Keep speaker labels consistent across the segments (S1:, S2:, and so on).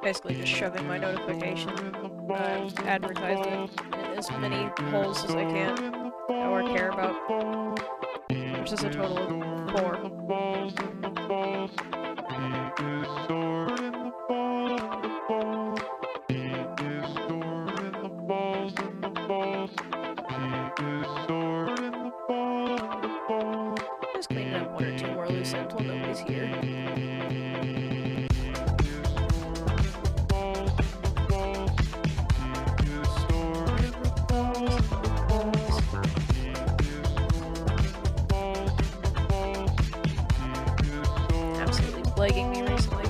S1: Basically just shoving my notification advertisement in as many holes as I can or care about, which is a total of 4. Just cleaning up 1 or 2 more loose ends while nobody's here. Plaguing me recently.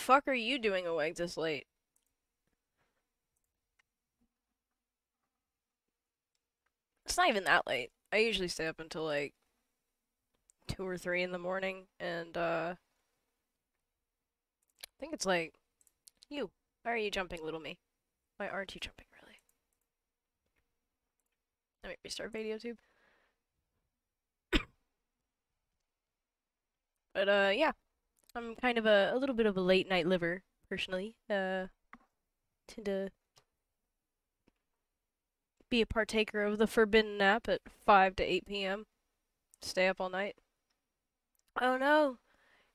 S1: fuck are you doing awake this late? It's not even that late. I usually stay up until like 2 or 3 in the morning, and I think it's like, you. Why are you jumping, little me? Why aren't you jumping, really? Let me restart BOTW. But yeah. I'm kind of a little bit of a late night liver, personally. Tend to be a partaker of the forbidden nap at 5 to 8 p.m. Stay up all night. Oh no!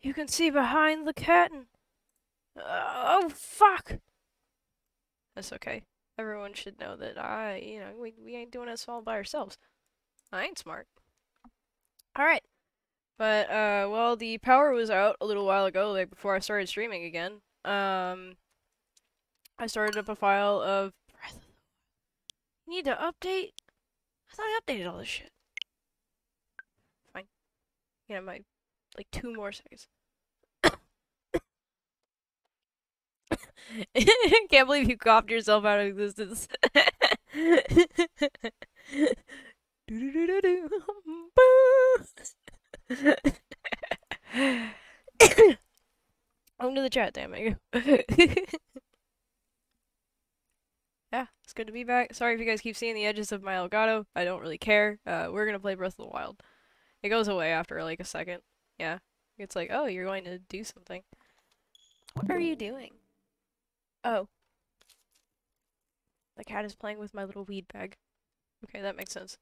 S1: You can see behind the curtain! Oh, fuck! That's okay. Everyone should know that we ain't doing this all by ourselves. I ain't smart. Alright. But, well, the power was out a little while ago, like, before I started streaming again. I started up a file of... You need to update? I thought I updated all this shit. Fine. Yeah, like, 2 more seconds. Can't believe you coughed yourself out of existence. On to the chat, damn it. Yeah, it's good to be back. Sorry if you guys keep seeing the edges of my Elgato. I don't really care. We're gonna play Breath of the Wild. It goes away after like a second. Yeah. It's like, oh, you're going to do something. What are you doing? Oh. The cat is playing with my little weed bag. Okay, that makes sense.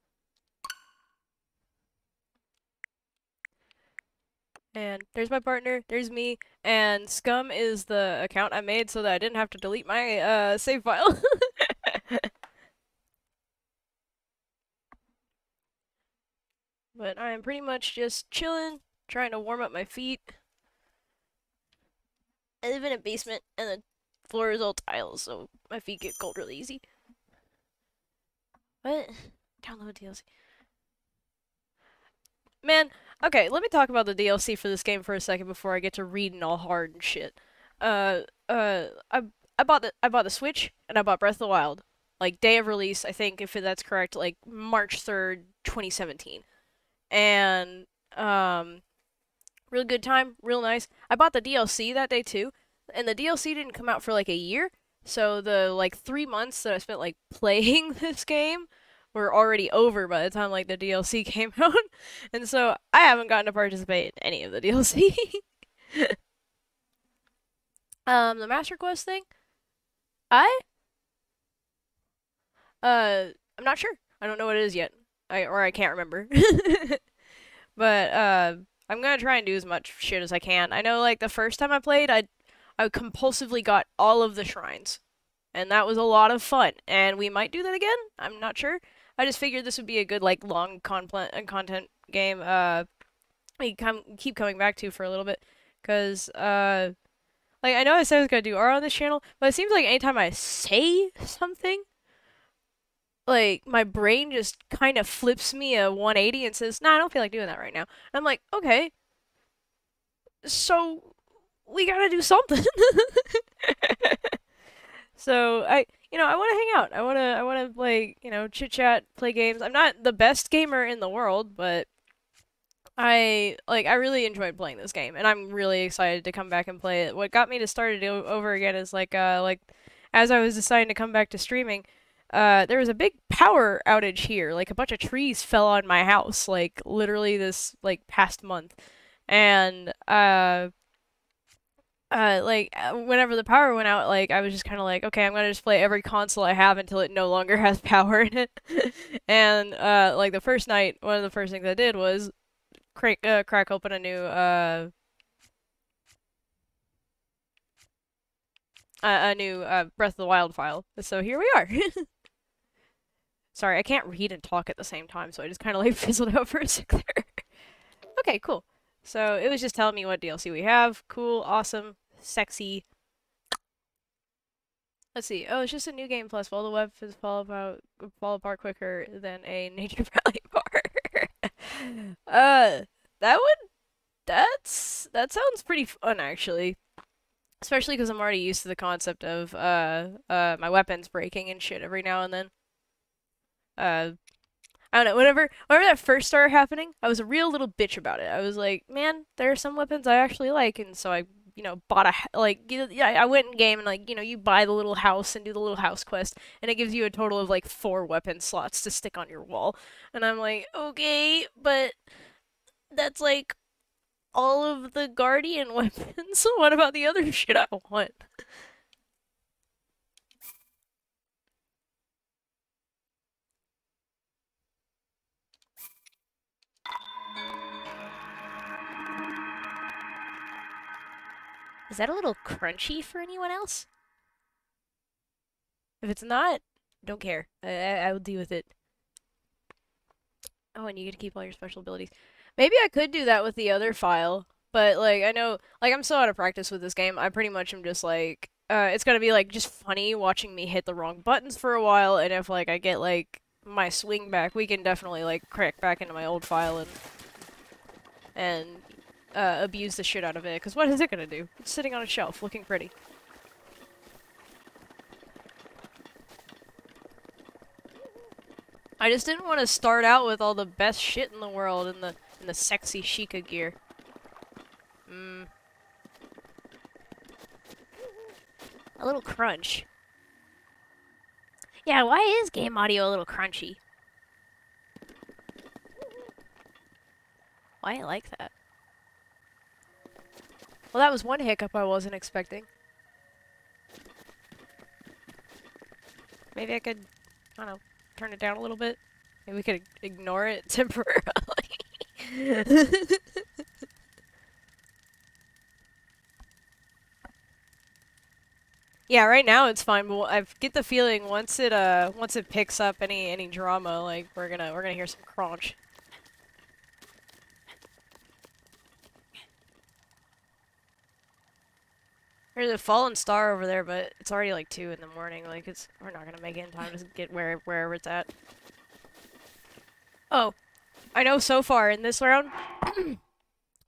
S1: And there's my partner, there's me, and Scum is the account I made so that I didn't have to delete my save file. But I am pretty much just chilling, trying to warm up my feet. I live in a basement and the floor is all tiles, so my feet get cold really easy. What? Download DLC. Man, okay, let me talk about the DLC for this game for a second before I get to reading all hard and shit. I bought the Switch and I bought Breath of the Wild. Like, day of release, I think, if that's correct, like, March 3rd, 2017. And, real good time, real nice. I bought the DLC that day, too, and the DLC didn't come out for, like, a year, so the, like, 3 months that I spent, like, playing this game were already over by the time, like, the DLC came out, and so I haven't gotten to participate in any of the DLC. The Master Quest thing? I'm not sure. I don't know what it is yet. I can't remember. But, I'm gonna try and do as much shit as I can. I know, like, the first time I played, I compulsively got all of the shrines. And that was a lot of fun. And we might do that again? I'm not sure. I just figured this would be a good, like, long content game, we keep coming back to for a little bit. Because, like, I know I said I was gonna do R on this channel, but it seems like anytime I say something, like, my brain just kind of flips me a 180 and says, nah, I don't feel like doing that right now. And I'm like, okay, so we gotta do something. So, I want to hang out. I want to, like, chit-chat, play games. I'm not the best gamer in the world, but I really enjoyed playing this game, and I'm really excited to come back and play it. What got me to start it over again is, like, as I was deciding to come back to streaming, there was a big power outage here. Like, a bunch of trees fell on my house, like, literally this, like, past month. And, whenever the power went out, like, I was just kind of like, okay, I'm gonna just play every console I have until it no longer has power in it. And, like, the first night, one of the first things I did was crack open a new, Breath of the Wild file. So here we are. Sorry, I can't read and talk at the same time, so I just kind of, like, fizzled out for a sec there. Okay, cool. So, it was just telling me what DLC we have. Cool, awesome, sexy. Let's see. Oh, it's just a new game plus. All the weapons fall apart quicker than a Nature Valley bar. That sounds pretty fun, actually. Especially because I'm already used to the concept of my weapons breaking and shit every now and then. Uh, I don't know. Whenever that first started happening, I was a real little bitch about it. I was like, man, there are some weapons I actually like, and so I, bought yeah, I went in game and like, you buy the little house and do the little house quest, and it gives you a total of like 4 weapon slots to stick on your wall, and I'm like, okay, but that's like all of the guardian weapons. So what about the other shit I want? Is that a little crunchy for anyone else? If it's not, don't care. I will deal with it. Oh, and you get to keep all your special abilities. Maybe I could do that with the other file, but like I know, like I'm so out of practice with this game. I pretty much am just like, it's gonna be like just funny watching me hit the wrong buttons for a while, and if like I get like my swing back, we can definitely like crack back into my old file and abuse the shit out of it. Because what is it gonna do? It's sitting on a shelf, looking pretty. I just didn't want to start out with all the best shit in the world in the sexy Sheikah gear. A little crunch. Yeah, why is game audio a little crunchy? Why I like that? Well, that was one hiccup I wasn't expecting. Maybe I could, I don't know, turn it down a little bit. Maybe we could ignore it temporarily. Yeah, right now it's fine, but I get the feeling once it picks up any drama, like we're gonna hear some crunch. There's a fallen star over there, but it's already like 2 in the morning. Like we're not gonna make it in time to get wherever it's at. Oh, I know so far in this round,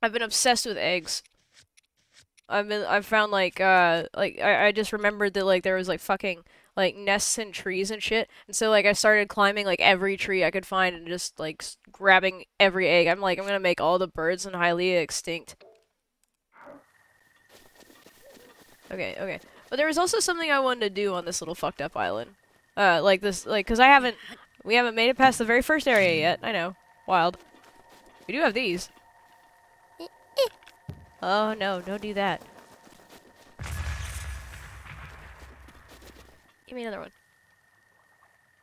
S1: I've been obsessed with eggs. I've found like I just remembered that like there was like fucking like nests in trees and shit, and so like I started climbing like every tree I could find and just like grabbing every egg. I'm like I'm gonna make all the birds in Hylia extinct. Okay, okay. But there was also something I wanted to do on this little fucked up island. Like this, like, cause we haven't made it past the very first area yet. I know, wild. We do have these. Oh no, don't do that. Give me another one.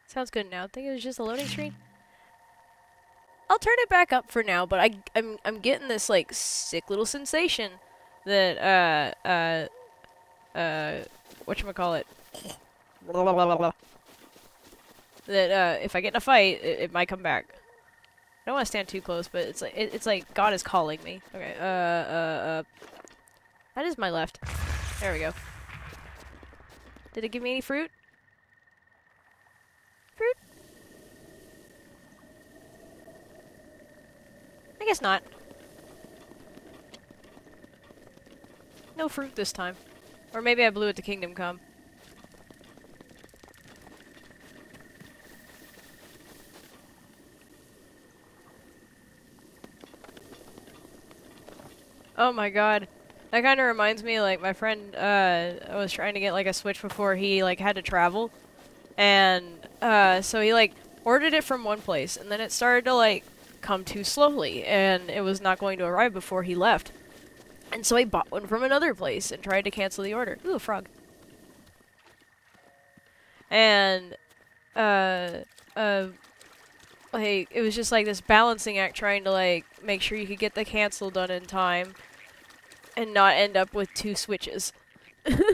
S1: Sounds good now. I think it was just a loading screen. I'll turn it back up for now, but I'm getting this like sick little sensation that whatchamacallit. That if I get in a fight, it might come back. I don't want to stand too close, but it's like God is calling me. Okay, that is my left. There we go. Did it give me any fruit? Fruit? I guess not. No fruit this time. Or maybe I blew it to Kingdom Come. Oh my god. That kind of reminds me, like, my friend, was trying to get, like, a Switch before he, like, had to travel. And, so he, like, ordered it from one place, and then it started to, like, come too slowly, and it was not going to arrive before he left. And so he bought one from another place and tried to cancel the order. Ooh, a frog. And, like, it was just, like, this balancing act trying to, like, make sure you could get the cancel done in time. And not end up with 2 switches. Welcome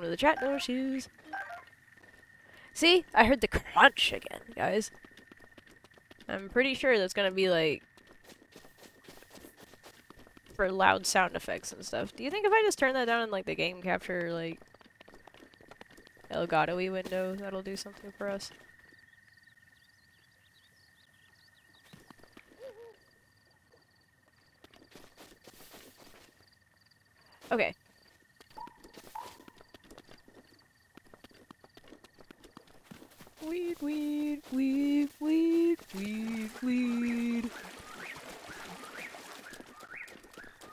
S1: to the chat, no shoes. See? I heard the crunch again, guys. I'm pretty sure that's gonna be, like, for loud sound effects and stuff. Do you think if I just turn that down in, like, the game capture, like, Elgato-y window, that'll do something for us? Okay. Weed, weed, weed, weed, weed, weed.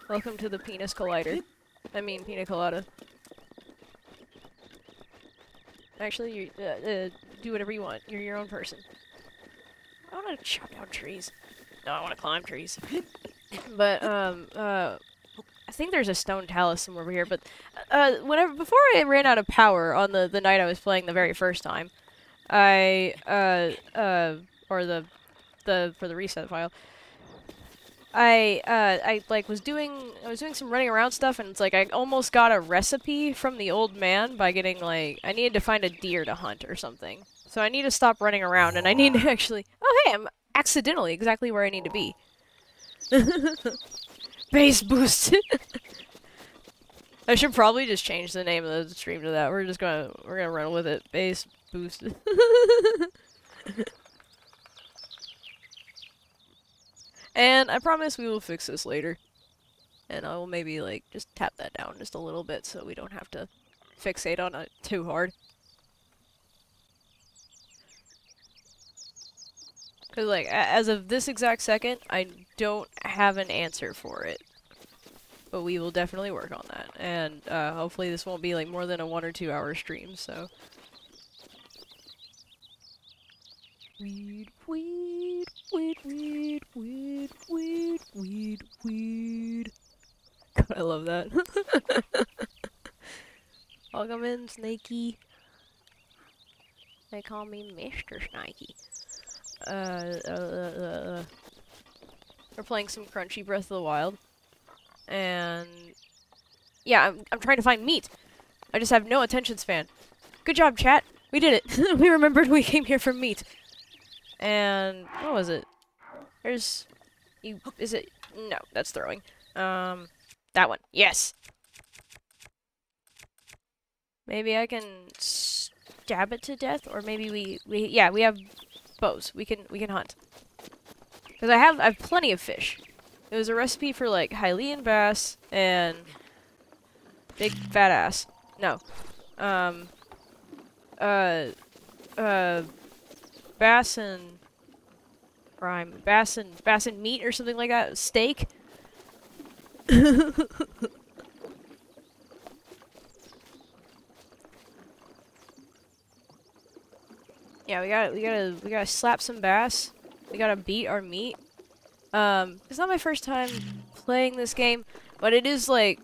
S1: Welcome to the penis collider. I mean, pina colada. Actually, you do whatever you want. You're your own person. I want to chop down trees. No, I want to climb trees. But I think there's a stone talus somewhere over here. But before I ran out of power on the night I was playing the very first time, for the reset file, I was doing some running around stuff, and it's like I almost got a recipe from the old man by getting like I needed to find a deer to hunt or something. So I need to stop running around, and I need to actually. Oh hey, I'm accidentally exactly where I need to be. Base boost. I should probably just change the name of the stream to that. We're gonna run with it. Base boost. And I promise we will fix this later. And I will maybe, like, just tap that down just a little bit so we don't have to fixate on it too hard. Because, like, as of this exact second, I don't have an answer for it. But we will definitely work on that. And, hopefully this won't be, like, more than a 1 or 2 hour stream, so... Weed, weed, weed, weed, weed, weed, weed, weed. God, I love that. Welcome in, Snakey. They call me Mr. Snakey. We're playing some Crunchy Breath of the Wild. And... yeah, I'm trying to find meat. I just have no attention span. Good job, chat. We did it. We remembered we came here for meat. And what was it? There's is it no, that's throwing. That one. Yes. Maybe I can stab it to death, or maybe we have bows. We can hunt. Cuz I have plenty of fish. It was a recipe for like Hylian bass and big fat ass. No. Bass and prime. Bass and meat or something like that. Steak. Yeah, we gotta slap some bass. We gotta beat our meat. It's not my first time playing this game, but it is like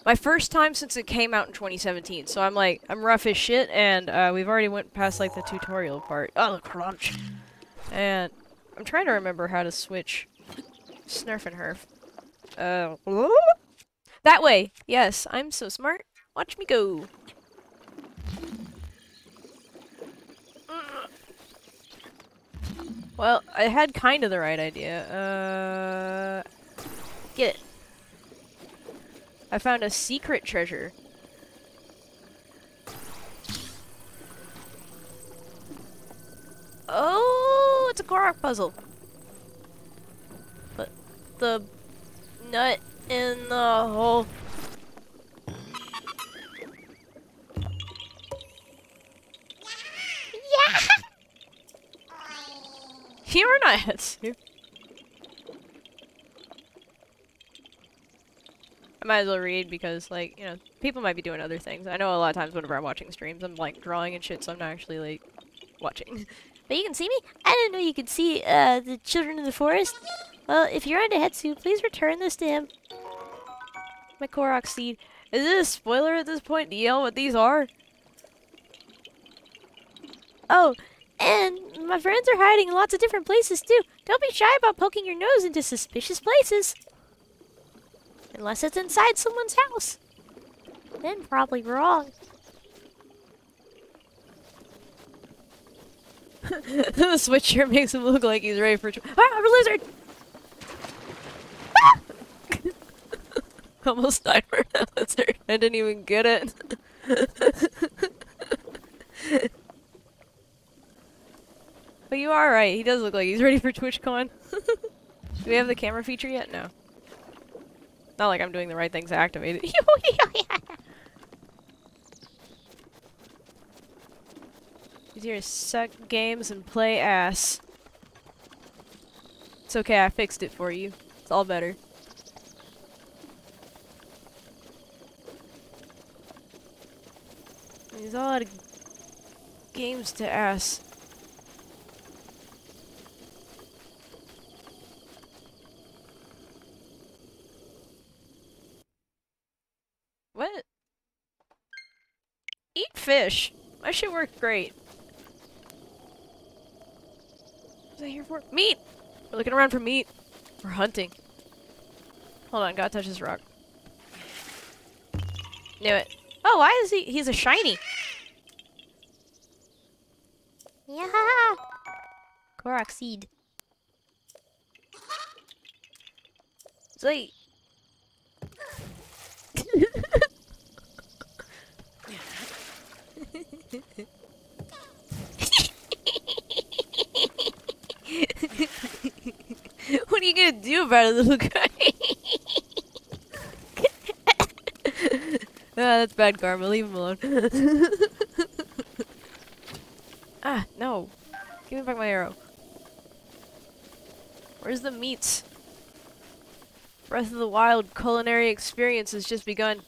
S1: my first time since it came out in 2017. So I'm rough as shit, and we've already went past like the tutorial part. Oh, the crunch! And I'm trying to remember how to switch Snurf and Herf. That way. Yes, I'm so smart. Watch me go. Well, I had kind of the right idea. Get it. I found a secret treasure. Oh, it's a Korok puzzle. Put the nut in the hole. Yeah! You are not. I might as well read because, like, you know, people might be doing other things. I know a lot of times whenever I'm watching streams, I'm, like, drawing and shit, so I'm not actually, like, watching. But you can see me? I didn't know you could see, the children of the forest. Well, if you're on to Hetsu, please return this to him. My Korok seed. Is it a spoiler at this point to yell what these are? Oh, and my friends are hiding in lots of different places, too. Don't be shy about poking your nose into suspicious places. Unless it's inside someone's house. Then probably wrong. The switcher makes him look like he's ready for ah, a lizard! Ah! Almost died for a lizard. I didn't even get it. But you are right. He does look like he's ready for TwitchCon. Do we have the camera feature yet? No. Not like I'm doing the right things to activate it. Easier to suck games and play ass. It's okay, I fixed it for you. It's all better. There's a lot of games to ass. What? Eat fish. That shit worked great. What was I here for? Meat! We're looking around for meat. We're hunting. Hold on, gotta touch this rock. Knew it. Oh, why is he's a shiny? Yeah. Korok seed. It's like... What are you gonna do about it, little guy? Ah, that's bad karma. Leave him alone. Ah, no. Give me back my arrow. Where's the meats? Breath of the Wild culinary experience has just begun.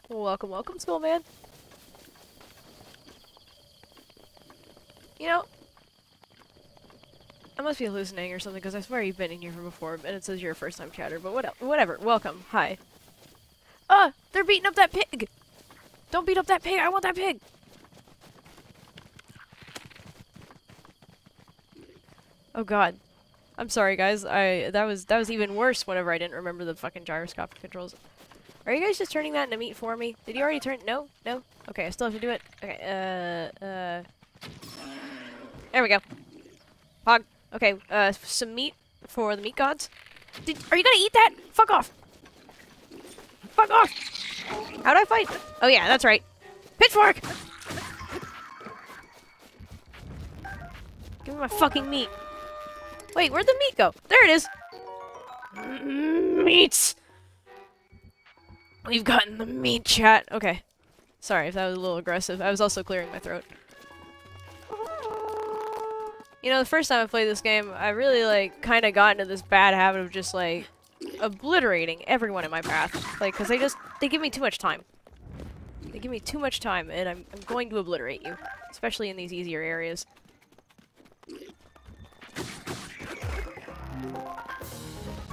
S1: Welcome, welcome, Skullman. You know, I must be hallucinating or something, because I swear you've been in here before, and it says you're a first-time chatter, but whatever. Welcome. Hi. Ah! They're beating up that pig! Don't beat up that pig! I want that pig! Oh god. I'm sorry, guys. That was even worse whenever I didn't remember the fucking gyroscopic controls. Are you guys just turning that into meat for me? Did you already turn- No? No? Okay, I still have to do it. Okay, there we go. Pog. Okay, some meat for the meat gods. Are you gonna eat that? Fuck off! Fuck off! How'd I fight? Oh yeah, that's right. Pitchfork! Give me my fucking meat. Wait, where'd the meat go? There it is! Meats! We've gotten the meat, chat. Okay. Sorry if that was a little aggressive. I was also clearing my throat. You know, the first time I played this game, I really, like, kind of got into this bad habit of just, like, obliterating everyone in my path. Like, because they give me too much time. They give me too much time, and I'm going to obliterate you. Especially in these easier areas.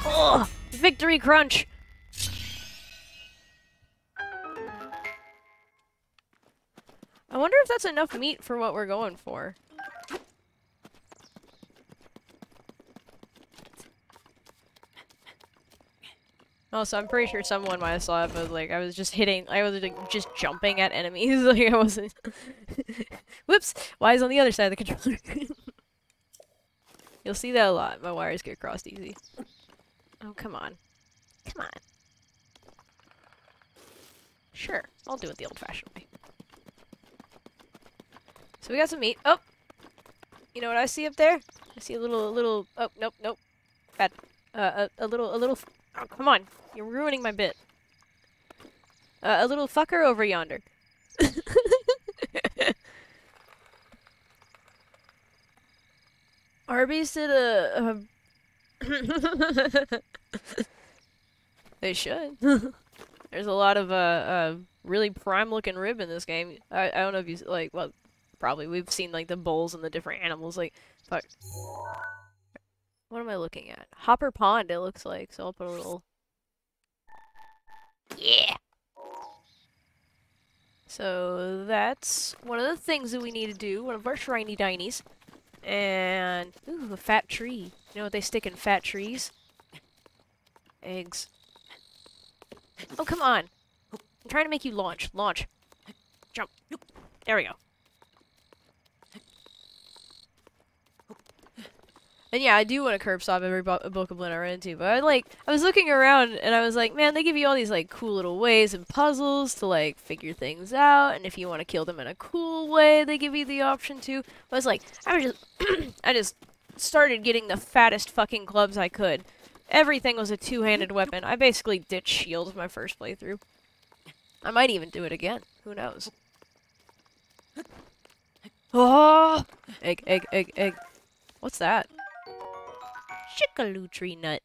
S1: Ugh! Victory crunch! I wonder if that's enough meat for what we're going for. Also, I'm pretty sure someone might have saw it, but like I was just like just jumping at enemies. Like I wasn't. Whoops! Why is on the other side of the controller? You'll see that a lot. My wires get crossed easy. Oh, come on. Come on. Sure, I'll do it the old-fashioned way. So we got some meat. Oh! You know what I see up there? I see a little, oh, nope. Bad. A little, oh, come on. You're ruining my bit. A little fucker over yonder. Arby's did a They should. There's a lot of, really prime-looking rib in this game. I don't know if you, like, well, probably. We've seen, like, the bulls and the different animals, like, fuck. What am I looking at? Hopper Pond, it looks like, so I'll put a little... Yeah! So, that's one of the things that we need to do, one of our shiny dinies. And, ooh, a fat tree. You know what they stick in fat trees? Eggs. Oh, come on! I'm trying to make you launch. Launch. Jump. There we go. And yeah, I do want to curb stop every bokoblin I run into, but I was looking around and I was like, man, they give you all these like cool little ways and puzzles to like figure things out, and if you want to kill them in a cool way, they give you the option to. But I was like, I just started getting the fattest fucking clubs I could. Everything was a two-handed weapon. I basically ditched shields my first playthrough. I might even do it again. Who knows? Oh! Egg, egg, egg, egg. What's that? Chickaloo nut.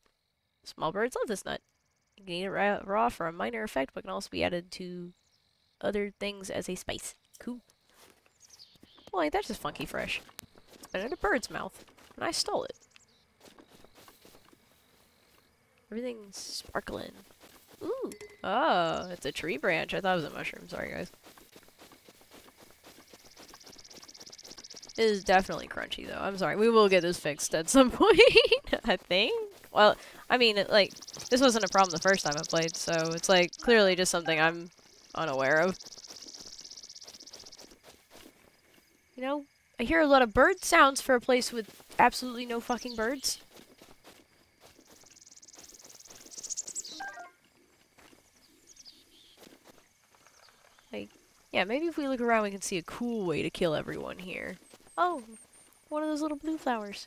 S1: Small birds love this nut. You can eat it raw for a minor effect, but can also be added to other things as a spice. Cool. Well, ain't that just funky fresh? It's been in a bird's mouth, and I stole it. Everything's sparkling. Ooh. Oh, it's a tree branch. I thought it was a mushroom. Sorry, guys. It is definitely crunchy, though. I'm sorry. We will get this fixed at some point, I think. Well, I mean, like, this wasn't a problem the first time I played, so it's, like, clearly just something I'm unaware of. You know, I hear a lot of bird sounds for a place with absolutely no fucking birds. Like, yeah, maybe if we look around we can see a cool way to kill everyone here. Oh, one of those little blue flowers.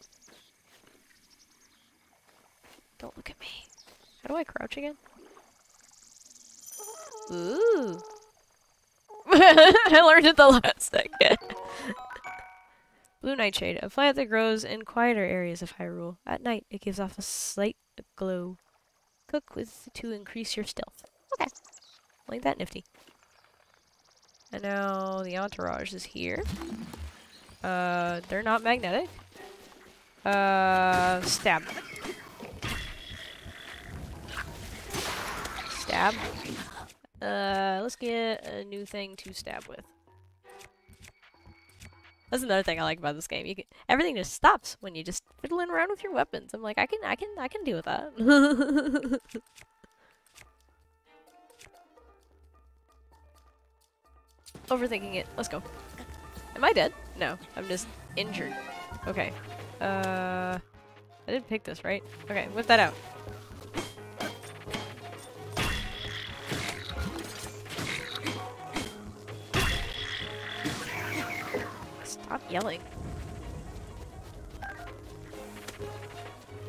S1: Don't look at me. How do I crouch again? Ooh. I learned it the last second. Blue nightshade, a plant that grows in quieter areas of Hyrule. At night, it gives off a slight glow. Cook with to increase your stealth. Okay. Like that nifty. And now the entourage is here. They're not magnetic. Stab. Stab. Let's get a new thing to stab with. That's another thing I like about this game. Everything just stops when you just fiddling around with your weapons. I'm like, I can deal with that. Overthinking it. Let's go. Am I dead? No, I'm just injured. Okay. I didn't pick this, right? Okay, whip that out. Stop yelling.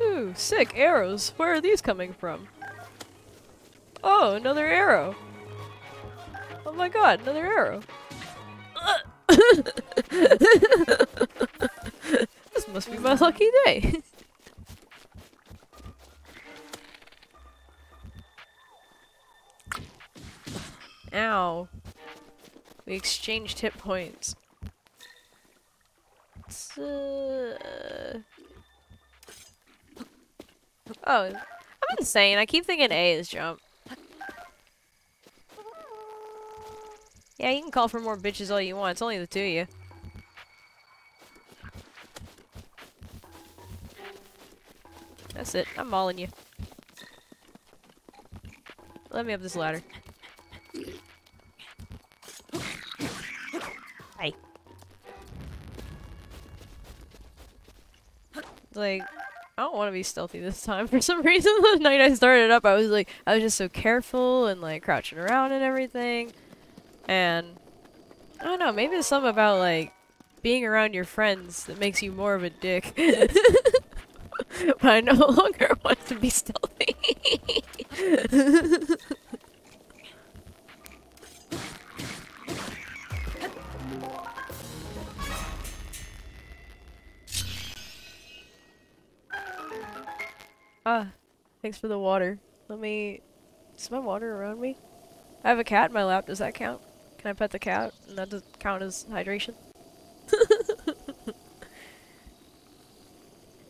S1: Ooh, sick arrows. Where are these coming from? Oh, another arrow. Oh my god, another arrow. This must be my lucky day. Ow. We exchanged hit points. Oh, I'm insane. I keep thinking A is jump. Yeah, you can call for more bitches all you want. It's only the two of you. That's it. I'm mauling you. Let me up this ladder. Hi. Like, I don't want to be stealthy this time. For some reason, the night I started up, I was just so careful and like crouching around and everything. And I don't know, maybe there's something about like being around your friends that makes you more of a dick. But I no longer want to be stealthy. Ah, thanks for the water. Is my water around me? I have a cat in my lap, does that count? Can I pet the cat? And that does count as hydration?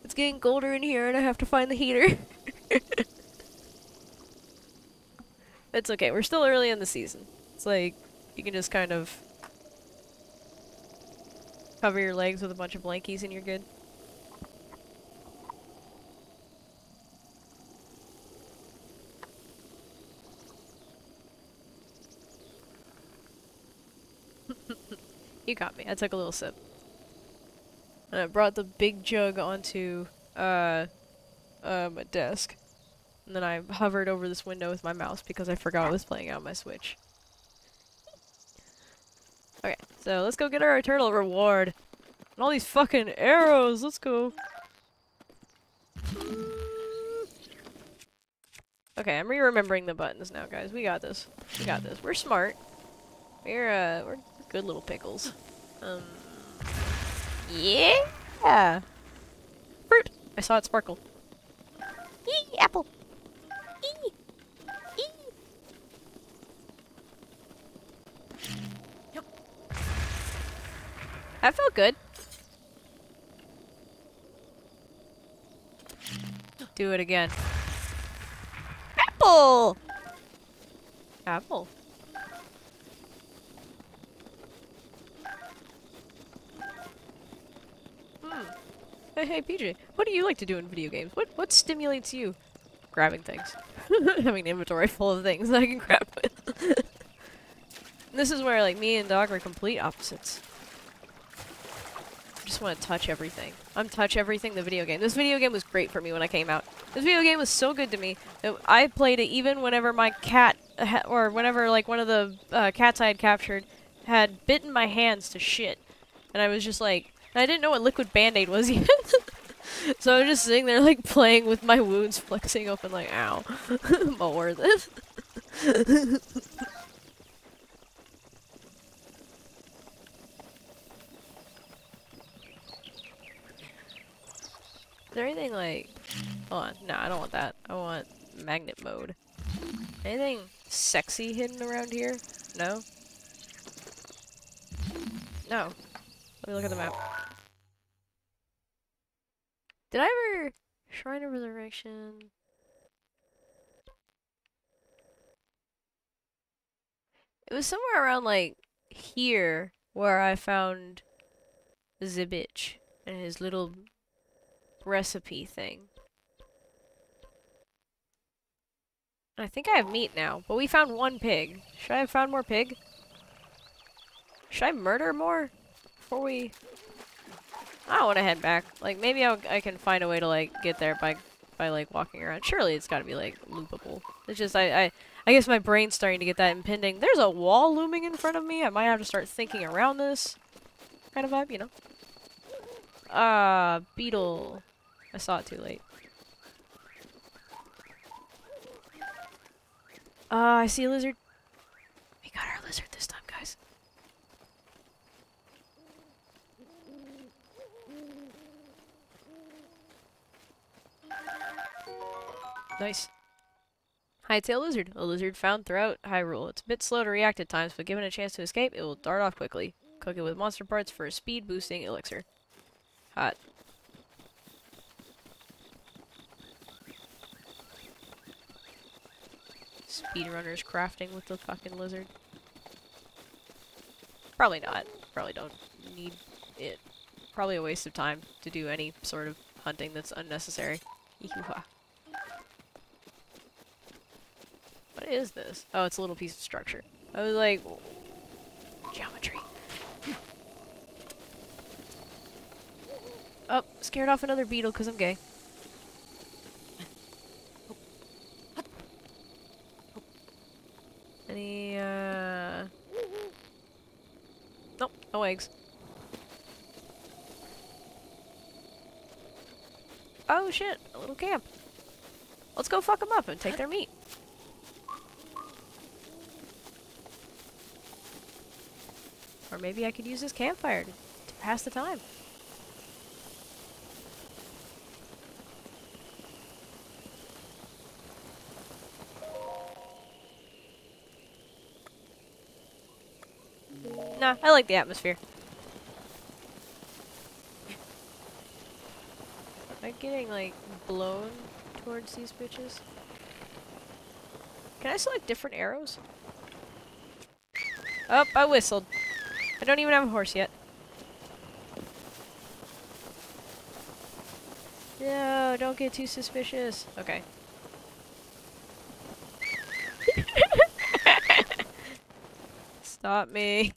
S1: It's getting colder in here and I have to find the heater. It's okay, we're still early in the season. It's like, you can just kind of cover your legs with a bunch of blankies and you're good. You got me. I took a little sip. And I brought the big jug onto my desk. And then I hovered over this window with my mouse because I forgot I was playing out my Switch. Okay, so let's go get our eternal reward. And all these fucking arrows, let's go. Okay, I'm re-remembering the buttons now, guys. We got this. We got this. We're smart. We're good little pickles. Yeah! Fruit! I saw it sparkle. Eee! Apple! Eee! Eee! Yep. That felt good. Do it again. Apple! Apple. Hey, PJ, what do you like to do in video games? What stimulates you? Grabbing things. Having an inventory full of things that I can grab with. This is where, like, me and Dog are complete opposites. I just want to touch everything. I'm touch everything the video game. This video game was great for me when I came out. This video game was so good to me that I played it even whenever my cat, or whenever, like, one of the cats I had captured had bitten my hands to shit. And I was just like, I didn't know what liquid band-aid was yet. So I was just sitting there, like, playing with my wounds, flexing open, like, ow. But worth it. Is there anything, like... Hold on. No, I don't want that. I want magnet mode. Anything sexy hidden around here? No? No. Let me look at the map. Did I ever... Shrine of Resurrection... It was somewhere around, like, here where I found the bitch and his little recipe thing. I think I have meat now, but we found one pig. Should I have found more pig? Should I murder more before we... I don't want to head back. Like, maybe I can find a way to, like, get there by like, walking around. Surely it's gotta be, like, loopable. It's just, I guess my brain's starting to get that impending. There's a wall looming in front of me. I might have to start thinking around this kind of vibe, you know? Beetle. I saw it too late. I see a lizard. We got our lizard this time, guys. Nice. Hightail lizard. A lizard found throughout Hyrule. It's a bit slow to react at times, but given a chance to escape, it will dart off quickly. Cook it with monster parts for a speed-boosting elixir. Hot. Speedrunners crafting with the fucking lizard. Probably not. Probably don't need it. Probably a waste of time to do any sort of hunting that's unnecessary. Yeehaw. What is this? Oh, it's a little piece of structure. I was like... Geometry. Oh, scared off another beetle because I'm gay. Any, Nope, no eggs. Oh shit, a little camp. Let's go fuck them up and take their meat. Or maybe I could use this campfire to pass the time. Nah, I like the atmosphere. Am I getting, like, blown towards these bitches? Can I select different arrows? Oh, I whistled. I don't even have a horse yet. No, don't get too suspicious. Okay. Stop me.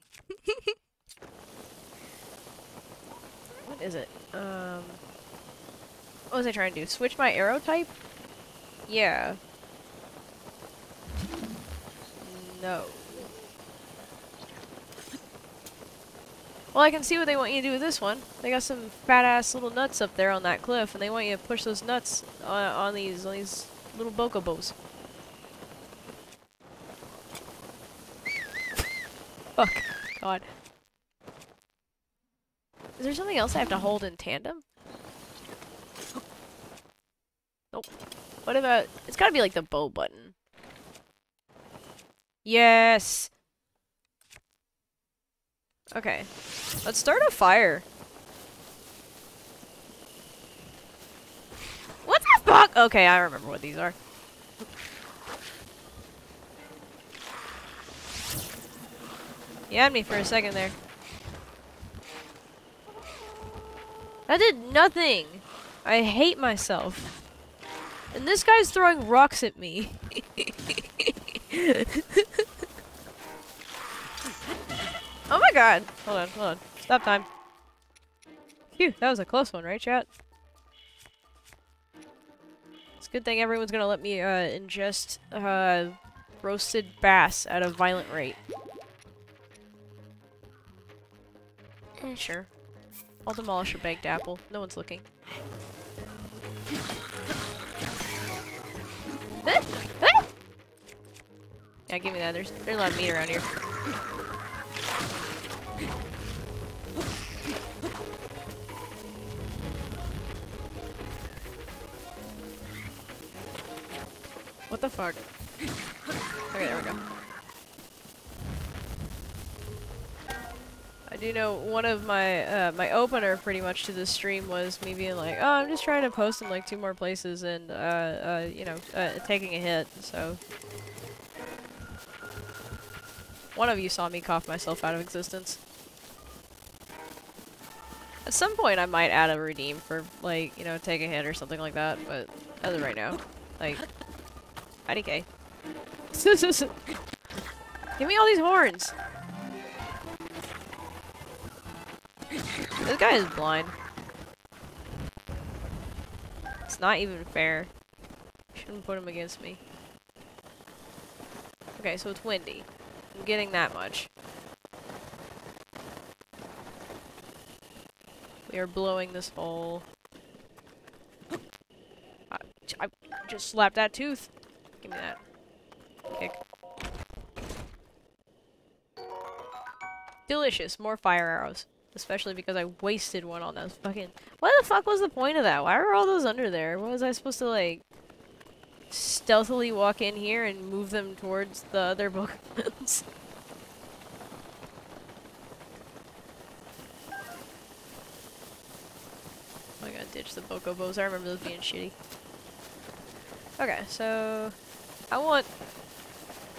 S1: What is it? What was I trying to do? Switch my arrow type? Yeah. No. Well, I can see what they want you to do with this one. They got some fat-ass little nuts up there on that cliff, and they want you to push those nuts on these little bokobos. Fuck. God. Is there something else I have to hold in tandem? Nope. What about... It's gotta be like the bow button. Yes! Okay. Let's start a fire. What the fuck? Okay, I remember what these are. You had me for a second there. That did nothing! I hate myself. And this guy's throwing rocks at me. Oh my god! Hold on, hold on. Stop time. Phew, that was a close one, right, chat? It's a good thing everyone's gonna let me, ingest, roasted bass at a violent rate. Sure. I'll demolish a baked apple. No one's looking. Yeah, give me that. There's a lot of meat around here. What the fuck? Okay, there we go. I do know one of my my opener pretty much to this stream was me being like, oh, I'm just trying to post in like 2 more places and you know, taking a hit. So one of you saw me cough myself out of existence. At some point I might add a redeem for like, you know, take a hit or something like that, but as of right now, like, IDK. Give me all these horns! This guy is blind. It's not even fair. Shouldn't put him against me. Okay, so it's windy. I'm getting that much. We are blowing this hole. I just slapped that tooth. Give me that. Kick. Delicious. More fire arrows. Especially because I wasted one on those fucking... What the fuck was the point of that? Why were all those under there? What was I supposed to, like... stealthily walk in here and move them towards the other Pokemons? I gotta ditch the Bokobos. I remember those being shitty. Okay, so... I want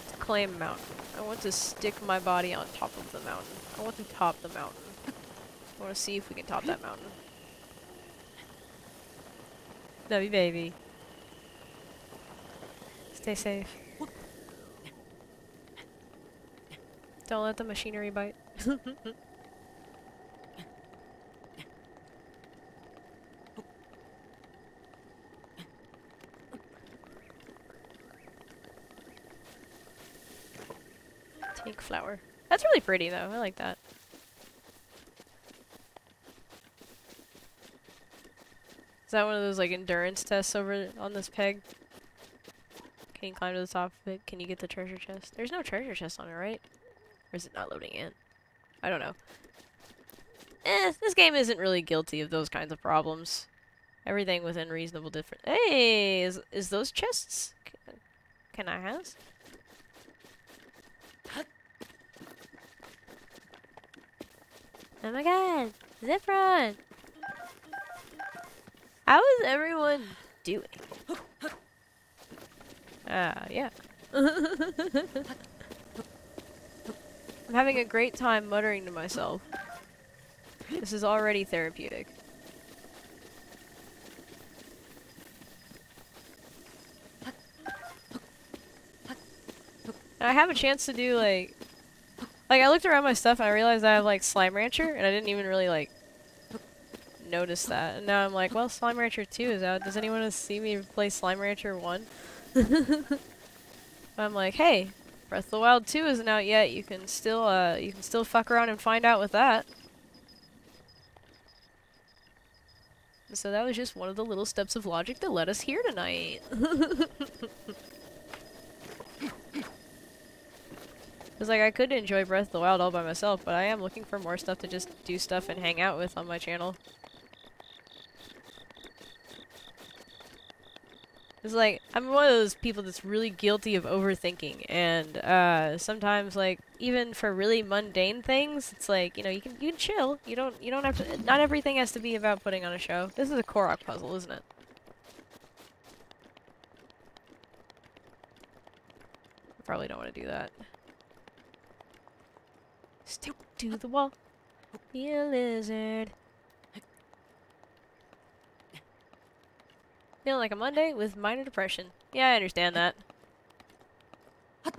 S1: to claim a mountain. I want to stick my body on top of the mountain. I want to top the mountain. I want to see if we can top that mountain. Love you, baby. Stay safe. Don't let the machinery bite. Take flower. That's really pretty though. I like that. Is that one of those like endurance tests over on this peg? Can you climb to the top of it? Can you get the treasure chest? There's no treasure chest on it, right? Or is it not loading in? I don't know. This game isn't really guilty of those kinds of problems. Everything within reasonable difference. Hey, is those chests? Can I have? Oh my god! Zip run! How is everyone doing? Yeah. I'm having a great time muttering to myself. This is already therapeutic. And I have a chance to do like I looked around my stuff and I realized I have like Slime Rancher and I didn't even really like notice that. And now I'm like, well, Slime Rancher 2 is out. Does anyone want to see me play Slime Rancher 1? I'm like, hey, Breath of the Wild 2 isn't out yet. You can still fuck around and find out with that. So that was just one of the little steps of logic that led us here tonight. It's like, I could enjoy Breath of the Wild all by myself, but I am looking for more stuff to just do stuff and hang out with on my channel. It's like, I'm one of those people that's really guilty of overthinking, and sometimes, like, even for really mundane things, it's like, you know, you can chill. You don't have to. Not everything has to be about putting on a show. This is a Korok puzzle, isn't it? I probably don't want to do that. Stick to the wall. Be a lizard. Feeling like a Monday with minor depression. Yeah, I understand that. I'm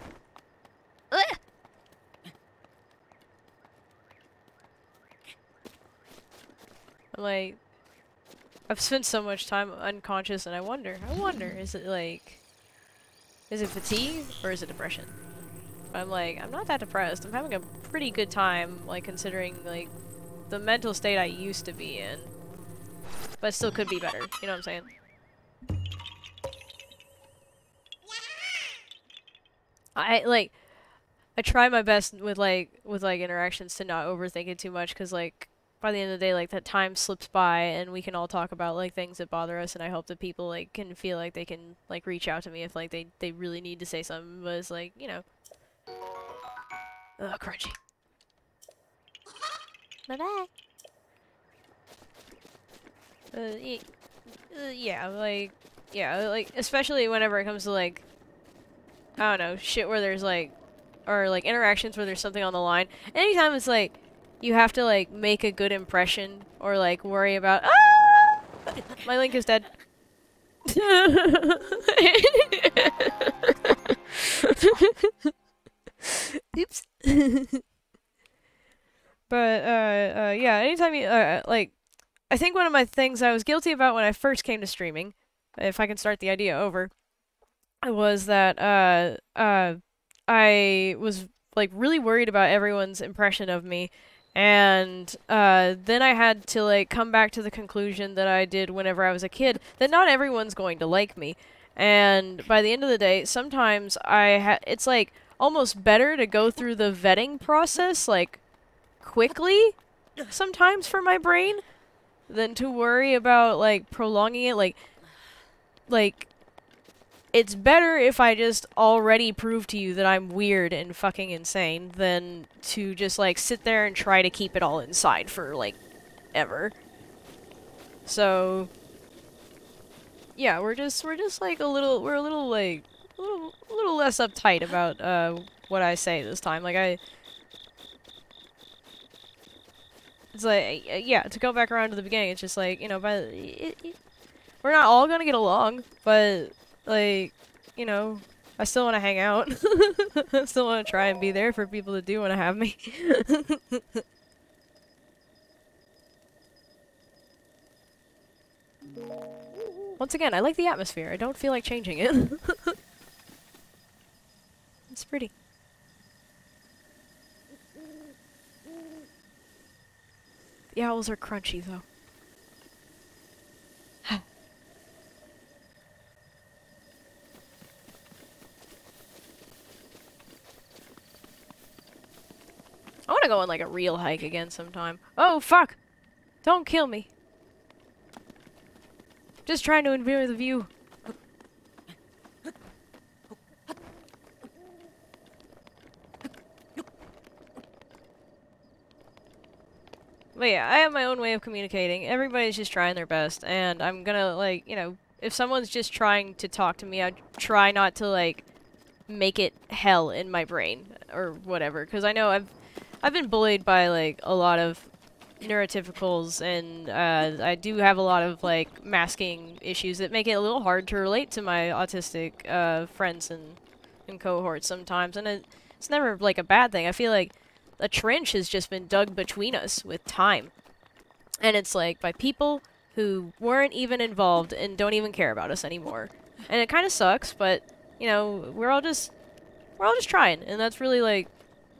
S1: like, I've spent so much time unconscious, and I wonder, is it like, is it fatigue or is it depression? I'm like, I'm not that depressed. I'm having a pretty good time, like, considering, like, the mental state I used to be in. But still could be better, you know what I'm saying? I try my best with interactions to not overthink it too much, because, like, by the end of the day, like, that time slips by, and we can all talk about, like, things that bother us, and I hope that people, like, can feel like they can, like, reach out to me if, like, they really need to say something, but it's like, you know. Ugh, crunchy. Bye-bye. Yeah, like, especially whenever it comes to, like, I don't know, shit where there's, like, or, like, interactions where there's something on the line. Anytime it's, like, you have to, like, make a good impression, or, like, worry about, ah! My Link is dead. Oops. But, yeah, anytime you, like, I think one of my things I was guilty about when I first came to streaming, if I can start the idea over, was that, I was, like, really worried about everyone's impression of me, and, then I had to, like, come back to the conclusion that I did whenever I was a kid, that not everyone's going to like me. And by the end of the day, sometimes it's, like, almost better to go through the vetting process, like, quickly, sometimes for my brain, than to worry about, like, prolonging it, like, it's better if I just already prove to you that I'm weird and fucking insane than to just, like, sit there and try to keep it all inside for, like, ever. So, yeah, we're just, like, a little less uptight about, what I say this time. Like, it's like, yeah, to go back around to the beginning, it's just like, you know, we're not all gonna get along, but, like, you know, I still want to hang out. I still want to try and be there for people that do want to have me. Once again, I like the atmosphere. I don't feel like changing it. It's pretty. The owls are crunchy, though. I want to go on, like, a real hike again sometime. Oh, fuck! Don't kill me. Just trying to enjoy the view. But yeah, I have my own way of communicating. Everybody's just trying their best, and I'm gonna, like, you know, if someone's just trying to talk to me, I try not to, like, make it hell in my brain, or whatever, because I know I've been bullied by, like, a lot of neurotypicals, and I do have a lot of, like, masking issues that make it a little hard to relate to my autistic friends and cohorts sometimes, and it's never, like, a bad thing. I feel like a trench has just been dug between us with time. And it's like by people who weren't even involved and don't even care about us anymore. And it kind of sucks, but you know, we're all just trying, and that's really like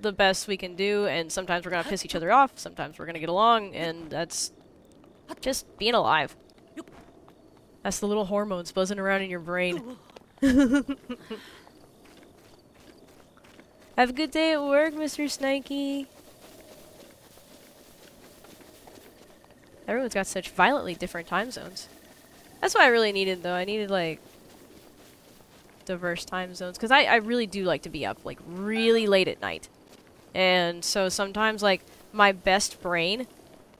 S1: the best we can do. And sometimes we're gonna piss each other off, sometimes we're gonna get along, and that's just being alive. That's the little hormones buzzing around in your brain. Have a good day at work, Mr. Snikey. Everyone's got such violently different time zones. That's what I really needed, though. I needed, like, diverse time zones. Because I really do like to be up, like, really late at night. And so sometimes, like, my best brain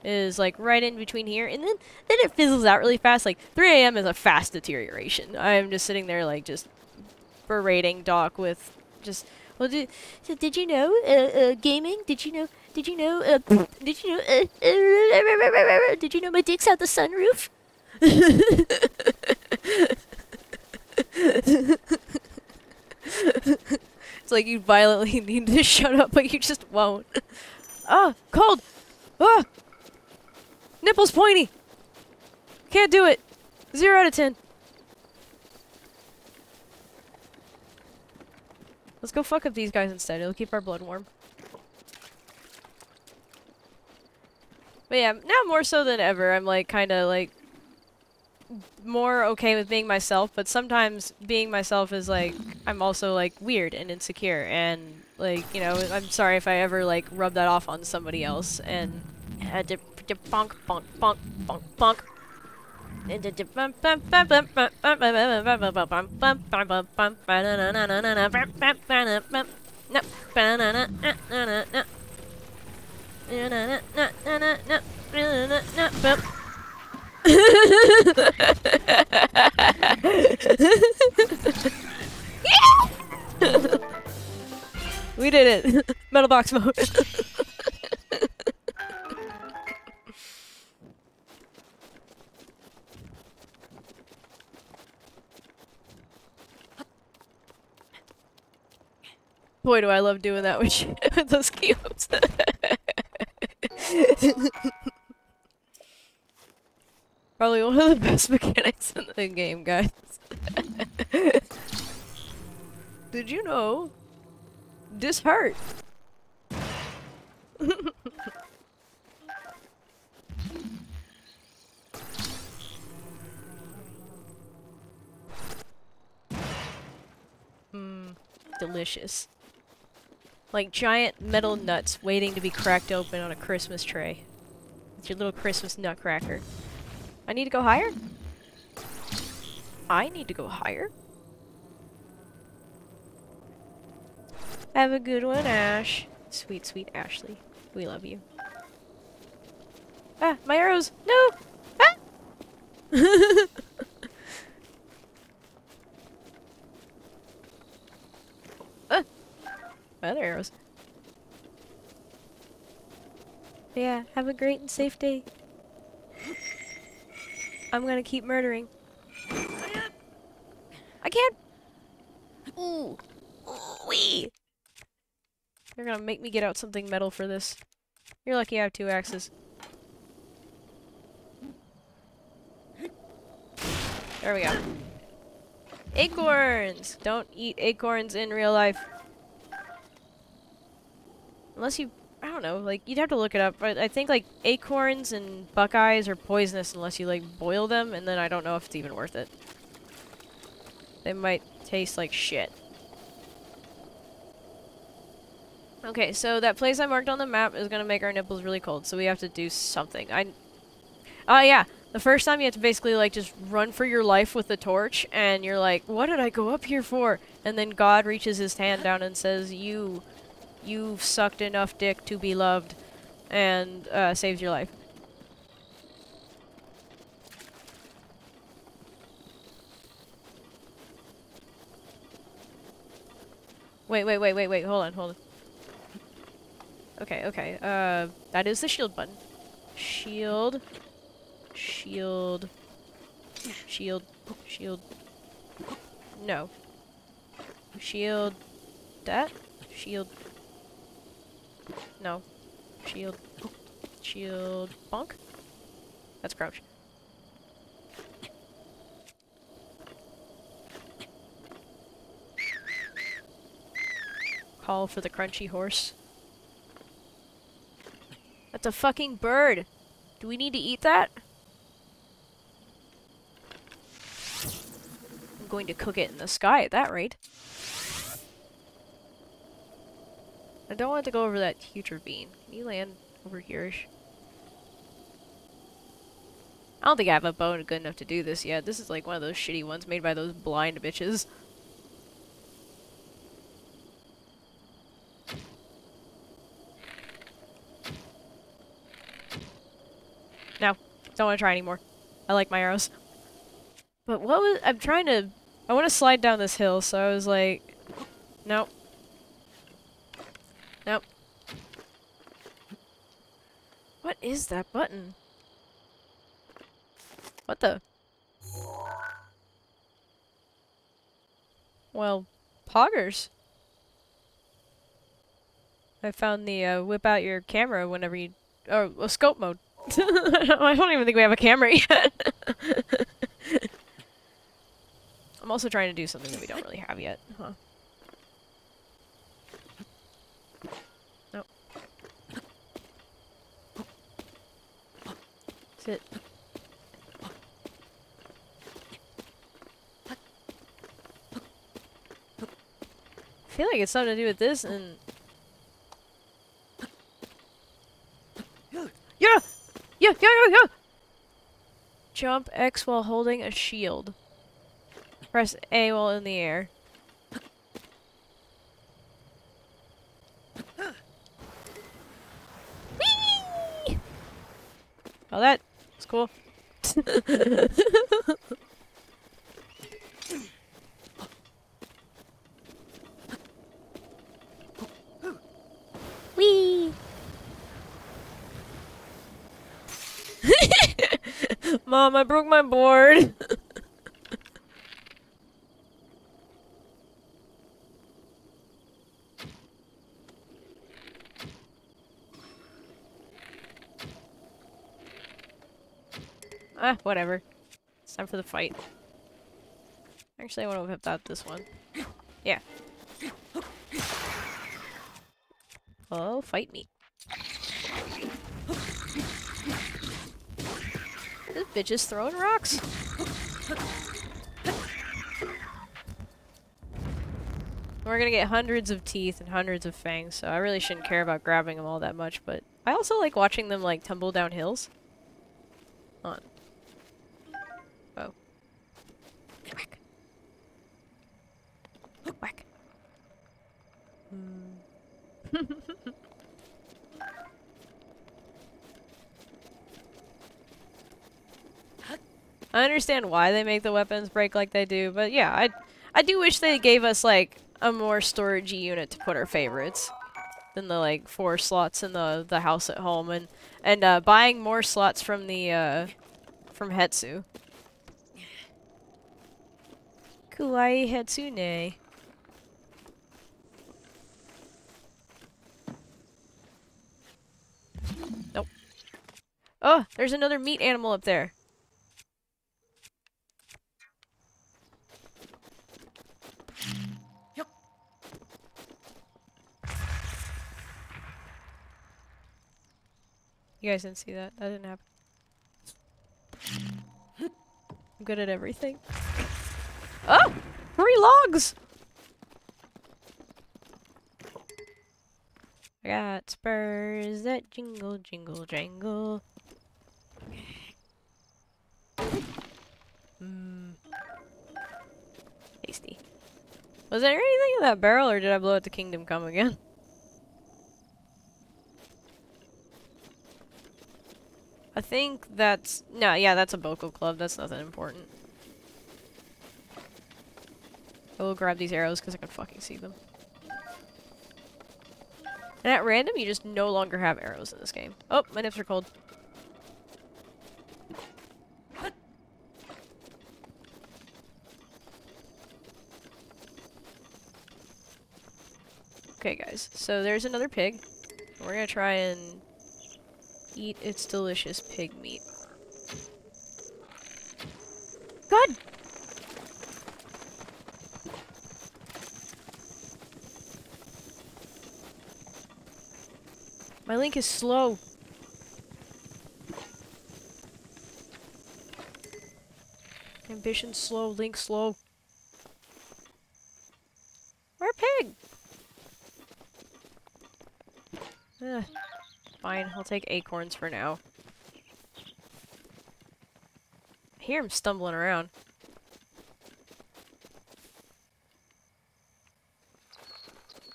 S1: is, like, right in between here. And then it fizzles out really fast. Like, 3 a.m. is a fast deterioration. I'm just sitting there, like, just berating Doc with just... Well, did you know, gaming? Did you know, did you know my dick's out the sunroof? It's like you violently need to shut up, but you just won't. Ah, cold! Ah! Nipples pointy! Can't do it! 0 out of 10. Let's go fuck up these guys instead. It'll keep our blood warm. But yeah, now more so than ever, I'm like kinda like more okay with being myself, but sometimes being myself is like I'm also like weird and insecure, and like, you know, I'm sorry if I ever like rub that off on somebody else. And bonk bonk bonk bonk bonk. We did it. Metal box mode. Boy, do I love doing that with, with those cubes. Probably one of the best mechanics in the game, guys. Did you know? This hurt. Delicious. Like giant metal nuts waiting to be cracked open on a Christmas tray. It's your little Christmas nutcracker. I need to go higher? I need to go higher? Have a good one, Ash. Sweet, sweet Ashley. We love you. Ah, my arrows! No! Ah! My other arrows. Yeah, have a great and safe day. I'm gonna keep murdering. I can't! Ooh! Wee! You're gonna make me get out something metal for this. You're lucky I have 2 axes. There we go. Acorns! Don't eat acorns in real life. Unless you... I don't know, like, you'd have to look it up, but I think, like, acorns and buckeyes are poisonous unless you, like, boil them, and then I don't know if it's even worth it. They might taste like shit. Okay, so that place I marked on the map is gonna make our nipples really cold, so we have to do something. Yeah. The first time you have to basically, like, just run for your life with the torch, and you're like, what did I go up here for? And then God reaches his hand down and says, You've sucked enough dick to be loved, and saves your life. Wait, hold on. Okay, that is the shield button. Shield. No. Shield. That? Shield. No. Shield. Bonk? That's crouch. Call for the crunchy horse. That's a fucking bird! Do we need to eat that? I'm going to cook it in the sky at that rate. I don't want to go over that huge ravine. Can you land over here-ish? I don't think I have a bow good enough to do this yet. This is like one of those shitty ones made by those blind bitches. No, don't want to try anymore. I like my arrows. But what was... I'm trying to... I want to slide down this hill, so I was like... Nope. Nope. What is that button? What the? Well, poggers. I found the, whip out your camera whenever you... Oh, scope mode. I don't even think we have a camera yet. I'm also trying to do something that we don't really have yet. Huh. Nope. Sit. I feel like it's something to do with this and... Yeah! Yeah! Jump X while holding a shield. Press A while in the air. Whee! Oh, that's cool. Whee! Mom, I broke my board. Whatever. It's time for the fight. Actually, I want to whip out this one. Yeah. Oh, fight me. This bitch is throwing rocks. We're gonna get hundreds of teeth and hundreds of fangs, so I really shouldn't care about grabbing them all that much, but I also like watching them, like, tumble down hills. On. Oh. Whack. Whack. I understand why they make the weapons break like they do, but yeah, I do wish they gave us, like, a more storagey unit to put our favorites than the, like, 4 slots in the house at home, and buying more slots from the, from Hetsu. Kawaii Hetsune. Nope. Oh, there's another meat animal up there. You guys didn't see that. That didn't happen. I'm good at everything. Oh! 3 logs! I got spurs that jingle, jingle, jangle. Mmm. Tasty. Was there anything in that barrel, or did I blow it to Kingdom Come again? I think that's... No, yeah, that's a Boko Club. That's nothing important. I will grab these arrows because I can fucking see them. And at random, you just no longer have arrows in this game. Oh, my nips are cold. Okay, guys. So there's another pig. We're gonna try and eat its delicious pig meat. My link is slow. Ambition slow, link slow. Where pig? Ugh. Fine, I'll take acorns for now. I hear him stumbling around.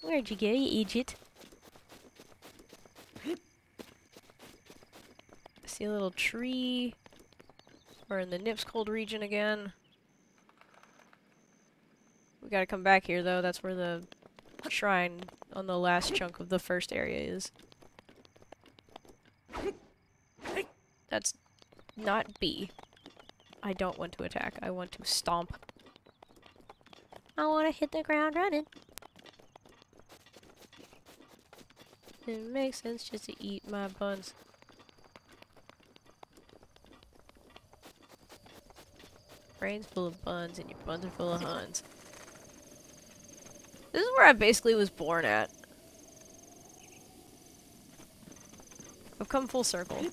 S1: Where'd you go, you idiot? I see a little tree. We're in the Nips Cold region again. We gotta come back here though, that's where the shrine on the last chunk of the first area is. That's not B. I don't want to attack, I want to stomp. I want to hit the ground running. It makes sense just to eat my buns. Brain's full of buns and your buns are full of huns. This is where I basically was born at. I've come full circle.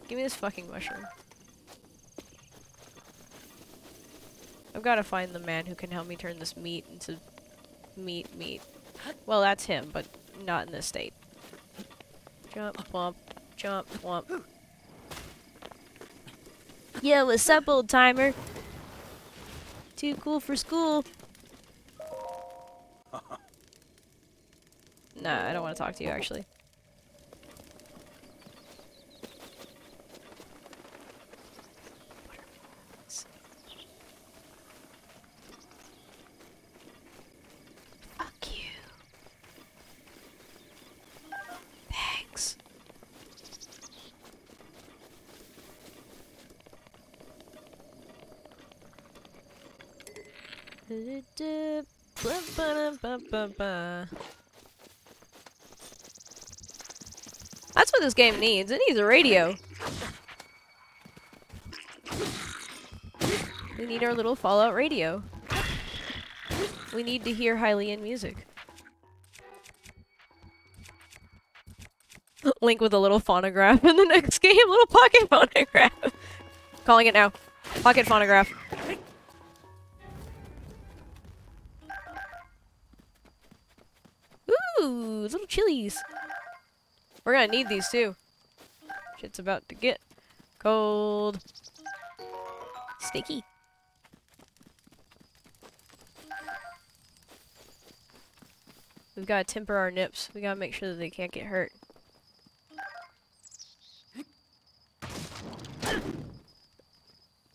S1: Give me this fucking mushroom. I've got to find the man who can help me turn this meat into meat. Well, that's him, but not in this state. Jump, womp, jump, womp. Yo, what's up, old timer? Too cool for school. Nah, I don't want to talk to you, actually. Fuck you. Thanks. That's what this game needs. It needs a radio. We need our little Fallout radio. We need to hear Hylian music. Link with a little phonograph in the next game. Little pocket phonograph. Calling it now. Pocket phonograph. Ooh, little chilies. We're gonna need these too. Shit's about to get cold. Sticky. We've gotta temper our nips. We gotta make sure that they can't get hurt.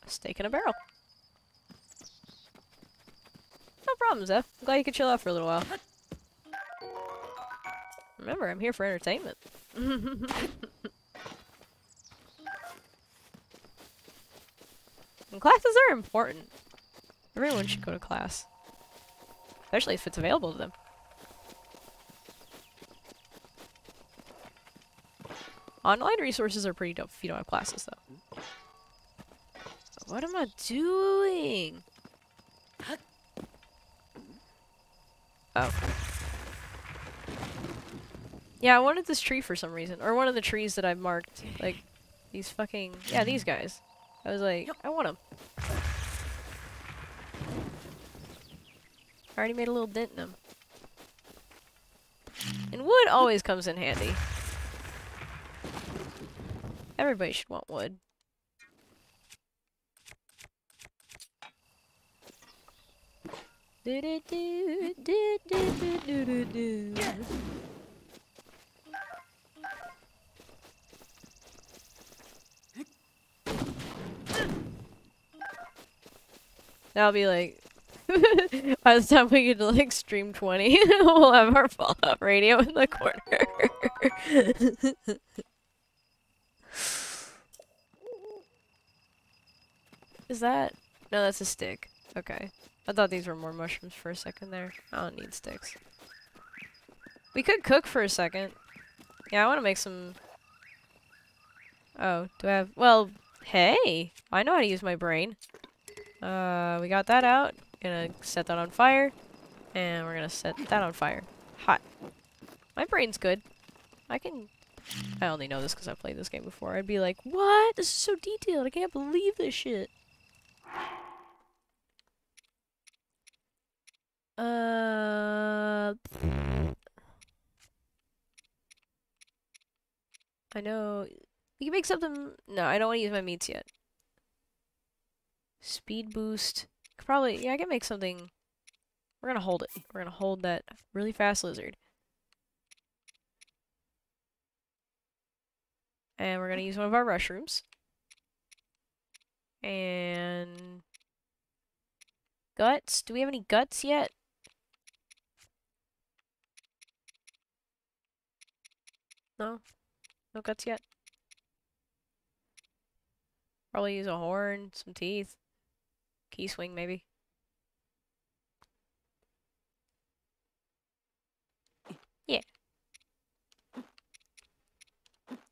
S1: Steak in a barrel. No problem, Zeph. I'm glad you could chill out for a little while. Remember, I'm here for entertainment. And classes are important. Everyone should go to class. Especially if it's available to them. Online resources are pretty dope if you don't have classes, though. What am I doing? Oh. Yeah, I wanted this tree for some reason. Or one of the trees that I marked. Like, these fucking... Yeah, these guys. I was like, I want them. I already made a little dent in them. And wood always comes in handy. Everybody should want wood. Do do do do do do do do. That'll be like by the time we get to like stream 20, we'll have our Fallout radio in the corner. Is that? No, that's a stick. Okay. I thought these were more mushrooms for a second there. I don't need sticks. We could cook for a second. Yeah, I want to make some... Oh, do I have... Well, hey! I know how to use my brain. We got that out. Gonna set that on fire. And we're gonna set that on fire. Hot. My brain's good. I only know this because I've played this game before. I'd be like, what? This is so detailed. I can't believe this shit. I know. We can make something. No, I don't want to use my meats yet. Speed boost. Probably. Yeah, I can make something. We're gonna hold it. We're gonna hold that really fast lizard. And we're gonna use one of our mushrooms. And guts. Do we have any guts yet? No? No guts yet? Probably use a horn, some teeth. Key swing, maybe. Yeah.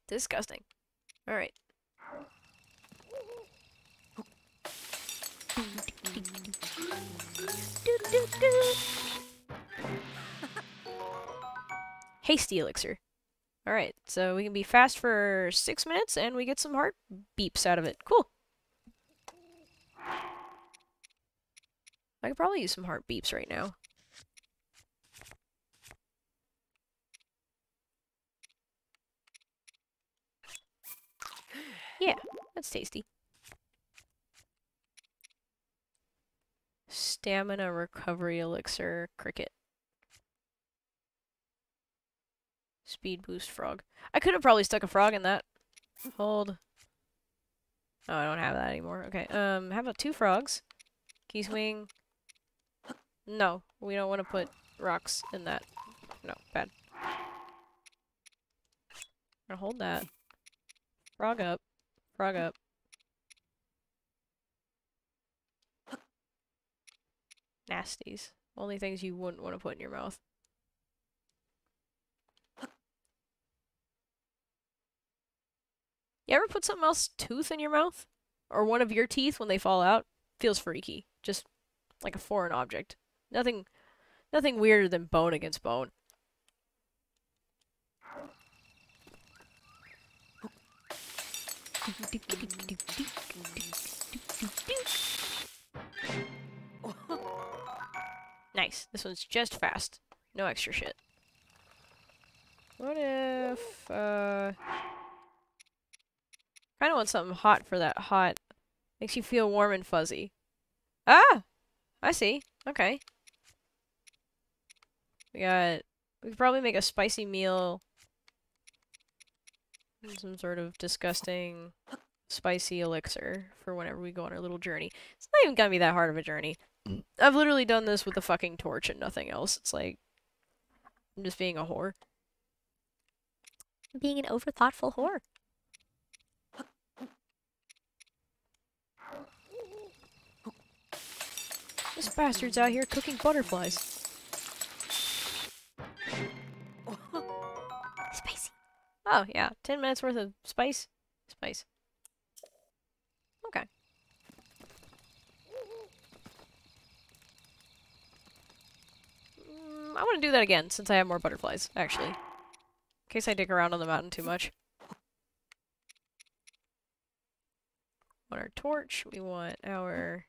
S1: Disgusting. Alright. Hasty elixir. Alright, so we can be fast for 6 minutes and we get some heart beeps out of it. Cool. I could probably use some heart beeps right now. Yeah, that's tasty. Stamina recovery elixir, cricket. Speed boost frog. I could have probably stuck a frog in that. Hold. Oh, I don't have that anymore. Okay, how about 2 frogs? Key swing. No, we don't want to put rocks in that. No, bad. I'm gonna hold that. Frog up. Frog up. Nasties. Only things you wouldn't want to put in your mouth. You ever put something else tooth in your mouth? Or one of your teeth when they fall out? Feels freaky. Just like a foreign object. Nothing weirder than bone against bone. Nice. This one's just fast. No extra shit. What if, kinda want something hot for that hot. Makes you feel warm and fuzzy. Ah! I see. Okay. We could probably make a spicy meal. Some sort of disgusting spicy elixir for whenever we go on our little journey. It's not even gonna be that hard of a journey. I've literally done this with a fucking torch and nothing else. It's like, I'm just being a whore. Being an overthoughtful whore. This bastard's out here cooking butterflies. Spicy. Oh, yeah. 10 minutes worth of spice. Spice. Okay. I want to do that again, since I have more butterflies, actually. In case I dig around on the mountain too much. We want our torch. We want our...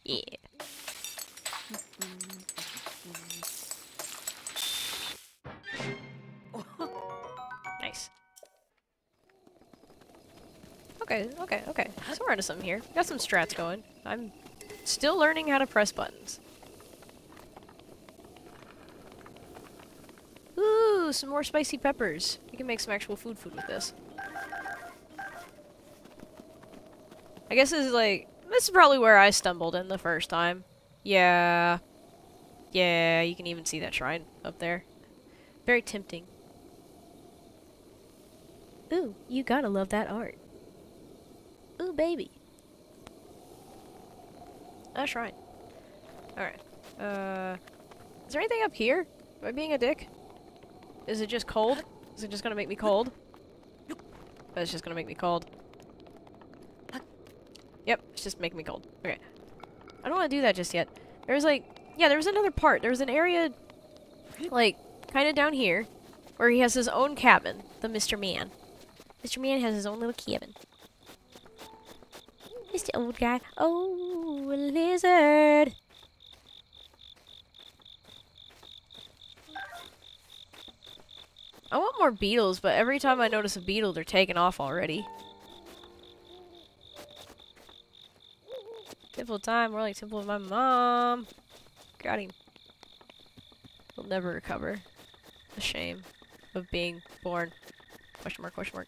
S1: Yeah. Nice. Okay. So we're onto something here. Got some strats going. I'm still learning how to press buttons. Ooh, some more spicy peppers. We can make some actual food with this. I guess this is probably where I stumbled in the first time. Yeah. Yeah, you can even see that shrine up there. Very tempting. Ooh, you gotta love that art. Ooh, baby. A shrine. Alright. Is there anything up here? Am I being a dick? Is it just cold? Is it just gonna make me cold? It's just gonna make me cold. Yep, it's just making me cold. Okay. I don't want to do that just yet. There's like Yeah, there was another part. There was an area, like, kind of down here, where he has his own cabin. The Mr. Man. Mr. Man has his own little cabin. Mr. Old Guy. Oh, a lizard. I want more beetles, but every time I notice a beetle, they're taking off already. Temple time, more like temple of my mom. Got him. He'll never recover. The shame of being born. Question mark, question mark.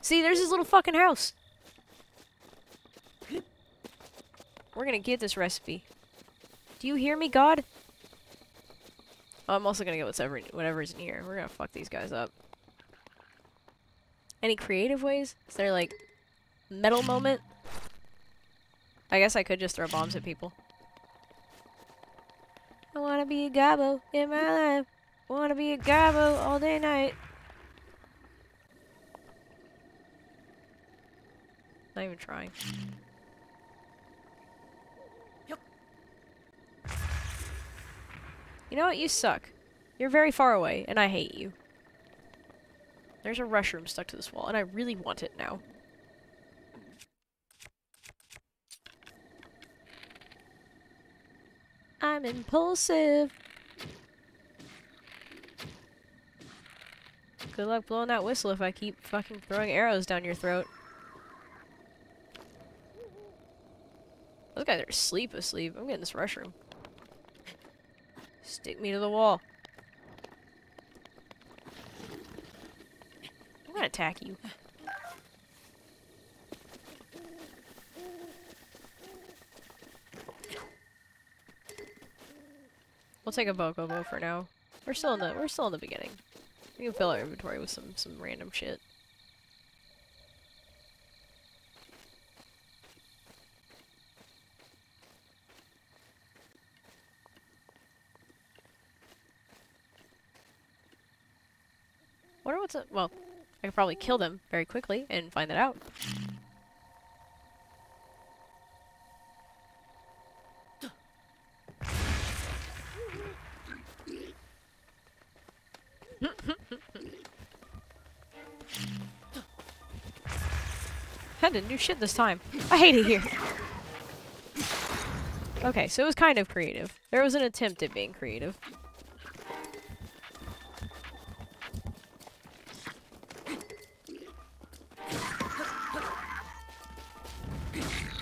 S1: See, there's his little fucking house. We're gonna get this recipe. Do you hear me, God? Oh, I'm also gonna get whatever's in here. We're gonna fuck these guys up. Any creative ways? Is there, like, metal moment? I guess I could just throw bombs at people. I wanna be a gobbo in my life. Wanna be a gobbo all day night. Not even trying.
S2: Yep.
S1: You know what? You suck. You're very far away, and I hate you. There's a rush room stuck to this wall, and I really want it now. I'm impulsive. Good luck blowing that whistle if I keep fucking throwing arrows down your throat. Those guys are asleep. I'm getting this rush room. Stick me to the wall. I'm gonna attack you. We'll take a Bokobo for now. We're still in the beginning. We can fill our inventory with some random shit. Wonder what's up. Well, I could probably kill them very quickly and find that out. I didn't do shit this time. I hate it here. Okay, so it was kind of creative. There was an attempt at being creative.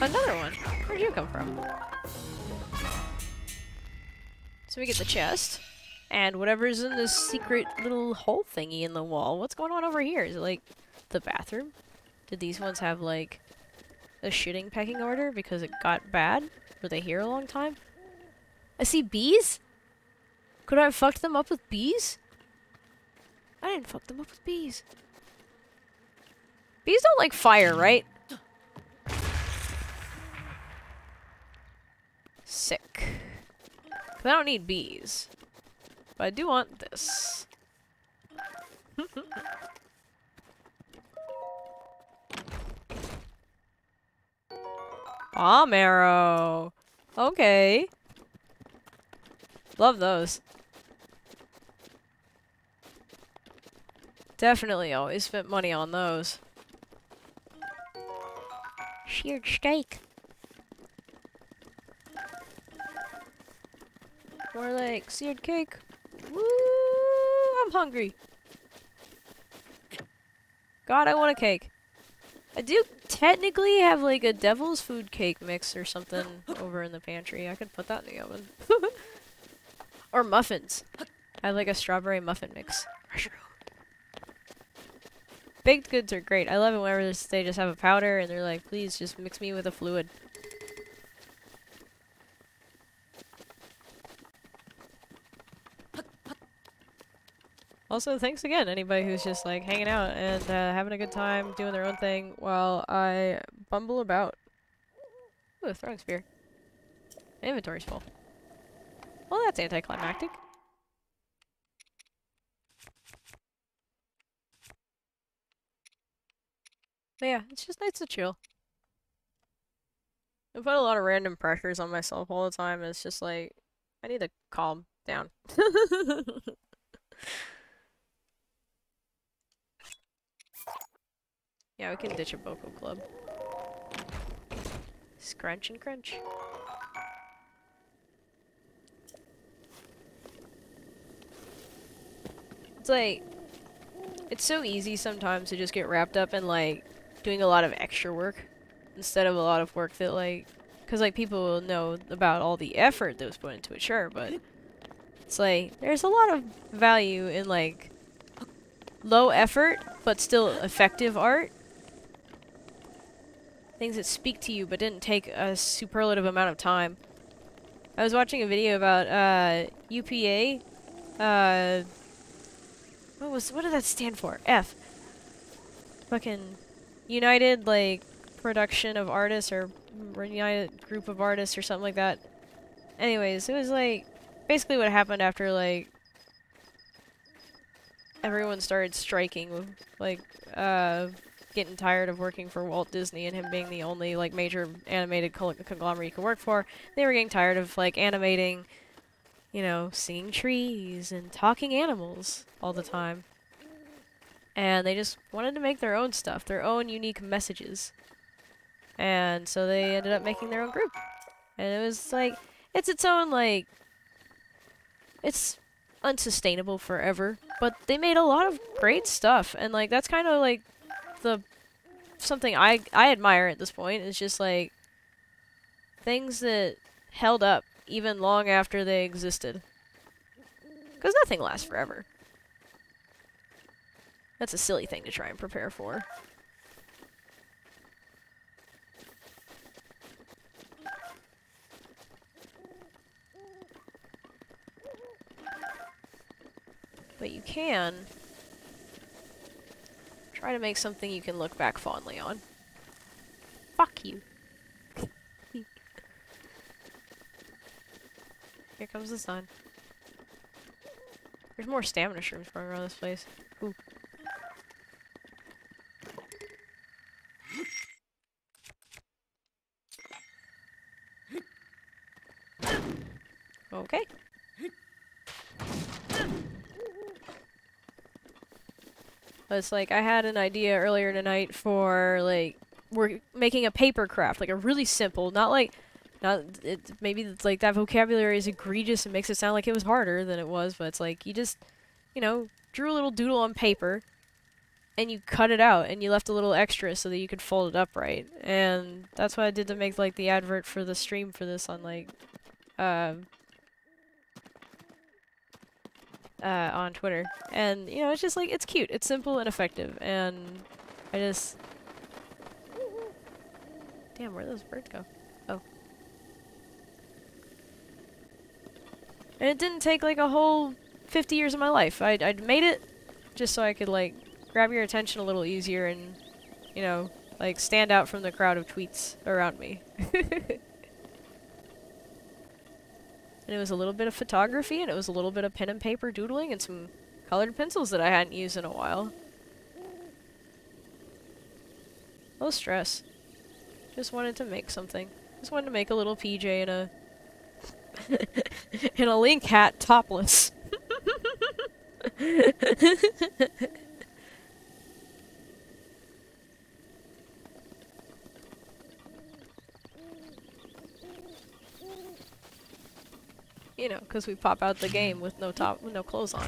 S1: Another one. Where'd you come from? So we get the chest. And whatever's in this secret little hole thingy in the wall. What's going on over here? Is it like the bathroom? Did these ones have like a shitting pecking order because it got bad? Were they here a long time? I see bees? Could I have fucked them up with bees? I didn't fuck them up with bees. Bees don't like fire, right? Sick. 'Cause I don't need bees. But I do want this. Bomb arrow. Okay. Love those. Definitely always spent money on those. Sheared steak. More like seared cake. Woo! I'm hungry. God, I want a cake. I do technically have like a devil's food cake mix or something over in the pantry. I could put that in the oven. Or muffins. I have like a strawberry muffin mix. Baked goods are great. I love it whenever they just have a powder and they're like, please just mix me with a fluid. Also, thanks again, anybody who's just like hanging out and having a good time doing their own thing while I bumble about. Ooh, a throwing spear. My inventory's full. Well, that's anticlimactic. But yeah, it's just nice to chill. I put a lot of random pressures on myself all the time, and it's just like, I need to calm down. Yeah, we can ditch a Boko Club. Scrunch and crunch. It's like, it's so easy sometimes to just get wrapped up in, like, doing a lot of extra work instead of a lot of work that, like, because, like, people will know about all the effort that was put into it, sure, but it's like, there's a lot of value in, like, low effort, but still effective art. Things that speak to you, but didn't take a superlative amount of time. I was watching a video about, UPA, what did that stand for? F. Fucking United, like, Production of Artists, or United Group of Artists, or something like that. Anyways, it was, like, basically what happened after, like, everyone started striking, like, getting tired of working for Walt Disney and him being the only, like, major animated conglomerate you could work for. They were getting tired of, like, animating, you know, singing trees and talking animals all the time. And they just wanted to make their own stuff, their own unique messages. And so they ended up making their own group. And it was like, it's its own, like, it's unsustainable forever, but they made a lot of great stuff. And, like, that's kind of, like, something I admire at this point, is just, like, things that held up even long after they existed. Because nothing lasts forever. That's a silly thing to try and prepare for. But you can try to make something you can look back fondly on. Fuck you. Here comes the sun. There's more stamina shrooms running around this place. Ooh. Okay. But it's like, I had an idea earlier tonight for, like, we're making a paper craft, like a really simple, maybe it's like that vocabulary is egregious and makes it sound like it was harder than it was, but it's like, you just, you know, drew a little doodle on paper, and you cut it out, and you left a little extra so that you could fold it up right. And that's what I did to make, like, the advert for the stream for this on, like, on Twitter. And, you know, it's just like, it's cute, it's simple and effective, and I just... Damn, where'd those birds go? Oh. And it didn't take, like, a whole 50 years of my life. I'd made it just so I could, like, grab your attention a little easier and, you know, like, stand out from the crowd of tweets around me. And it was a little bit of photography, and it was a little bit of pen and paper doodling, and some colored pencils that I hadn't used in a while. No stress. Just wanted to make something. Just wanted to make a little PJ in a... in a Link hat, topless. You know, because we pop out the game with no clothes on.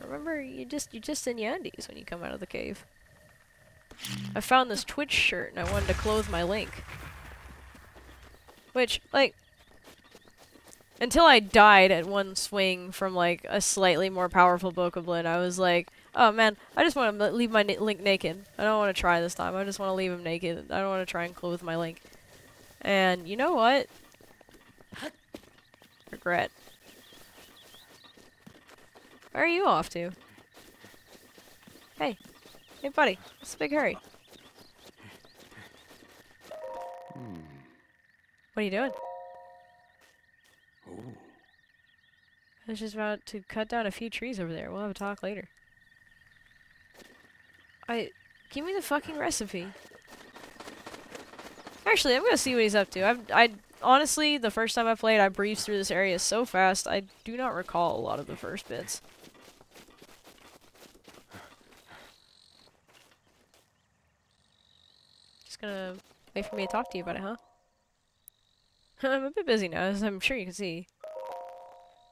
S1: Remember, you just in your undies when you come out of the cave. I found this Twitch shirt and I wanted to clothe my Link. Which, like, until I died at one swing from, like, a slightly more powerful Bokoblin, I was like, oh man, I just want to leave my Link naked. I don't want to try this time. I just want to leave him naked. I don't want to try and clothe my Link. And you know what? Regret. Where are you off to? Hey. Hey buddy, what's the big hurry? What are you doing? I was just about to cut down a few trees over there. We'll have a talk later. Give me the fucking recipe. Actually, I'm gonna see what he's up to. I honestly, the first time I played, I breezed through this area so fast, I do not recall a lot of the first bits. Just gonna wait for me to talk to you about it, huh? I'm a bit busy now, as I'm sure you can see.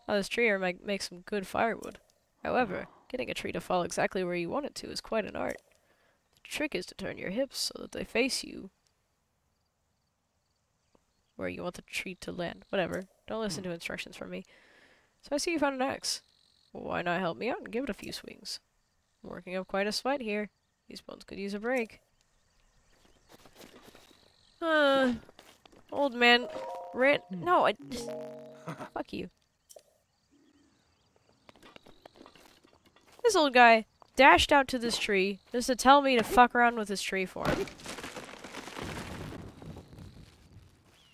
S1: Oh, this tree might make some good firewood. However, getting a tree to fall exactly where you want it to is quite an art. The trick is to turn your hips so that they face you where you want the tree to land. Whatever. Don't listen to instructions from me. So I see you found an axe. Well, why not help me out and give it a few swings? I'm working up quite a sweat here. These bones could use a break. Old man ran. No, I just. Fuck you. This old guy dashed out to this tree just to tell me to fuck around with this tree for him.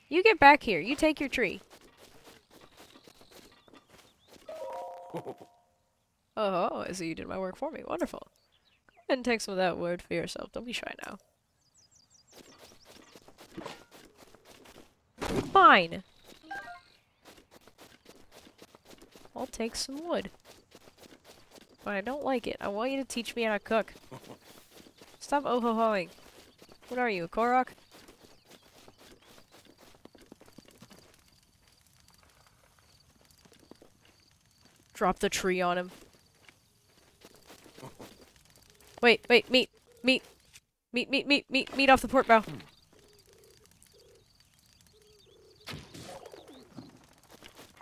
S1: You get back here. You take your tree. Oh, I see you did my work for me. Wonderful. Go ahead and take some of that wood for yourself. Don't be shy now. Fine. I'll take some wood. But I don't like it. I want you to teach me how to cook. Stop oh-ho-hoing. What are you, a Korok? Drop the tree on him. Wait, meat off the port bow.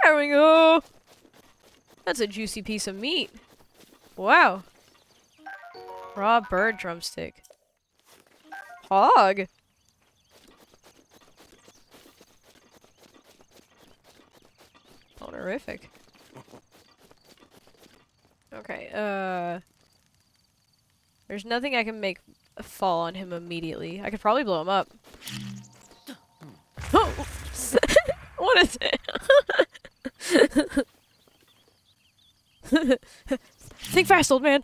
S1: There we go! That's a juicy piece of meat. Wow. Raw bird drumstick. Hog? Honorific. Okay, there's nothing I can make fall on him immediately. I could probably blow him up. Oh! What is it? Think fast, old man!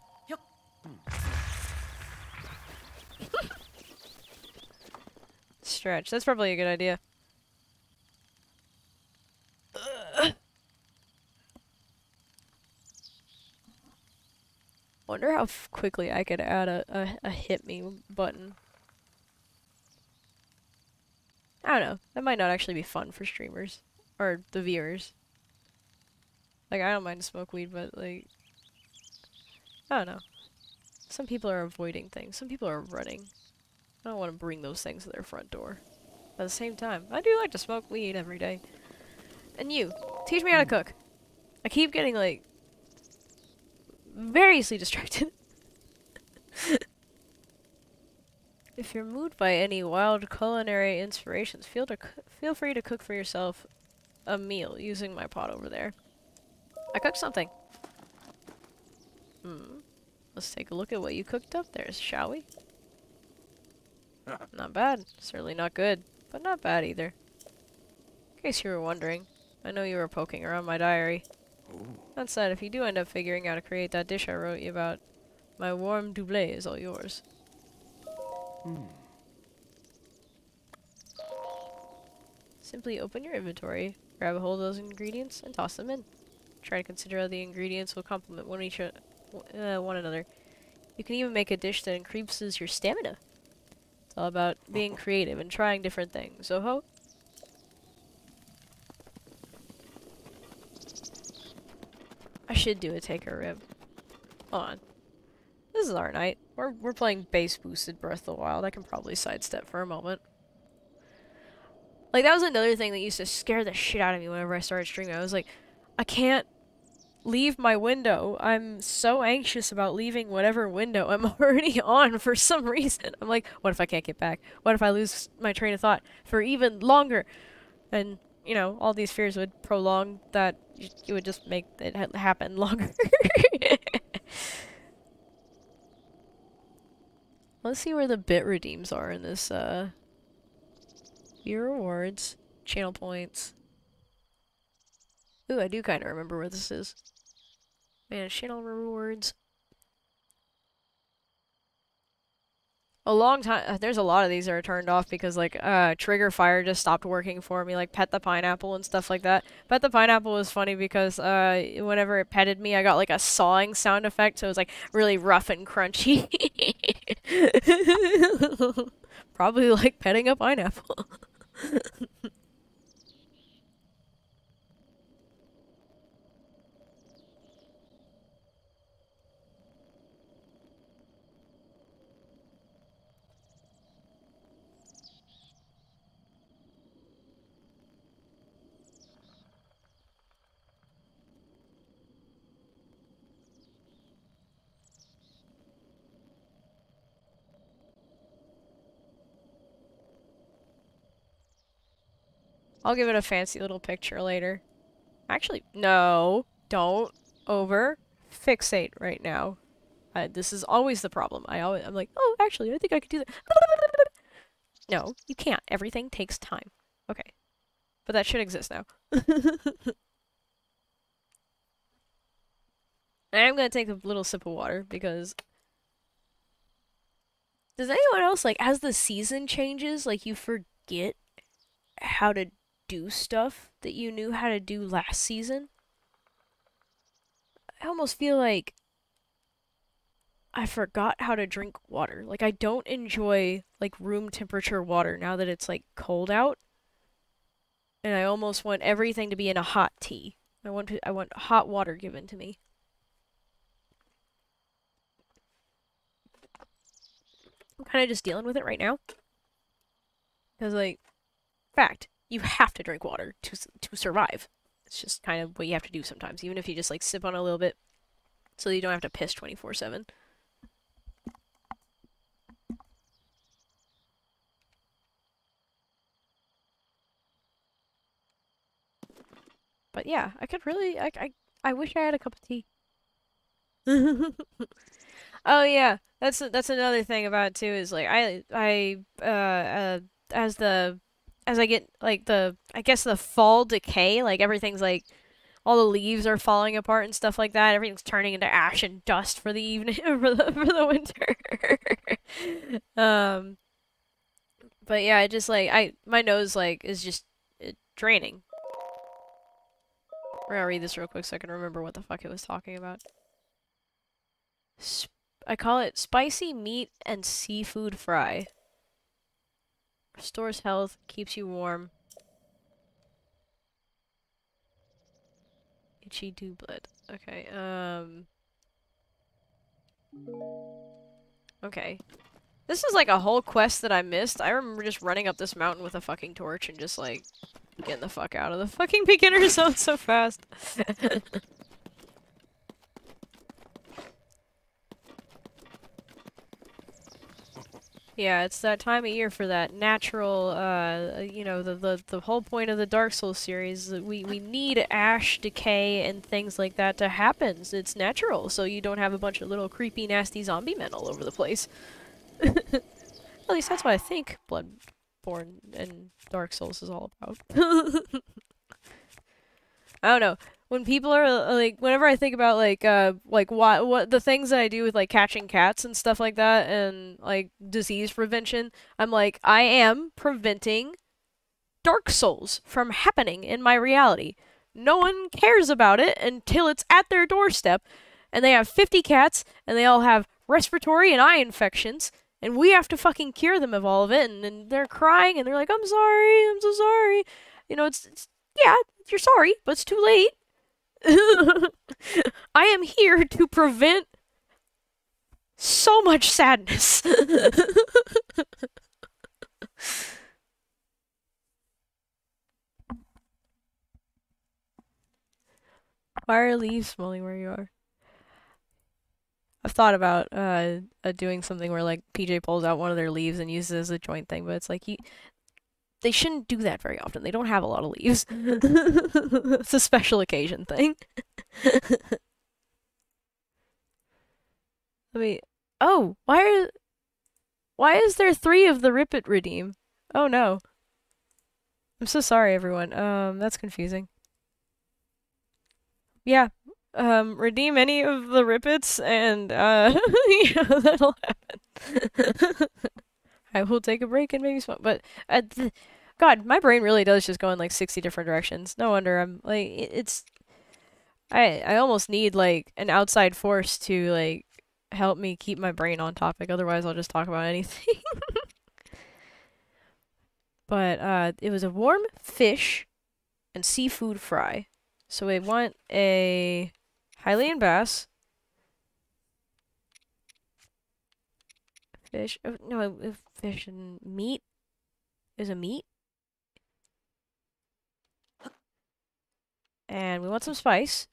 S1: Stretch. That's probably a good idea. Wonder how quickly I could add a hit me button. I don't know. That might not actually be fun for streamers. Or the viewers. Like, I don't mind to smoke weed, but, like... I don't know. Some people are avoiding things. Some people are running. I don't want to bring those things to their front door. But at the same time, I do like to smoke weed every day. And you, teach me how to cook. I keep getting, like... variously distracted. If you're moved by any wild culinary inspirations, feel free to cook for yourself a meal using my pot over there. I cooked something. Let's take a look at what you cooked up there, shall we? Not bad. Certainly not good, but not bad either. In case you were wondering, I know you were poking around my diary. That said, if you do end up figuring out how to create that dish I wrote you about, my warm doublé is all yours. Simply open your inventory, grab a hold of those ingredients, and toss them in. Try to consider how the ingredients will complement one another. You can even make a dish that increases your stamina. It's all about being creative and trying different things. Oh-ho! I should do a take a rib. Hold on. This is our night. We're playing base boosted Breath of the Wild. I can probably sidestep for a moment. Like, that was another thing that used to scare the shit out of me whenever I started streaming. I was like, I can't leave my window. I'm so anxious about leaving whatever window I'm already on for some reason. I'm like, what if I can't get back? What if I lose my train of thought for even longer? And, you know, all these fears would prolong that. It would just make it happen longer. Let's see where the bit redeems are in this, View rewards, channel points. Ooh, I do kind of remember where this is. Man, channel rewards. a long time. There's a lot of these that are turned off because like trigger fire just stopped working for me. Like pet the pineapple and stuff like that. Pet the pineapple was funny because whenever it petted me, I got like a sawing sound effect, so it was like really rough and crunchy. Probably like petting a pineapple. I'll give it a fancy little picture later. Actually, no, don't over fixate right now. This is always the problem. I'm like, oh, actually, I think I could do that. No, you can't. Everything takes time. Okay. But that should exist now. I'm gonna take a little sip of water because... Does anyone else, like, as the season changes, like, you forget how to do stuff that you knew how to do last season? I almost feel like I forgot how to drink water. Like, I don't enjoy, like, room temperature water now that it's, like, cold out. And I almost want everything to be in a hot tea. I want hot water given to me. I'm kind of just dealing with it right now. Because, like, fact, you have to drink water to survive. It's just kind of what you have to do sometimes, even if you just, like, sip on a little bit so you don't have to piss 24/7. But yeah, I could really, I wish I had a cup of tea. Oh yeah, that's another thing about it too is like as I get like I guess the fall decay, like everything's like all the leaves are falling apart and stuff like that. Everything's turning into ash and dust for the evening for the winter. But yeah, it just like my nose like is just draining. We're gonna read this real quick so I can remember what the fuck it was talking about. I call it spicy meat and seafood fry. Restores health, keeps you warm. Itchy doublet. Okay, okay. This is like a whole quest that I missed. I remember just running up this mountain with a fucking torch and just like getting the fuck out of the fucking beginner zone so fast. Yeah, it's that time of year for that natural, you know, the whole point of the Dark Souls series, we need ash, decay, and things like that to happen. It's natural, so you don't have a bunch of little creepy, nasty zombie men all over the place. At least that's what I think Bloodborne and Dark Souls is all about. I don't know. When people are like, whenever I think about like what the things that I do with like catching cats and stuff like that, and like disease prevention, I'm like, I am preventing Dark Souls from happening in my reality. No one cares about it until it's at their doorstep, and they have 50 cats, and they all have respiratory and eye infections, and we have to fucking cure them of all of it, and they're crying, and they're like, I'm sorry, I'm so sorry. You know, yeah, you're sorry, but it's too late. I am here to prevent so much sadness. Why are leaves smelling where you are? I've thought about doing something where like PJ pulls out one of their leaves and uses it as a joint thing, but it's like they shouldn't do that very often. They don't have a lot of leaves. It's a special occasion thing. Let me. Oh, why is there 3 of the Rip It Redeem? Oh no. I'm so sorry, everyone. That's confusing. Yeah, redeem any of the rippets, and, yeah, that'll happen. I will take a break and maybe smoke, but, God, my brain really does just go in, like, 60 different directions. No wonder I'm, like, it's... I almost need, like, an outside force to, like, help me keep my brain on topic, otherwise I'll just talk about anything. But, it was a warm fish and seafood fry. So we want a Hylian bass. Fish. Oh, no, fish and meat. Is a meat. And we want some spice.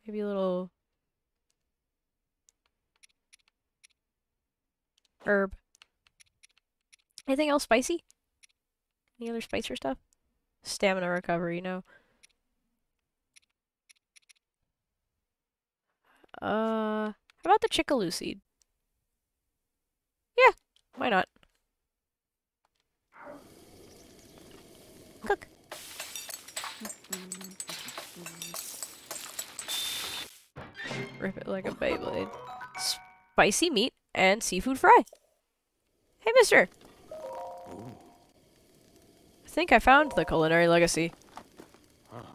S1: Maybe a little herb. Anything else spicy? Any other spice or stuff? Stamina recovery, no. How about the chickaloo seed? Yeah, why not? Cook. Rip it like a Beyblade. Spicy meat and seafood fry. Hey, mister! I think I found the culinary legacy.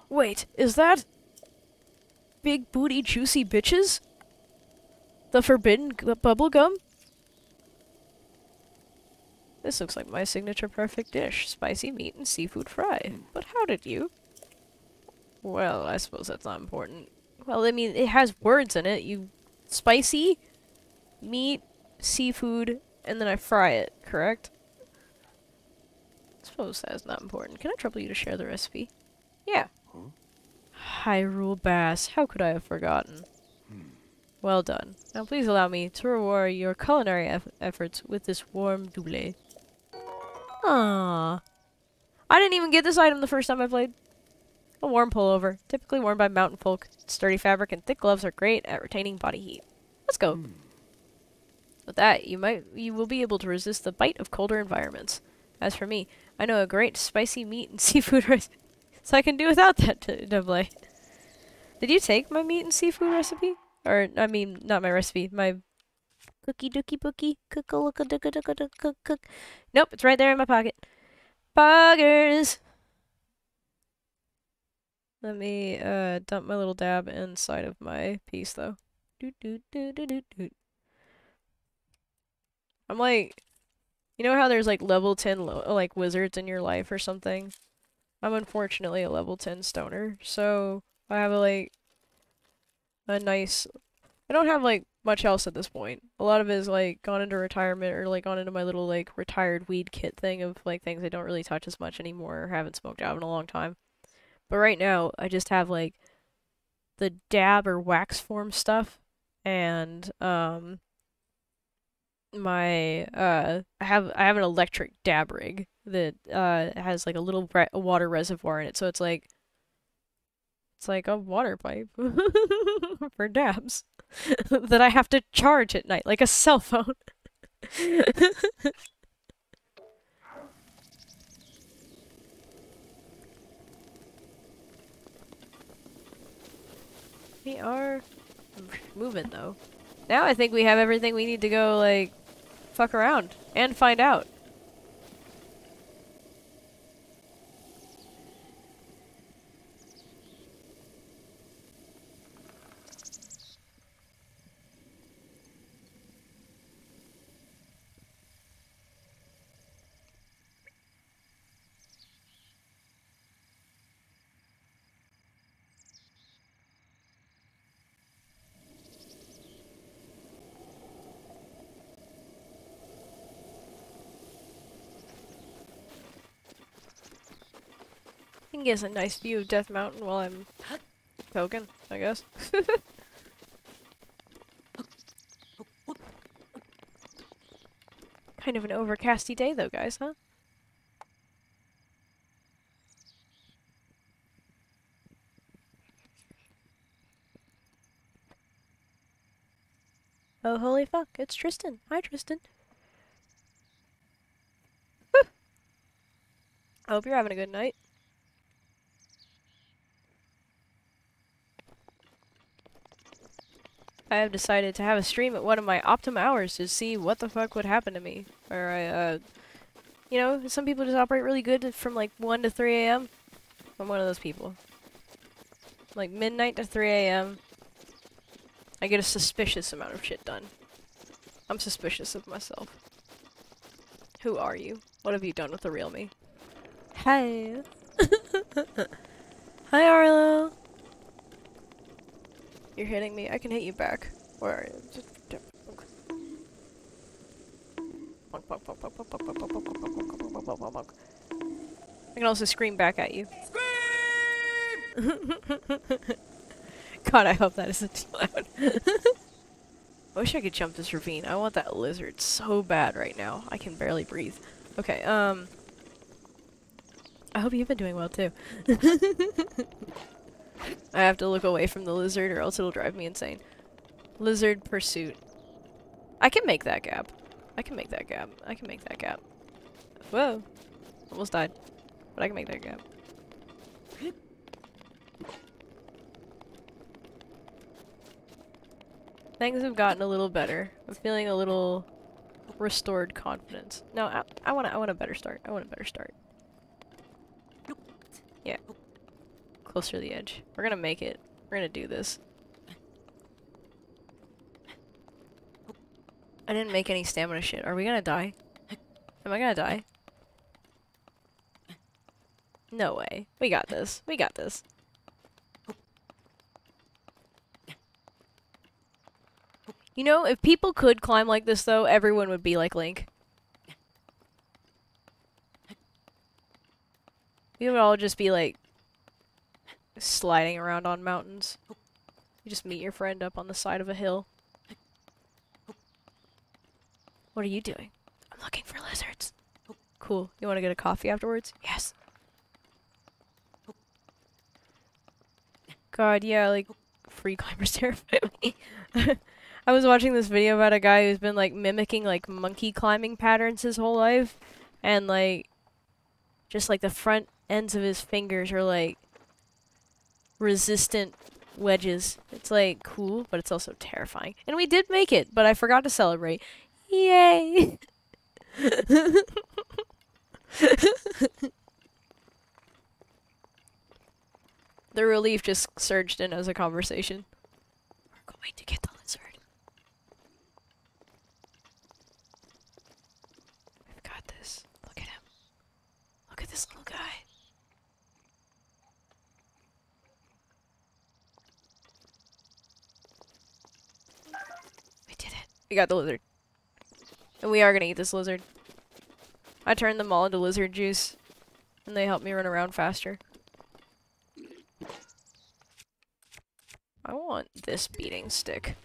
S1: Wait, is that... big booty juicy bitches? The forbidden bubble gum? This looks like my signature perfect dish. Spicy meat and seafood fry. But how did you? Well, I suppose that's not important. Well, I mean, it has words in it. You... spicy, meat, seafood, and then I fry it, correct? I suppose that's not important. Can I trouble you to share the recipe? Yeah. Hyrule Bass. How could I have forgotten? Well done. Now please allow me to reward your culinary efforts with this warm double. Ah, I didn't even get this item the first time I played. A warm pullover, typically worn by mountain folk. Sturdy fabric and thick gloves are great at retaining body heat. Let's go. With that, you will be able to resist the bite of colder environments. As for me, I know a great spicy meat and seafood recipe, so I can do without that double. Did you take my meat and seafood recipe? Or, I mean, not my recipe, my cookie dookie bookie, cook. Nope, it's right there in my pocket. Buggers! Let me, dump my little dab inside of my piece, though. I'm like, you know how there's, like, level 10, like, wizards in your life or something? I'm unfortunately a level 10 stoner, so I have, like, a nice... I don't have, like, much else at this point. A lot of it is, like, gone into retirement or, like, gone into my little, like, retired weed kit thing of, like, things I don't really touch as much anymore or haven't smoked out in a long time. But right now, I just have, like, the dab or wax form stuff and, I have an electric dab rig that, has, like, a little water reservoir in it, so it's like a water pipe for dabs that I have to charge at night, like a cell phone. We are moving, though. Now I think we have everything we need to go, like, fuck around and find out. You can get a nice view of Death Mountain while I'm poking, I guess. Kind of an overcasty day, though, guys, huh? Oh, holy fuck, it's Tristan. Hi, Tristan. Whew. I hope you're having a good night. I have decided to have a stream at one of my optimum hours to see what the fuck would happen to me. Or you know, some people just operate really good from like 1 to 3 a.m. I'm one of those people. Like midnight to 3 a.m. I get a suspicious amount of shit done. I'm suspicious of myself. Who are you? What have you done with the real me? Hi. Hi, Arlo. You're hitting me. I can hit you back. Where are you? I can also scream back at you. Scream! God, I hope that isn't too loud. I wish I could jump this ravine. I want that lizard so bad right now. I can barely breathe. Okay, I hope you've been doing well too. I have to look away from the lizard or else it'll drive me insane. Lizard pursuit. I can make that gap. I can make that gap. I can make that gap. Whoa. Almost died. But I can make that gap. Things have gotten a little better. I'm feeling a little restored confidence. No, I want a better start. I want a better start. Yeah. Closer to the edge. We're gonna make it. We're gonna do this. I didn't make any stamina shit. Are we gonna die? Am I gonna die? No way. We got this. We got this. You know, if people could climb like this, though, everyone would be like Link. We would all just be, like, sliding around on mountains. You just meet your friend up on the side of a hill. What are you doing? I'm looking for lizards. Cool. You want to get a coffee afterwards? Yes. God, yeah, like, free climbers terrify me. I was watching this video about a guy who's been, like, mimicking, like, monkey climbing patterns his whole life. And, like, just, like, the front ends of his fingers are, like, resistant wedges. It's, like, cool, but it's also terrifying. And we did make it, but I forgot to celebrate. Yay! The relief just surged in as a conversation. We're going to get the lizard. We've got this. Look at him. Look at this little guy. We did it. We got the lizard. And we are gonna eat this lizard. I turned them all into lizard juice. And they help me run around faster. I want this beating stick.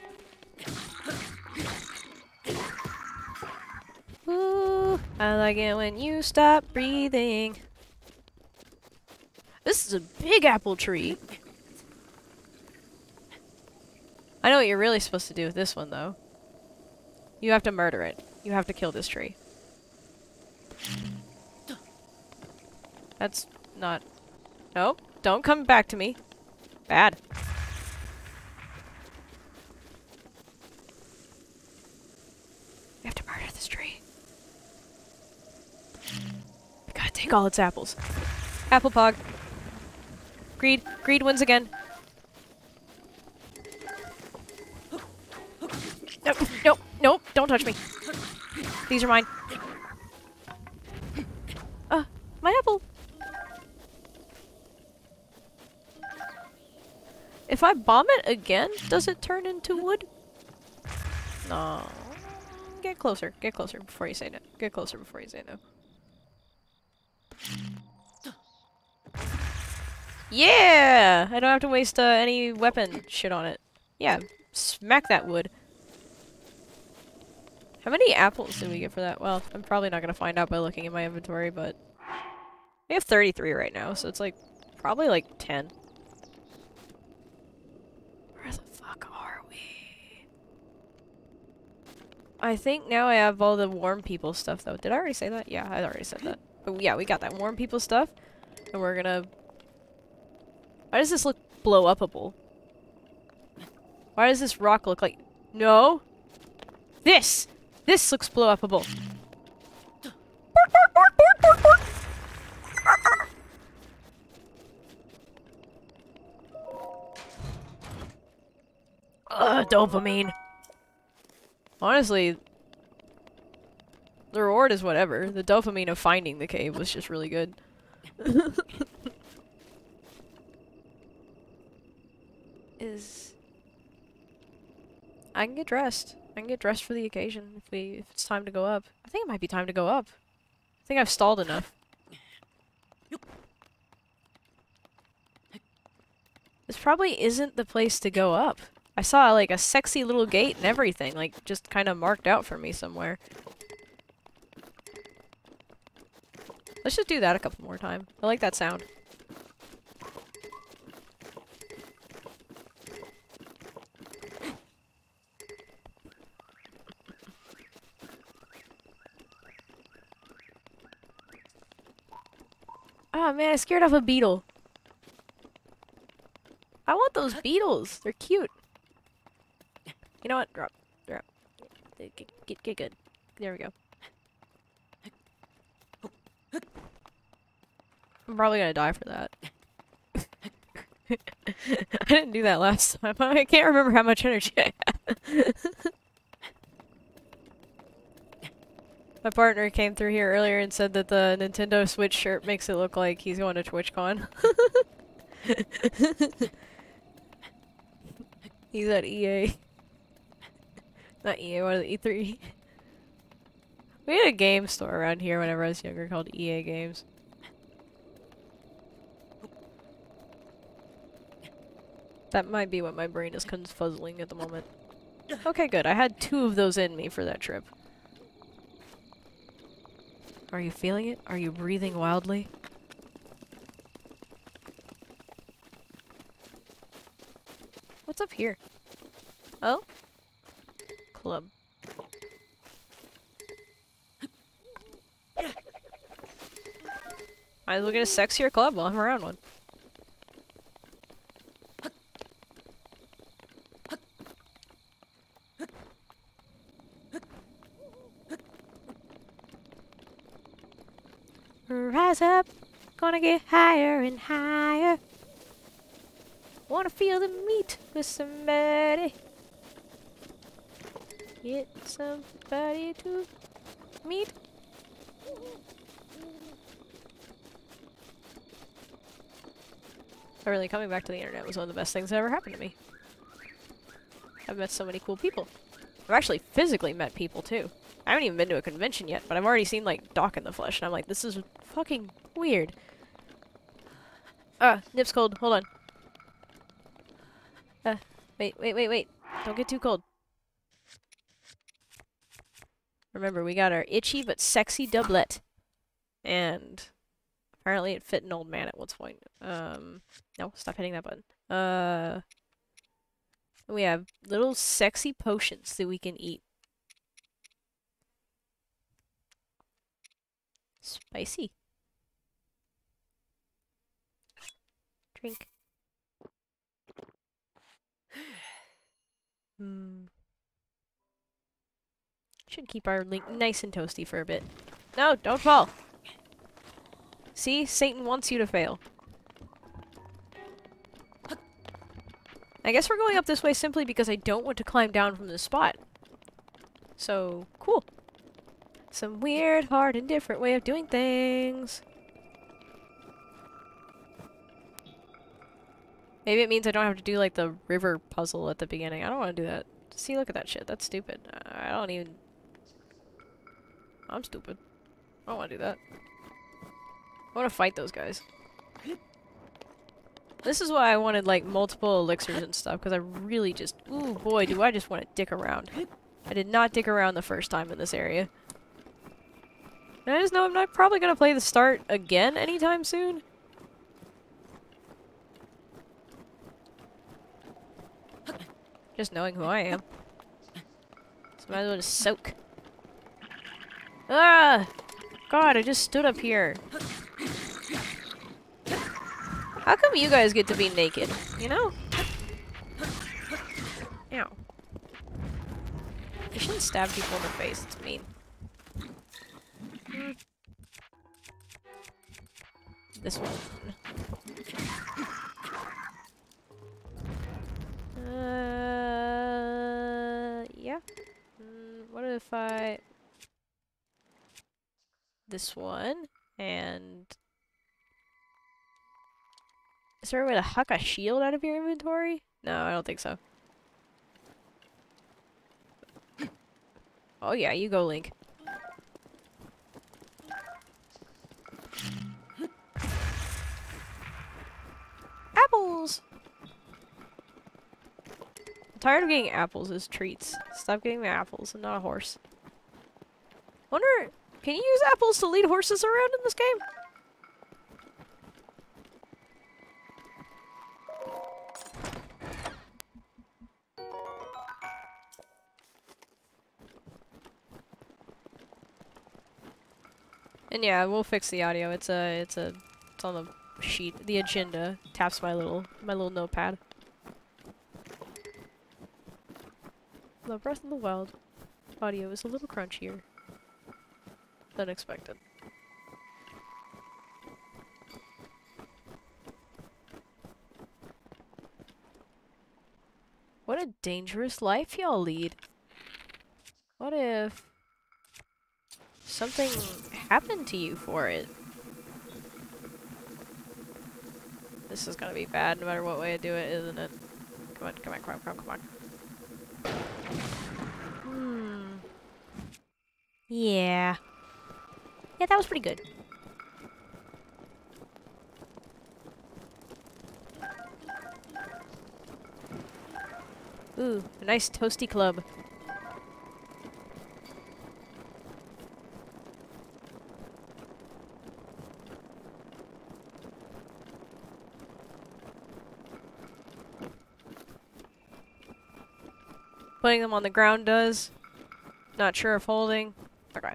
S1: Ooh, I like it when you stop breathing. This is a big apple tree. I know what you're really supposed to do with this one, though. You have to murder it. You have to kill this tree. That's not... Nope. Don't come back to me. Bad. We have to murder this tree. We gotta take all its apples. Apple pog. Greed. Greed wins again. Nope. Nope. Nope. Don't touch me. These are mine. My apple. If I bomb it again, does it turn into wood? No. Get closer. Get closer before you say no. Get closer before you say no. Yeah! I don't have to waste any weapon shit on it. Yeah. Smack that wood. How many apples did we get for that? Well, I'm probably not gonna find out by looking in my inventory, but... We have 33 right now, so it's like... Probably like 10. Where the fuck are we? I think now I have all the warm people stuff, though. Did I already say that? Yeah, I already said that. But yeah, we got that warm people stuff. And we're gonna... Why does this look blow-upable? Why does this rock look like... No! This! This looks blow-upable. Dopamine. Honestly, the reward is whatever. The dopamine of finding the cave was just really good. I can get dressed. I can get dressed for the occasion if it's time to go up. I think it might be time to go up. I think I've stalled enough. This probably isn't the place to go up. I saw like a sexy little gate and everything, like just kind of marked out for me somewhere. Let's just do that a couple more times. I like that sound. Oh man, I scared off a beetle. I want those beetles. They're cute. You know what? Drop. Drop. Get good. There we go. I'm probably gonna die for that. I didn't do that last time. I can't remember how much energy I had. My partner came through here earlier and said that the Nintendo Switch shirt makes it look like he's going to TwitchCon. He's at EA. Not EA, what is it? E3? We had a game store around here whenever I was younger called EA Games. That might be what my brain is confuzzling at the moment. Okay, good. I had 2 of those in me for that trip. Are you feeling it? Are you breathing wildly? What's up here? Oh? Club. Might as well get a sexier club while I'm around one. Rise up, gonna get higher and higher. Wanna feel the meat with somebody. Get somebody to meet. Really, coming back to the internet was one of the best things that ever happened to me. I've met so many cool people. I've actually physically met people too. I haven't even been to a convention yet, but I've already seen like Doc in the flesh, and I'm like, this is fucking weird. Nip's cold. Hold on. Wait. Don't get too cold. Remember, we got our itchy but sexy doublet. And apparently it fit an old man at one point. No, stop hitting that button. We have little sexy potions that we can eat. Spicy. Drink. Should keep our link nice and toasty for a bit. No, don't fall. See? Satan wants you to fail. I guess we're going up this way simply because I don't want to climb down from this spot. So, cool. Some weird, hard, and different way of doing things. Maybe it means I don't have to do, like, the river puzzle at the beginning. I don't want to do that. See, look at that shit. That's stupid. I don't even... I'm stupid. I don't want to do that. I want to fight those guys. This is why I wanted, like, multiple elixirs and stuff, because I really just... Ooh, boy, do I just want to dick around. I did not dick around the first time in this area. And I just know I'm not probably going to play the start again anytime soon. Just knowing who I am. So might as well just soak. Ah! God, I just stood up here. How come you guys get to be naked? You know? Meow. You shouldn't stab people in the face, it's mean. This one. Yeah. What if I... This one, and... Is there a way to huck a shield out of your inventory? No, I don't think so. Oh yeah, you go, Link. Apples! I'm tired of getting apples as treats. Stop getting me apples. I'm not a horse. Wonder, can you use apples to lead horses around in this game? And yeah, we'll fix the audio. It's on the sheet. The agenda taps my little notepad. The Breath of the Wild audio is a little crunchier than expected. What a dangerous life y'all lead. What if something happened to you for it? This is gonna be bad no matter what way I do it, isn't it? Come on, come on, come on, come on, come on. Yeah. Yeah, that was pretty good. Ooh, a nice toasty club. Putting them on the ground does. Not sure if holding. Okay.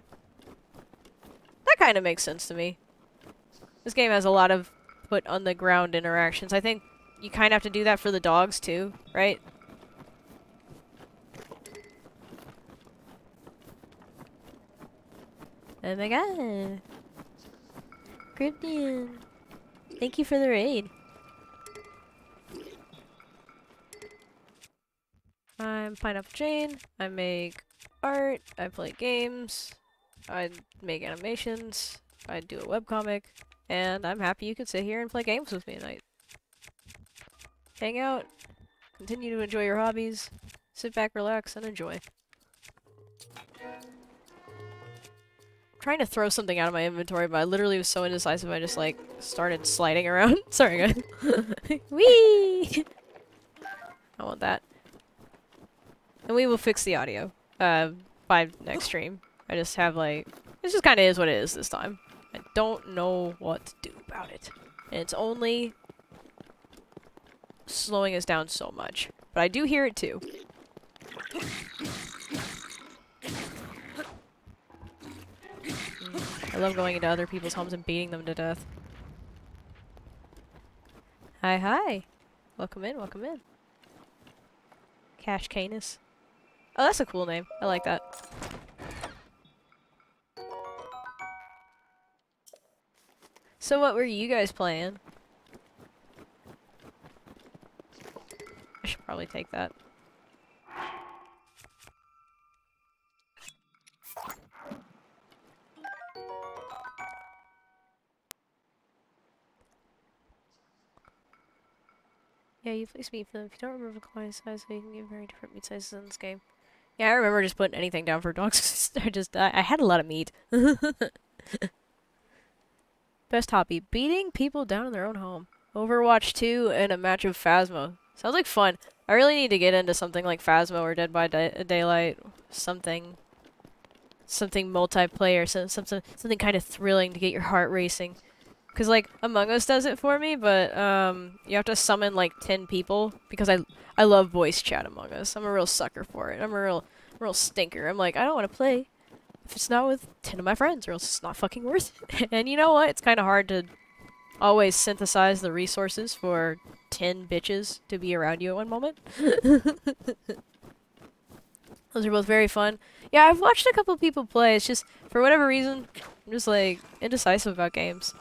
S1: That kind of makes sense to me. This game has a lot of put on the ground interactions. I think you kind of have to do that for the dogs too, right? Oh my god. Cryptian. Thank you for the raid. I'm Pineapple Jane. I make art. I play games. I make animations. I do a webcomic. And I'm happy you could sit here and play games with me tonight. Hang out. Continue to enjoy your hobbies. Sit back, relax, and enjoy. Trying to throw something out of my inventory, but I literally was so indecisive I just, like, started sliding around. Sorry, guys. Whee! I want that. And we will fix the audio, by next stream. I just have, like... It just kinda is what it is this time. I don't know what to do about it. And it's only... slowing us down so much. But I do hear it, too. I love going into other people's homes and beating them to death. Hi, hi. Welcome in, welcome in. Cash Canis. Oh, that's a cool name. I like that. So what were you guys playing? I should probably take that. Yeah, you place meat for them. If you don't remember the client size, so you can get very different meat sizes in this game. Yeah, I remember just putting anything down for dogs. I had a lot of meat. Best hobby, beating people down in their own home. Overwatch 2 and a match of Phasmo. Sounds like fun. I really need to get into something like Phasmo or Dead by Daylight. Something multiplayer, something kind of thrilling to get your heart racing. Cause like Among Us does it for me, but you have to summon like 10 people because I love voice chat Among Us. I'm a real sucker for it. I'm a real stinker. I'm like, I don't want to play if it's not with 10 of my friends, or else it's not fucking worth it. And you know what? It's kind of hard to always synthesize the resources for 10 bitches to be around you at one moment. Those are both very fun. Yeah, I've watched a couple people play. It's just, for whatever reason, I'm just, like, indecisive about games.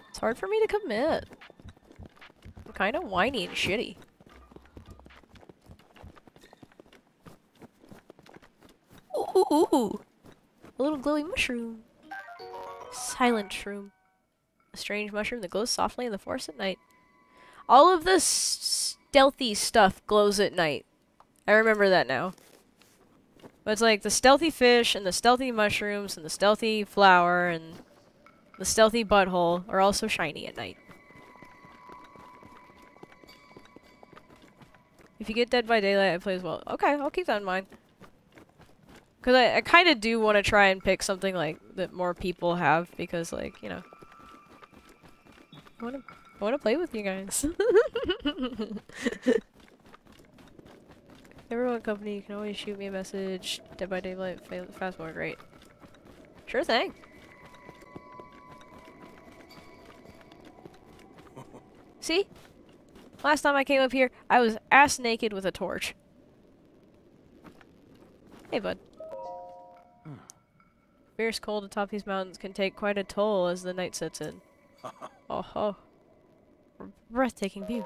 S1: It's hard for me to commit. I'm kind of whiny and shitty. Ooh! A little glowy mushroom. Silent shroom. A strange mushroom that glows softly in the forest at night. All of the stealthy stuff glows at night. I remember that now. But it's like the stealthy fish and the stealthy mushrooms and the stealthy flower and the stealthy butthole are also shiny at night. If you get Dead by Daylight, I play as well. Okay, I'll keep that in mind. Because I kind of do want to try and pick something like that more people have because, like, you know, I want to play with you guys. Everyone company, you can always shoot me a message. Dead by Daylight, fast forward, great. Sure thing. See? Last time I came up here, I was ass naked with a torch. Hey, bud. Fierce cold atop these mountains can take quite a toll as the night sets in. Oh ho. Breathtaking view.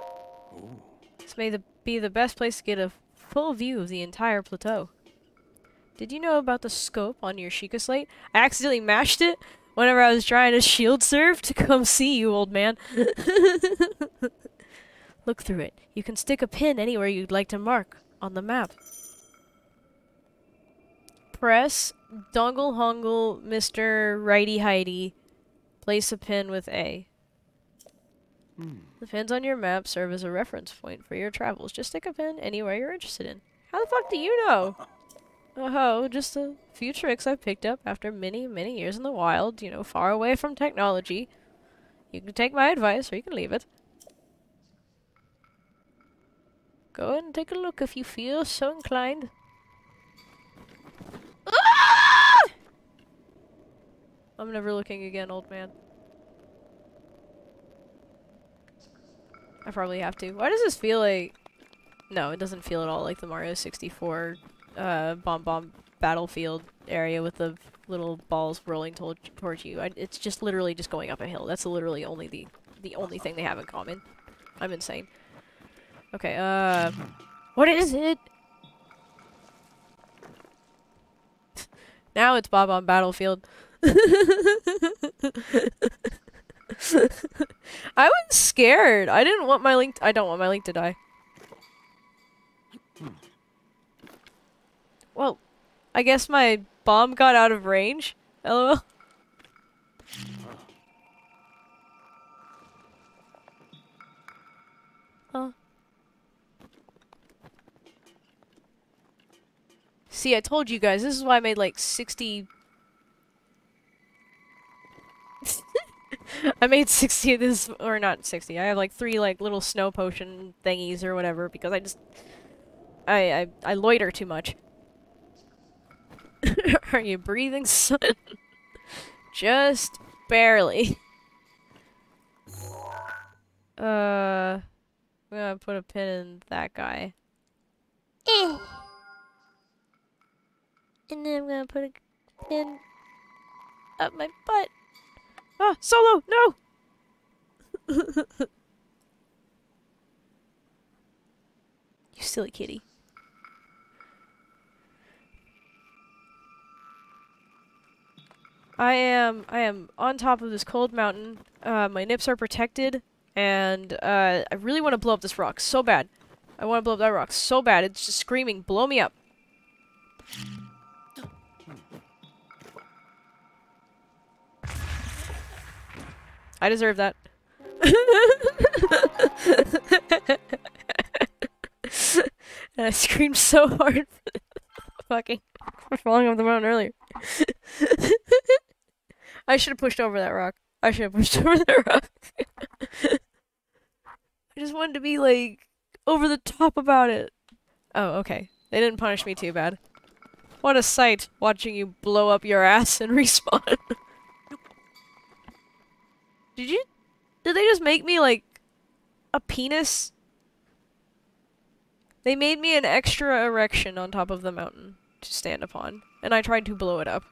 S1: Ooh. This may be the best place to get a full view of the entire plateau. Did you know about the scope on your Sheikah slate? I accidentally mashed it whenever I was trying to shield surf to come see you, old man. Look through it. You can stick a pin anywhere you'd like to mark on the map. Press dongle hongle Mr. Righty Heidi. Place a pin with A. The pins on your map serve as a reference point for your travels. Just stick a pin anywhere you're interested in. How the fuck do you know? Oh, just a few tricks I've picked up after many, many years in the wild, you know, far away from technology. You can take my advice or you can leave it. Go ahead and take a look if you feel so inclined. Ah! I'm never looking again, old man. I probably have to. Why does this feel like... No, it doesn't feel at all like the Mario 64 Bomb Battlefield area with the little balls rolling towards you. It's just literally just going up a hill. That's literally only the only thing they have in common. I'm insane. Okay, what is it? Now it's Bob on Battlefield. I was scared. I didn't want my Link. I don't want my Link to die. Well, I guess my bomb got out of range. LOL. Oh. See, I told you guys. This is why I made like 60. I made 60 of this, or not 60. I have like 3 like little snow potion thingies or whatever because I just I loiter too much. Are you breathing, son? Just barely. I'm gonna put a pin in that guy. And then I'm gonna put a pin up my butt. Ah, Solo, no! You silly kitty. I am on top of this cold mountain. My nips are protected, and I really want to blow up this rock so bad. I want to blow up that rock so bad. It's just screaming, blow me up. I deserve that. And I screamed so hard for falling off the mountain earlier. I should have pushed over that rock. I should have pushed over that rock. I just wanted to be, like, over the top about it. Oh, okay. They didn't punish me too bad. What a sight, watching you blow up your ass and respawn. Did they just make me, like, a penis They made me an extra erection on top of the mountain to stand upon, and I tried to blow it up.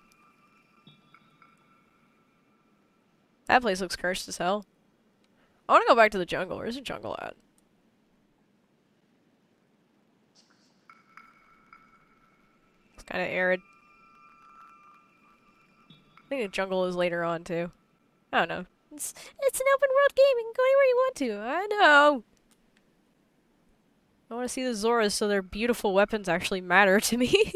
S1: That place looks cursed as hell. I want to go back to the jungle. Where's the jungle at? It's kind of arid. I think the jungle is later on, too. I don't know. It's an open world game. You can go anywhere you want to. I know. I want to see the Zoras so their beautiful weapons actually matter to me.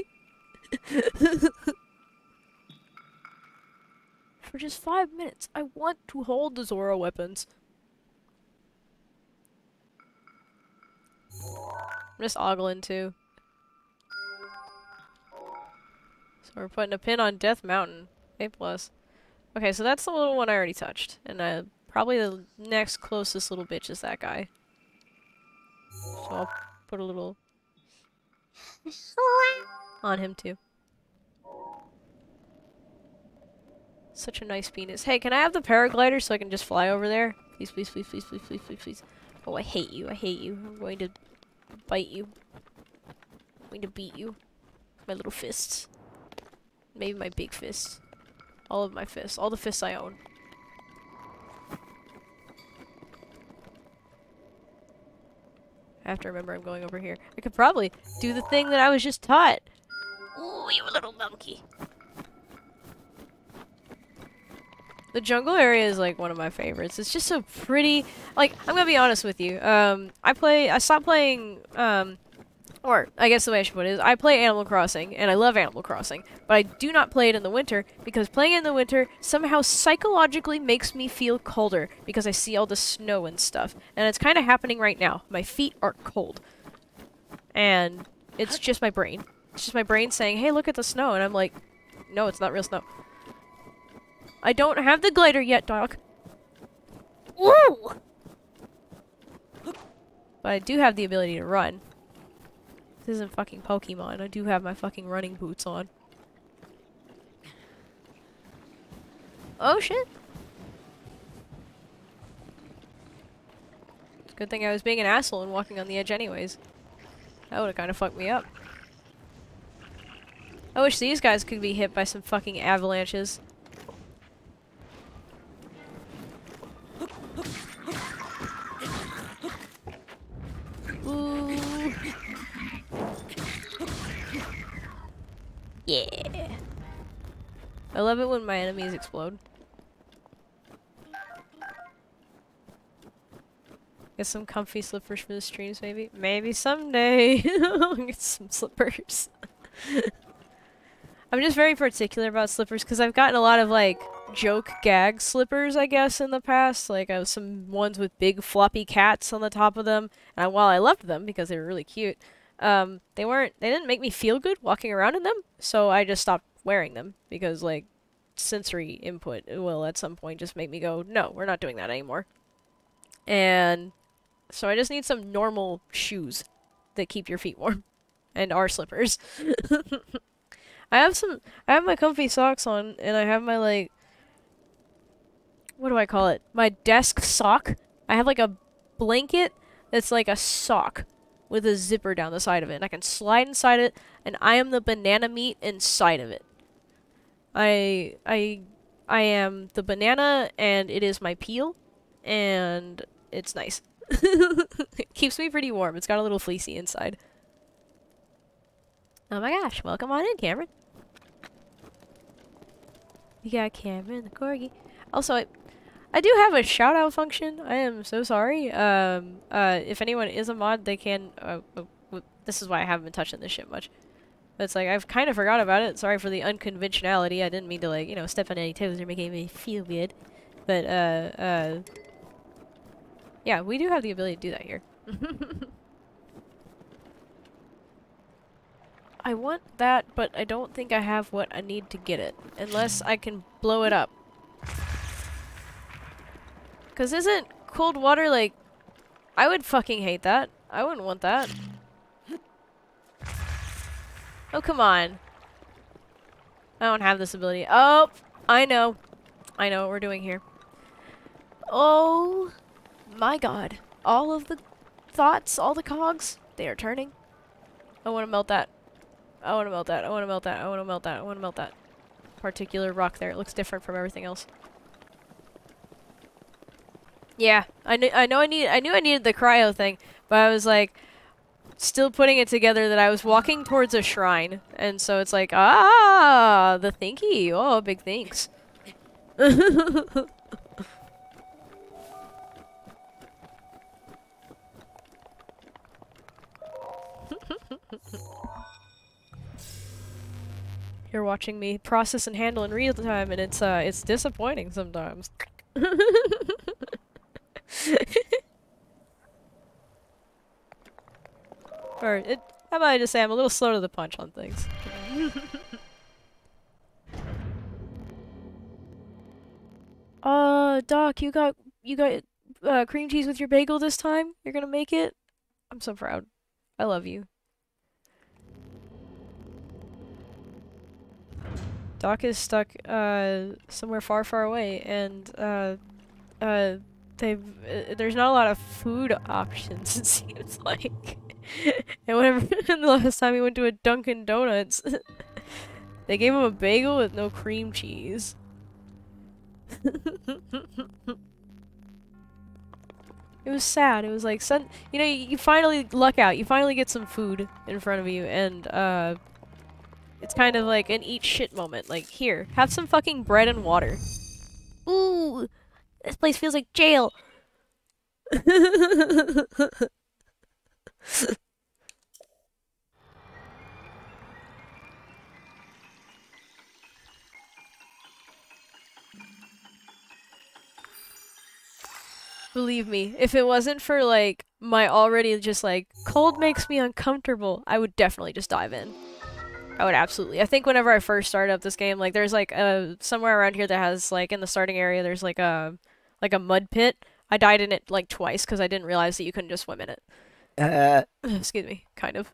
S1: For just 5 minutes, I want to hold the Zora weapons. I'm just ogling too. So we're putting a pin on Death Mountain. A+. Okay, so that's the little one I already touched. And probably the next closest little bitch is that guy. So I'll put a little on him too. Such a nice penis. Hey, can I have the paraglider so I can just fly over there? Please, please, please, please, please, please, please, please. Oh, I hate you. I hate you. I'm going to bite you. I'm going to beat you. My little fists. Maybe my big fists. All of my fists. All the fists I own. I have to remember I'm going over here. I could probably do the thing that I was just taught. Ooh, you little monkey. The jungle area is like one of my favorites. It's just so pretty. Like, I'm gonna be honest with you. I stopped playing, or I guess the way I should put it is, I play Animal Crossing, and I love Animal Crossing, but I do not play it in the winter, because playing it in the winter somehow psychologically makes me feel colder, because I see all the snow and stuff. And it's kind of happening right now. My feet are cold. And it's just my brain. It's just my brain saying, hey, look at the snow, and I'm like, no, it's not real snow. I don't have the glider yet, dog. Woo! But I do have the ability to run. This isn't fucking Pokemon. I do have my fucking running boots on. Oh shit. Good thing I was being an asshole and walking on the edge anyways. That would've kinda fucked me up. I wish these guys could be hit by some fucking avalanches. Ooh. Yeah. I love it when my enemies explode. Get some comfy slippers for the streams, maybe? Maybe someday. I'll get some slippers. I'm just very particular about slippers because I've gotten a lot of, like, joke gag slippers, I guess, in the past. Like, some ones with big floppy cats on the top of them. And while I loved them because they were really cute, they didn't make me feel good walking around in them. So I just stopped wearing them because, like, sensory input will at some point just make me go, no, we're not doing that anymore. And so I just need some normal shoes that keep your feet warm. And are slippers. I have my comfy socks on, and I have my, like, what do I call it? My desk sock. I have, like, a blanket that's like a sock with a zipper down the side of it. And I can slide inside it, and I am the banana meat inside of it. I am the banana, and it is my peel, and it's nice. It keeps me pretty warm. It's got a little fleecy inside. Oh my gosh, welcome on in, Cameron. We got Cameron the corgi. Also, I do have a shout-out function. I am so sorry. If anyone is a mod, they can... this is why I haven't been touching this shit much. But it's like, I've kind of forgot about it. Sorry for the unconventionality. I didn't mean to, like, you know, step on any toes or make me feel weird. But, yeah, we do have the ability to do that here. I want that, but I don't think I have what I need to get it. Unless I can blow it up. Cause isn't cold water like... I would fucking hate that. I wouldn't want that. Oh, come on. I don't have this ability. Oh! I know. I know what we're doing here. Oh my god. All of the thoughts, all the cogs, they are turning. I want to melt that. I want to melt that. I want to melt that. I want to melt that. I want to melt that particular rock there. It looks different from everything else. Yeah, I knew I needed the cryo thing, but I was like still putting it together that I was walking towards a shrine, and so it's like, ah, the thinky. Oh, big thanks. You're watching me process and handle in real time, and it's disappointing sometimes. Or how about I just say I'm a little slow to the punch on things. Doc, you got cream cheese with your bagel this time? You're gonna make it? I'm so proud. I love you. Doc is stuck somewhere far, far away, and there's not a lot of food options, it seems like. And whenever the last time he went to a Dunkin' Donuts, they gave him a bagel with no cream cheese. It was sad. It was like, you know, you finally luck out. You finally get some food in front of you, and it's kind of like an eat shit moment. Like, here, have some fucking bread and water. Ooh, this place feels like jail. Believe me, if it wasn't for, like, my already just, like, cold makes me uncomfortable, I would definitely just dive in. I would absolutely. I think whenever I first started up this game, like, there's, like, somewhere around here that has, like, in the starting area, there's, like a mud pit. I died in it, like, twice, because I didn't realize that you couldn't just swim in it. Excuse me. Kind of.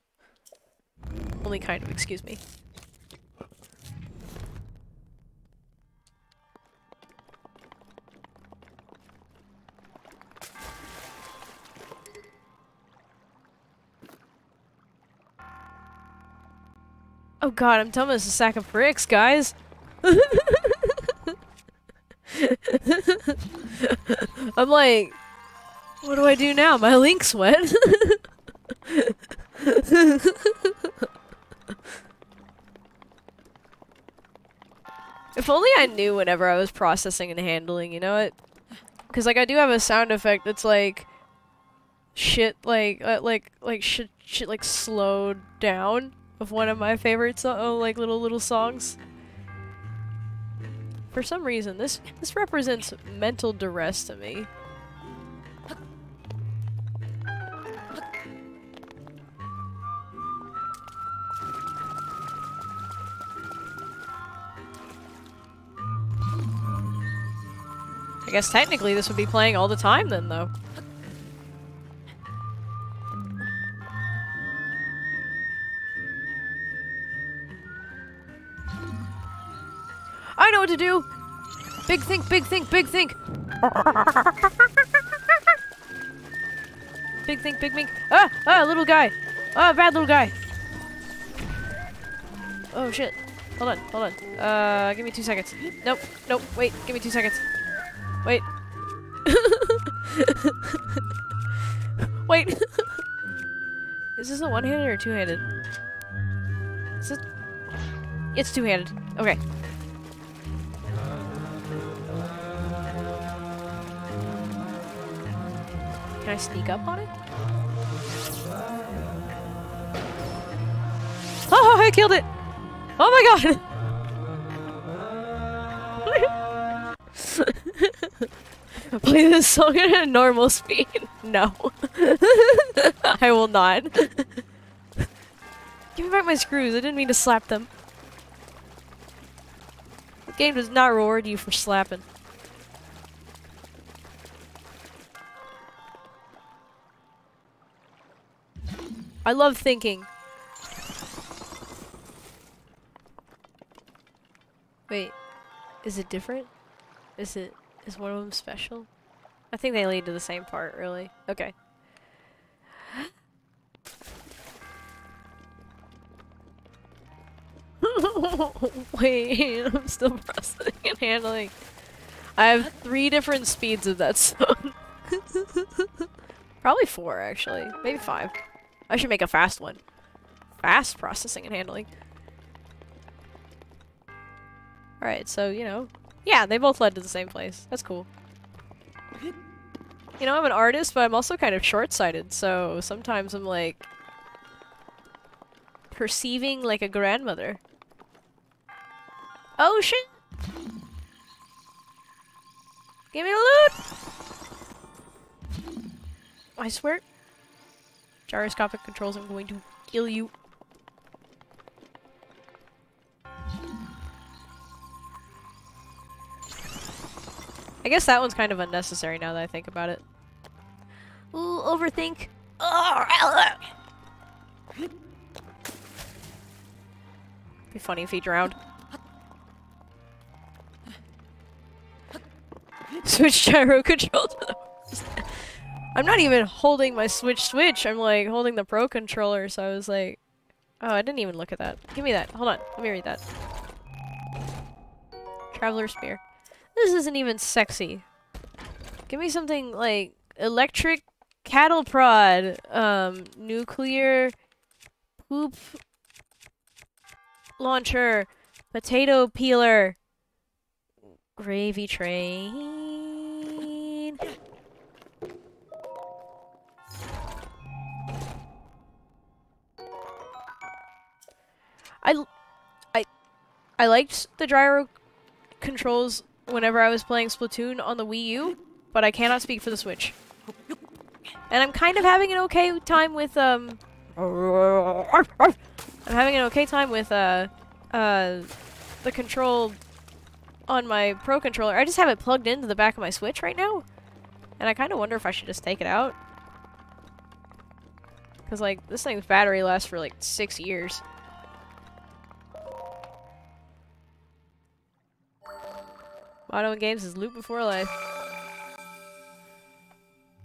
S1: Only kind of, excuse me. Oh god, I'm dumb as a sack of bricks, guys! I'm like, what do I do now? My link's wet. If only I knew whenever I was processing and handling, you know what? Because, like, I do have a sound effect that's like shit, like shit, like, slowed down of one of my favorite like little songs. For some reason, this represents mental duress to me. I guess technically this would be playing all the time then, though. I know what to do! Big think, big think, big think! Big think, big think. Ah, little guy! Ah, bad little guy! Oh shit. Hold on. Give me 2 seconds. Nope, wait, give me 2 seconds. Wait. Wait! Is this a one-handed or two-handed? Is it? It's two-handed. Okay. Can I sneak up on it? Oh, I killed it! Oh my god! Play this song at a normal speed. No. I will not. Give me back my screws. I didn't mean to slap them. The game does not reward you for slapping. I love thinking. Wait. Is it different? Is one of them special? I think they lead to the same part, really. Okay. Wait, I'm still processing and handling. I have 3 different speeds of that song. Probably 4, actually. Maybe 5. I should make a fast one. Fast processing and handling. Alright, so, you know. Yeah, they both led to the same place. That's cool. You know, I'm an artist, but I'm also kind of short-sighted, so sometimes I'm like... perceiving like a grandmother. Oh shit! Give me the loot! I swear. Gyroscopic controls, I'm going to kill you. I guess that one's kind of unnecessary now that I think about it. Ooh, overthink. Be funny if he drowned. Switch gyro control to the I'm not even holding my switch, I'm like holding the Pro controller, so I was like... Oh, I didn't even look at that. Give me that. Hold on. Let me read that. Traveler Spear. This isn't even sexy. Give me something like electric cattle prod, nuclear poop launcher, potato peeler, gravy train. I liked the gyro controls whenever I was playing Splatoon on the Wii U, but I cannot speak for the Switch. And I'm kind of having an okay time with I'm having an okay time with the control on my Pro controller. I just have it plugged into the back of my Switch right now, and I kind of wonder if I should just take it out. Cause like this thing's battery lasts for like 6 years. Motto in games is loot before life.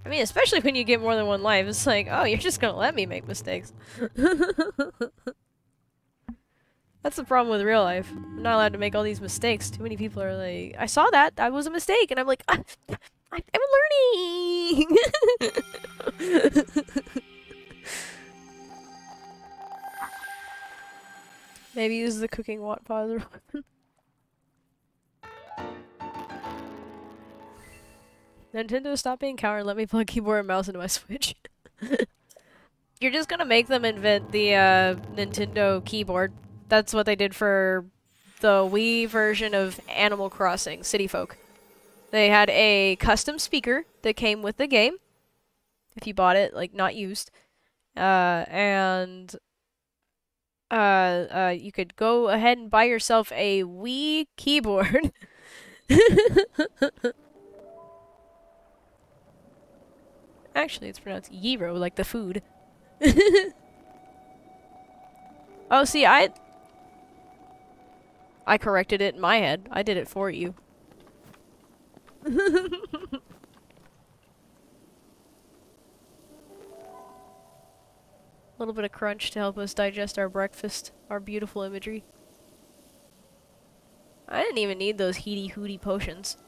S1: I mean, especially when you get more than one life, it's like, oh, you're just gonna let me make mistakes. That's the problem with real life. I'm not allowed to make all these mistakes. Too many people are like, I saw that, that was a mistake, and I'm like, I'm learning! Maybe use the cooking watt pauser weapon. Nintendo, stop being coward. Let me plug keyboard and mouse into my Switch. You're just gonna make them invent the Nintendo keyboard. That's what they did for the Wii version of Animal Crossing, City Folk. They had a custom speaker that came with the game, if you bought it, like, not used. And you could go ahead and buy yourself a Wii keyboard. Actually, it's pronounced gyro, like the food. Oh, see, I corrected it in my head. I did it for you. A little bit of crunch to help us digest our breakfast, our beautiful imagery. I didn't even need those heaty hooty potions.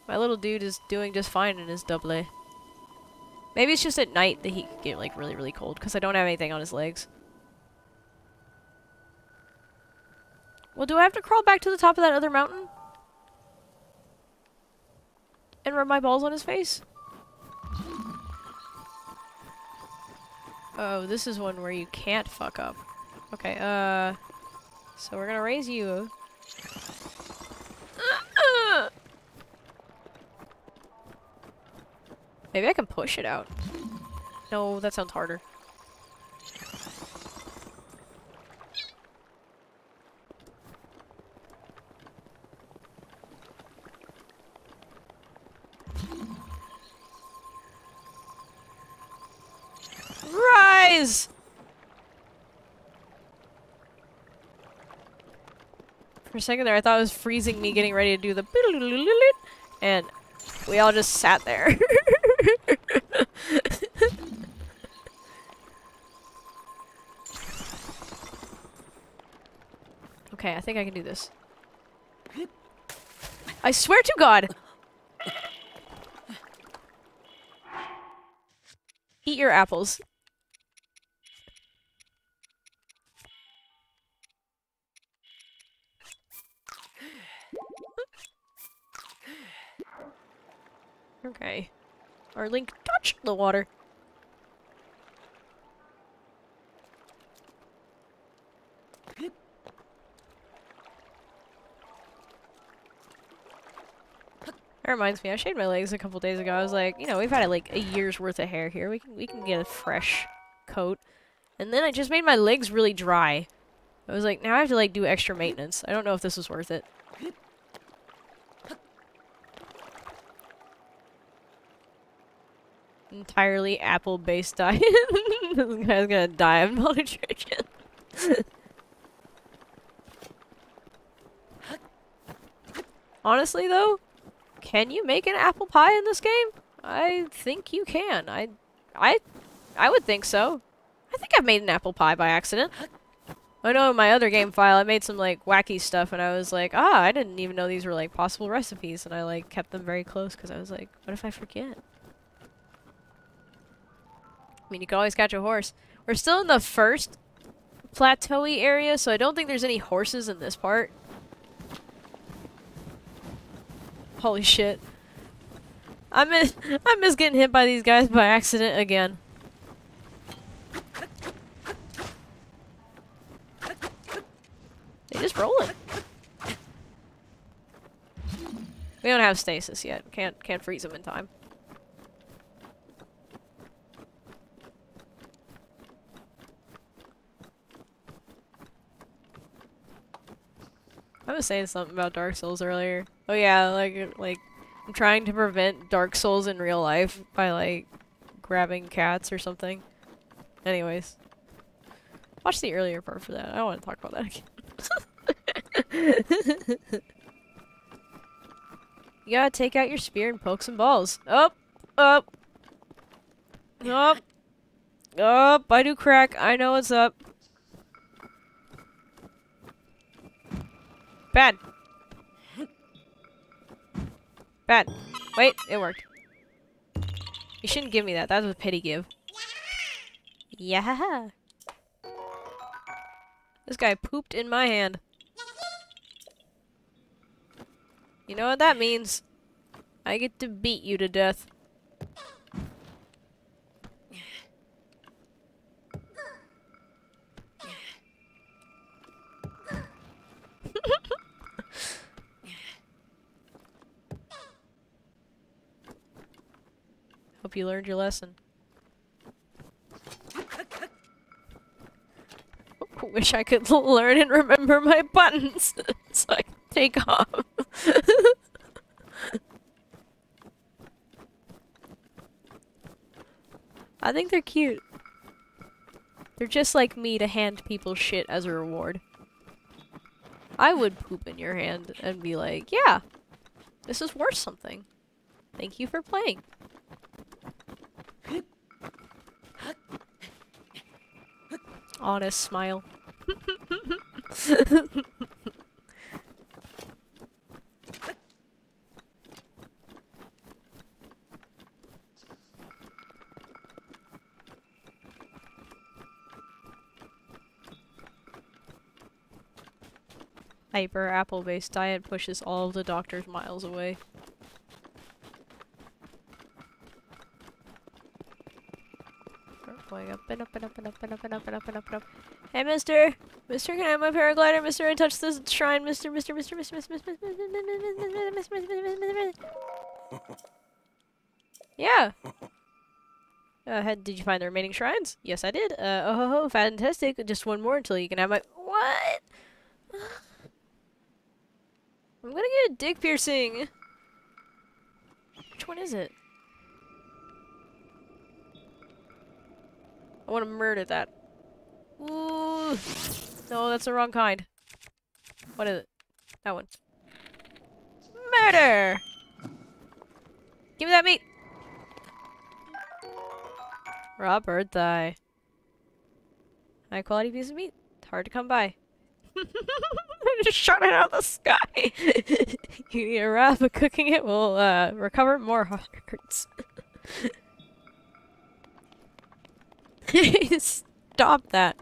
S1: My little dude is doing just fine in his double A. Maybe it's just at night that he could get like really, really cold because I don't have anything on his legs. Well, do I have to crawl back to the top of that other mountain? And rub my balls on his face? Oh, this is one where you can't fuck up. Okay, so we're gonna raise you. Maybe I can push it out. No, that sounds harder. Rise! For a second there, I thought it was freezing me getting ready to do the and we all just sat there. Okay, I think I can do this. I swear to God! Eat your apples. Okay. Our Link touched the water. That reminds me, I shaved my legs a couple days ago. I was like, you know, we've had like a year's worth of hair here. We can get a fresh coat. And then I just made my legs really dry. I was like, now I have to like do extra maintenance. I don't know if this was worth it. Entirely apple-based diet. This guy's gonna die of malnutrition. Honestly, though, can you make an apple pie in this game? I think you can. I would think so. I think I've made an apple pie by accident. I know in my other game file I made some like wacky stuff and I was like, ah, I didn't even know these were like possible recipes, and I like kept them very close because I was like, what if I forget? I mean, you can always catch a horse. We're still in the first plateau-y area, so I don't think there's any horses in this part. Holy shit. I miss getting hit by these guys by accident again. They just rolling. We don't have stasis yet. Can't freeze them in time. I was saying something about Dark Souls earlier. Oh yeah, like I'm trying to prevent Dark Souls in real life by like grabbing cats or something. Anyways. Watch the earlier part for that. I don't want to talk about that again. You gotta take out your spear and poke some balls. Up! Up! Up! Up! I do crack. I know what's up. Bad. Bad. Wait, it worked. You shouldn't give me that. That was a pity give. Yeah. This guy pooped in my hand. You know what that means? I get to beat you to death. Hope you learned your lesson. Wish I could learn and remember my buttons so I can take off. I think they're cute. They're just like me to hand people shit as a reward. I would poop in your hand and be like, yeah, this is worth something. Thank you for playing. Honest smile. Hyper apple-based diet pushes all of the doctors miles away. Going up and up and up and up and up and up and up and up and up. Hey, mister! Mister, can I have my paraglider? Mister, I touched this shrine. Mister. Yeah. Did you find the remaining shrines? Yes, I did. Oh ho ho, fantastic. Just one more until you can have my— What? I'm gonna get a dick piercing. Which one is it? I want to murder that. Ooh. No, that's the wrong kind. What is it? That one. Murder! Give me that meat! Raw bird thigh. High quality piece of meat. Hard to come by. I just shot it out of the sky. You need a wrap, but cooking it will recover more hearts. Stop that.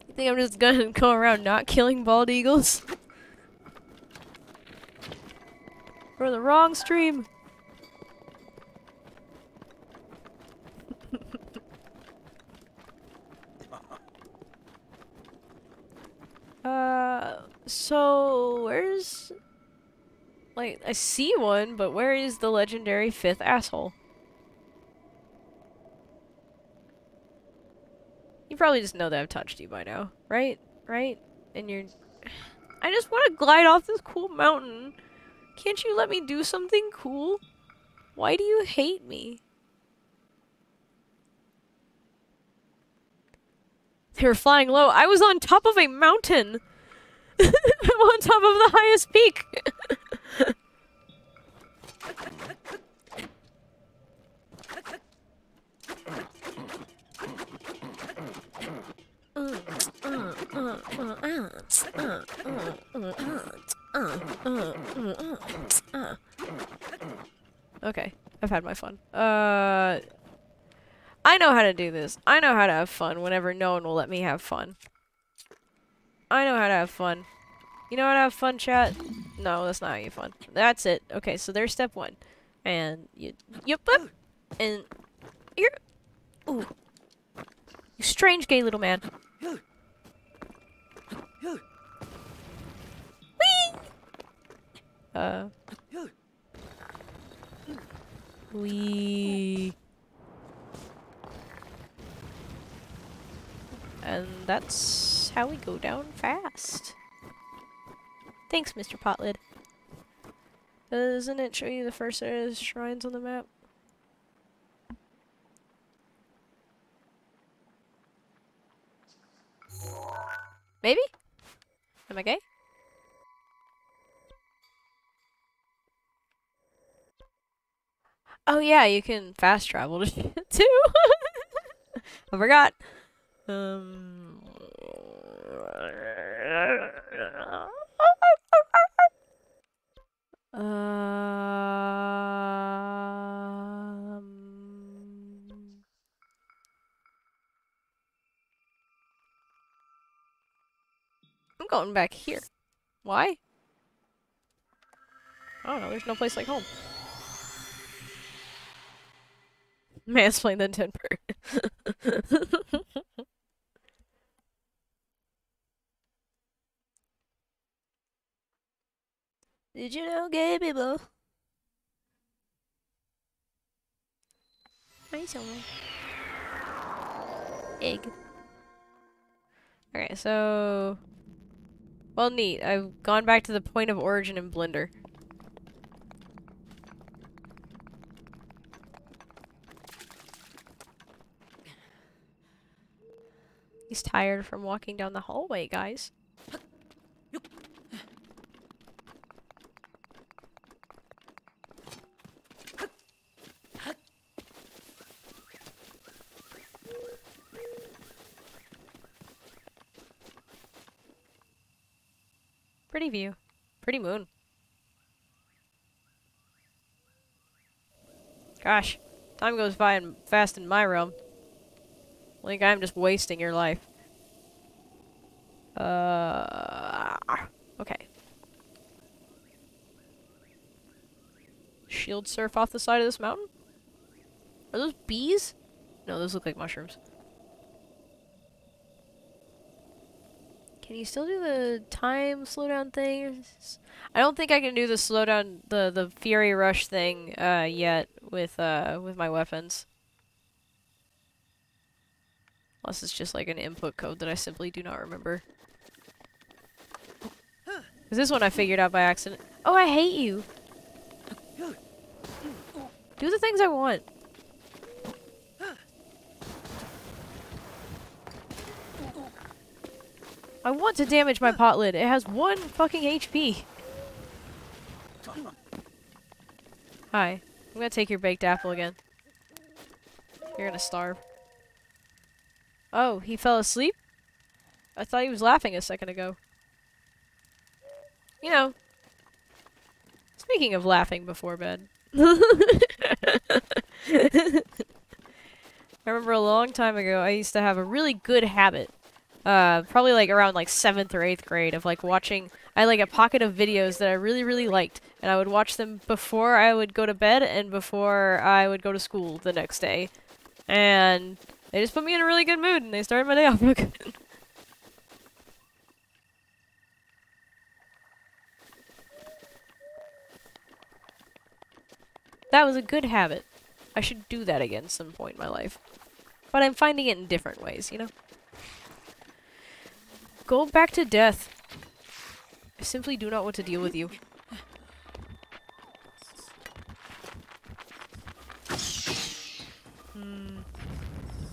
S1: You think I'm just gonna go around not killing bald eagles? We're in the wrong stream. So where's... Like, I see one, but where is the legendary 5th asshole? You probably just know that I've touched you by now, right? Right? And you're... I just want to glide off this cool mountain. Can't you let me do something cool? Why do you hate me? They were flying low. I was on top of a mountain! I'm on top of the highest peak! Okay, I've had my fun. I know how to do this. I know how to have fun whenever no one will let me have fun. I know how to have fun. You know how to have fun, chat? No, that's not how you have fun. That's it. Okay, so there's step 1. And you and you're... Ooh. You strange gay little man. Whee! Wee. And that's how we go down fast. Thanks, Mr. Potlid. Doesn't it show you the first shrines on the map? Maybe? Am I gay? Oh yeah, you can fast travel to shit too. I forgot. I'm going back here. Why? I don't know, there's no place like home. Mansplain the dead bird. Did you know gay people? Hi, someone. Egg. Okay, so... Well, neat. I've gone back to the point of origin in Blender. He's tired from walking down the hallway, guys. Pretty view. Pretty moon. Gosh, time goes by and fast in my realm. Like I'm just wasting your life. Okay. Shield surf off the side of this mountain? Are those bees? No, those look like mushrooms. Can you still do the time slowdown thing? I don't think I can do the slowdown, the Fury Rush thing, yet with my weapons. Unless it's just like an input code that I simply do not remember. Because this one I figured out by accident. Oh, I hate you! Do the things I want. I want to damage my pot lid. It has 1 fucking HP. Hi. I'm gonna take your baked apple again. You're gonna starve. Oh, he fell asleep? I thought he was laughing a second ago. You know, speaking of laughing before bed. I remember a long time ago, I used to have a really good habit. Probably like around like 7th or 8th grade of like watching, I had like a pocket of videos that I really, really liked. And I would watch them before I would go to bed and before I would go to school the next day. And they just put me in a really good mood and they started my day off real good. That was a good habit. I should do that again some point in my life. But I'm finding it in different ways, you know? Go back to death. I simply do not want to deal with you.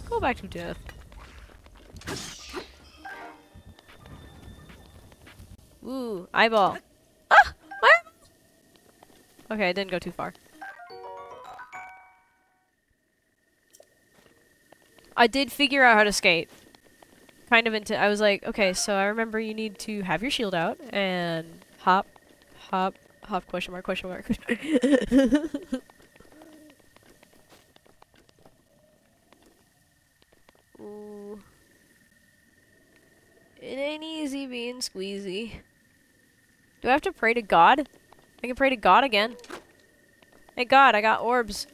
S1: Go back to death. Ooh, eyeball. Ah! My eyeball! Okay, I didn't go too far. I did figure out how to skate. Kind of into- I was like, okay, so I remember you need to have your shield out and hop, hop, hop, question mark, question mark. Ooh. It ain't easy being squeezy. Do I have to pray to God? I can pray to God again. Hey God, I got orbs.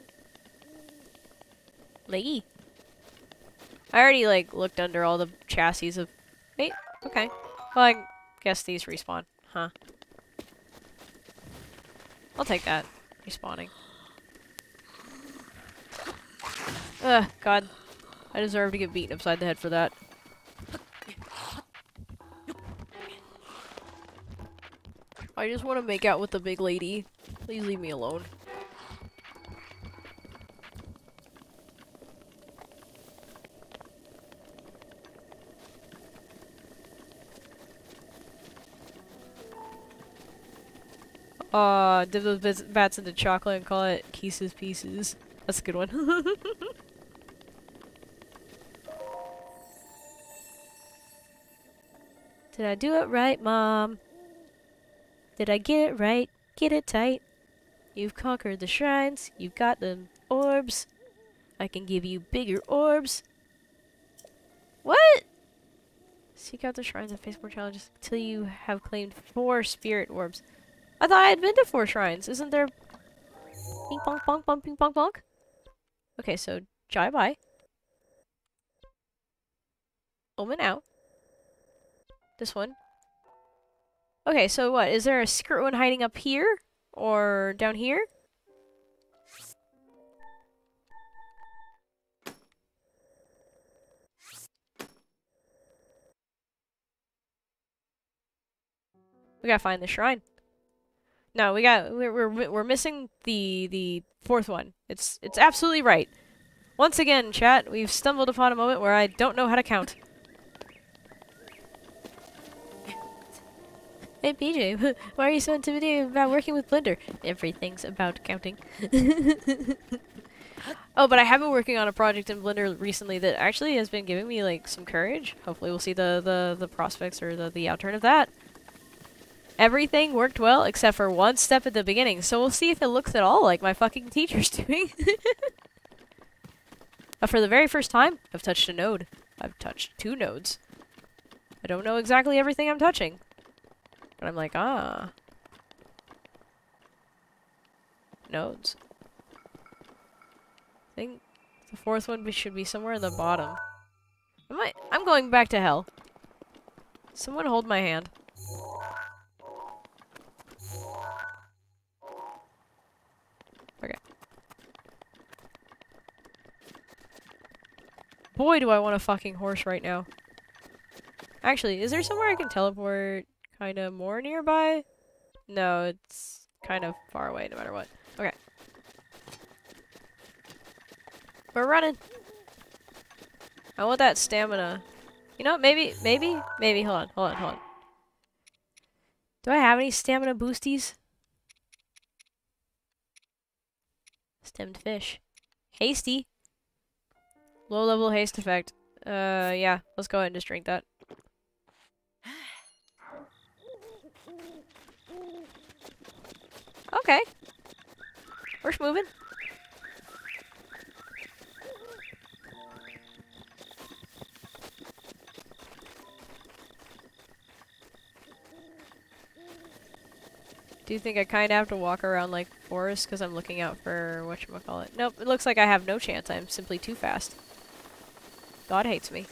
S1: Leggy. I already, like, looked under all the chassis of... Wait, okay. Well, I guess these respawn. Huh. I'll take that. Respawning. Ugh, God. I deserve to get beaten upside the head for that. I just want to make out with the big lady. Please leave me alone. Dip those bats into chocolate and call it Kisses Pieces. That's a good one. Did I do it right, Mom? Did I get it right? Get it tight. You've conquered the shrines. You've got the orbs. I can give you bigger orbs. What? Seek out the shrines and face more challenges until you have claimed 4 spirit orbs. I thought I had been to 4 shrines. Isn't there... Ping pong pong pong ping pong pong? Okay, so Jai bye. Omen out. This one. Okay, so what? Is there a secret one hiding up here? Or down here? We gotta find the shrine. No, we're missing the 4th one. It's absolutely right. Once again, chat, we've stumbled upon a moment where I don't know how to count. Hey PJ, why are you so intimidated about working with Blender? Everything's about counting. Oh, but I have been working on a project in Blender recently that actually has been giving me like some courage. Hopefully we'll see the prospects or the outturn of that. Everything worked well except for one step at the beginning, so we'll see if it looks at all like my fucking teacher's doing. But for the very first time, I've touched a node. I've touched 2 nodes. I don't know exactly everything I'm touching. But I'm like, ah. Nodes. I think the 4th one should be somewhere in the bottom. I'm going back to hell. Someone hold my hand. Okay. Boy, do I want a fucking horse right now. Actually, is there somewhere I can teleport kind of more nearby? No, it's kind of far away no matter what. Okay. We're running. I want that stamina. You know what? Maybe. Hold on. Do I have any stamina boosties? Stemmed fish. Hasty. Low level haste effect. Yeah. Let's go ahead and just drink that. Okay. We're moving. Do you think I kind of have to walk around like forest because I'm looking out for whatchamacallit? Nope, it looks like I have no chance. I'm simply too fast. God hates me.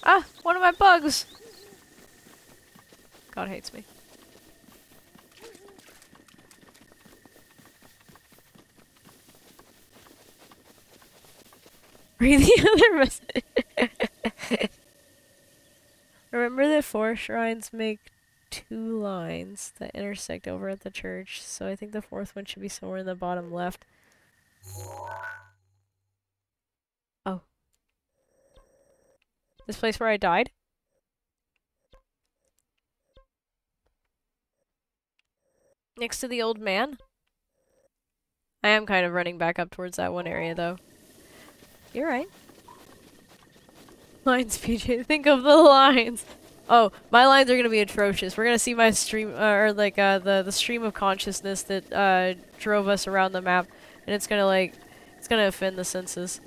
S1: Ah! One of my bugs! God hates me. Read the other message. Remember that 4 shrines make 2 lines that intersect over at the church, so I think the 4th one should be somewhere in the bottom left. Oh. This place where I died? Next to the old man? I am kind of running back up towards that one area, though. You're right. Lines, PJ. Think of the lines. Oh, my lines are gonna be atrocious. We're gonna see my stream, or like, the stream of consciousness that, drove us around the map. And it's gonna, like, it's gonna offend the senses.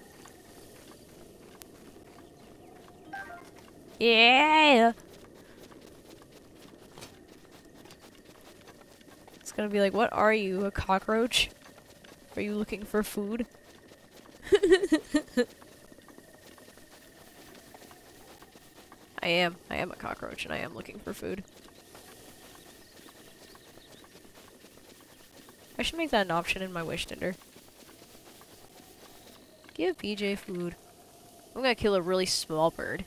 S1: Yeah! It's gonna be like, what are you, a cockroach? Are you looking for food? I am a cockroach and I am looking for food. I should make that an option in my wish tender. Give PJ food. I'm gonna kill a really small bird.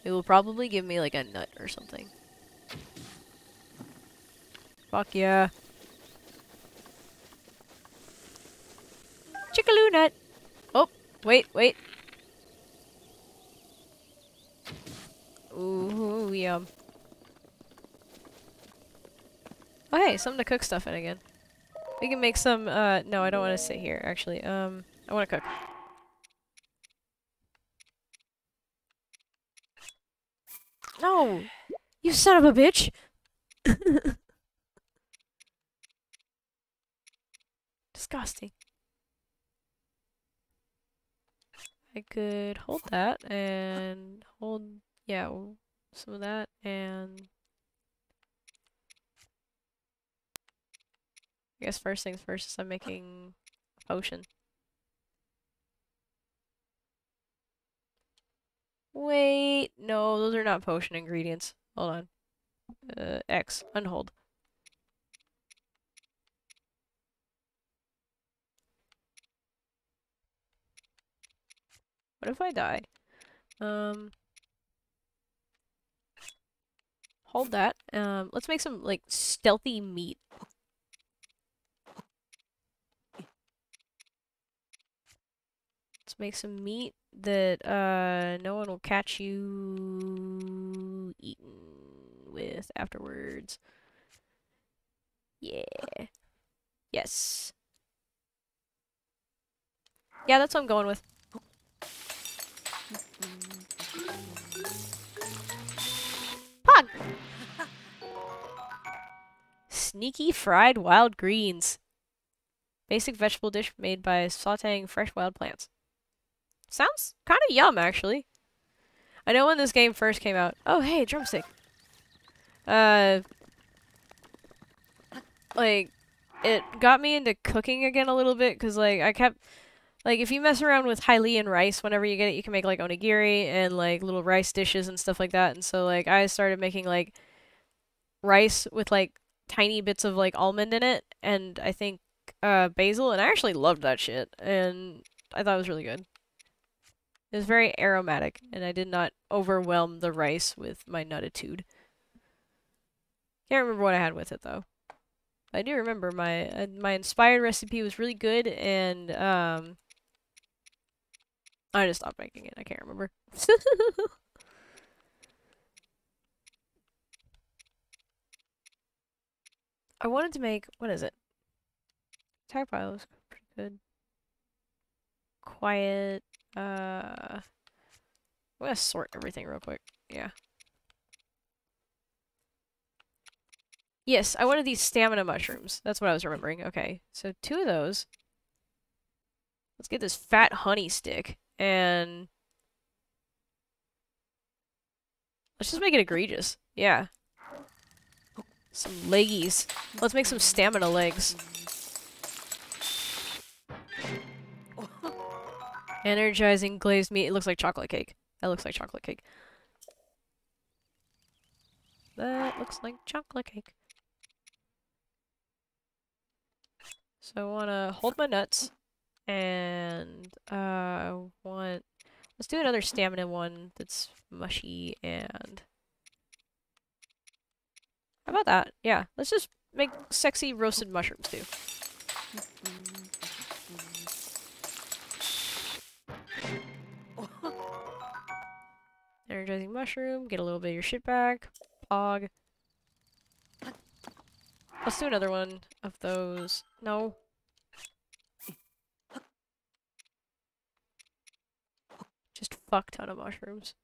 S1: It will probably give me like a nut or something. Fuck yeah. Chickaloo nut! Oh, wait. Ooh, yum. Oh hey, something to cook stuff in again. We can make some, no, I don't want to sit here, actually. I want to cook. No! You son of a bitch! Disgusting. I could hold that and hold, yeah, some of that and I guess first things first is I'm making a potion. Wait, no, those are not potion ingredients. Hold on. X, unhold. What if I die? Hold that. Let's make some, like, stealthy meat. Let's make some meat that, no one will catch you eating with afterwards. Yeah. Yes. Yeah, that's what I'm going with. Pog! Sneaky fried wild greens. Basic vegetable dish made by sauteing fresh wild plants. Sounds kind of yum, actually. I know when this game first came out. Oh, hey, drumstick. Like, it got me into cooking again a little bit, because, like, I kept... Like, if you mess around with Hylian rice, whenever you get it, you can make, like, onigiri and, like, little rice dishes and stuff like that. And so, like, I started making, like, rice with, like, tiny bits of, like, almond in it. And I think, basil. And I actually loved that shit. And I thought it was really good. It was very aromatic. And I did not overwhelm the rice with my nuttitude. Can't remember what I had with it, though. I do remember my inspired recipe was really good, and, I just stopped making it. I can't remember. I wanted to make... What is it? Tagpile was pretty good. quiet. I'm gonna sort everything real quick. Yeah. Yes, I wanted these stamina mushrooms. That's what I was remembering. Okay, so 2 of those. Let's get this fat honey stick, and let's just make it egregious. Yeah. Some leggies. Let's make some stamina legs. Energizing glazed meat. It looks like chocolate cake. That looks like chocolate cake. That looks like chocolate cake. So I want to hold my nuts. And, let's do another stamina one that's mushy and... How about that? Yeah, let's just make sexy roasted mushrooms too. Energizing mushroom, get a little bit of your shit back. Pog. Let's do another one of those. No. Just fuck ton of mushrooms.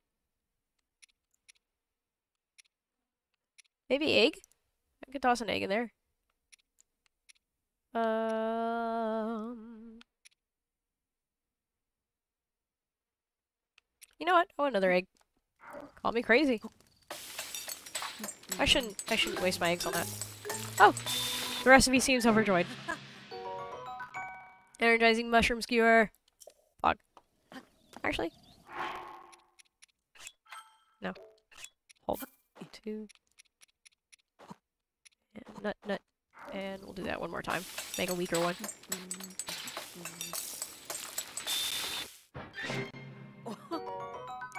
S1: Maybe egg? I could toss an egg in there. You know what? Oh, another egg. Call me crazy. I shouldn't waste my eggs on that. Oh! The recipe seems overjoyed. Energizing mushroom skewer. Pog. Actually. No. Hold. 2. And nut. And we'll do that one more time. Make a weaker one.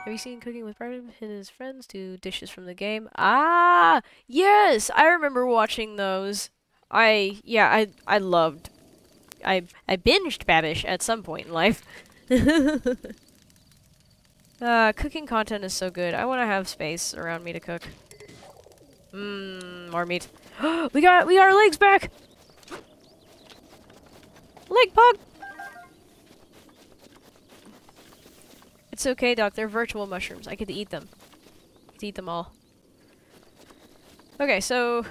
S1: Have you seen Cooking with Brad and his friends do dishes from the game? Ah! Yes! I remember watching those. I loved... I binged Babish at some point in life. Cooking content is so good. I want to have space around me to cook. More meat. we got our legs back! Leg pug! It's okay, Doc. They're virtual mushrooms. I get to eat them. I get to eat them all. Okay, so...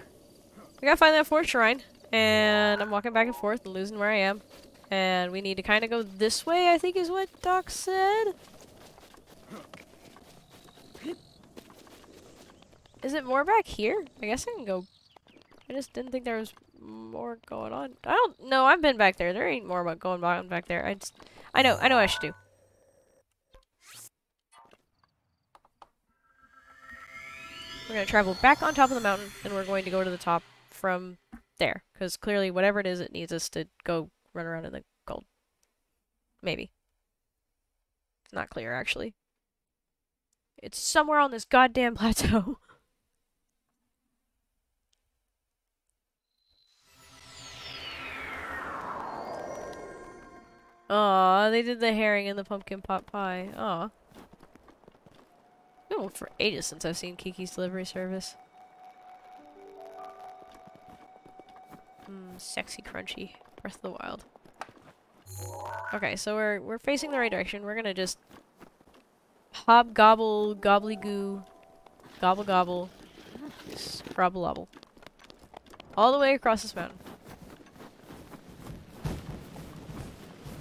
S1: we gotta find that 4th shrine. And I'm walking back and forth and losing where I am. And we need to kind of go this way, I think is what Doc said. Is it more back here? I guess I can go... I just didn't think there was more going on. I don't know. I've been back there. There ain't more about going on back there. I know what I should do. We're going to travel back on top of the mountain, and we're going to go to the top from there. Because clearly, whatever it is, it needs us to go run around in the gold. Maybe. It's not clear, actually. It's somewhere on this goddamn plateau. Aw, they did the herring and the pumpkin pot pie. Aw. It's been for ages since I've seen Kiki's Delivery Service. Sexy, crunchy. Breath of the Wild. Okay, so we're facing the right direction. We're gonna just hobgobble, gobbly-goo, gobble-gobble, scrobble-obble. All the way across this mountain.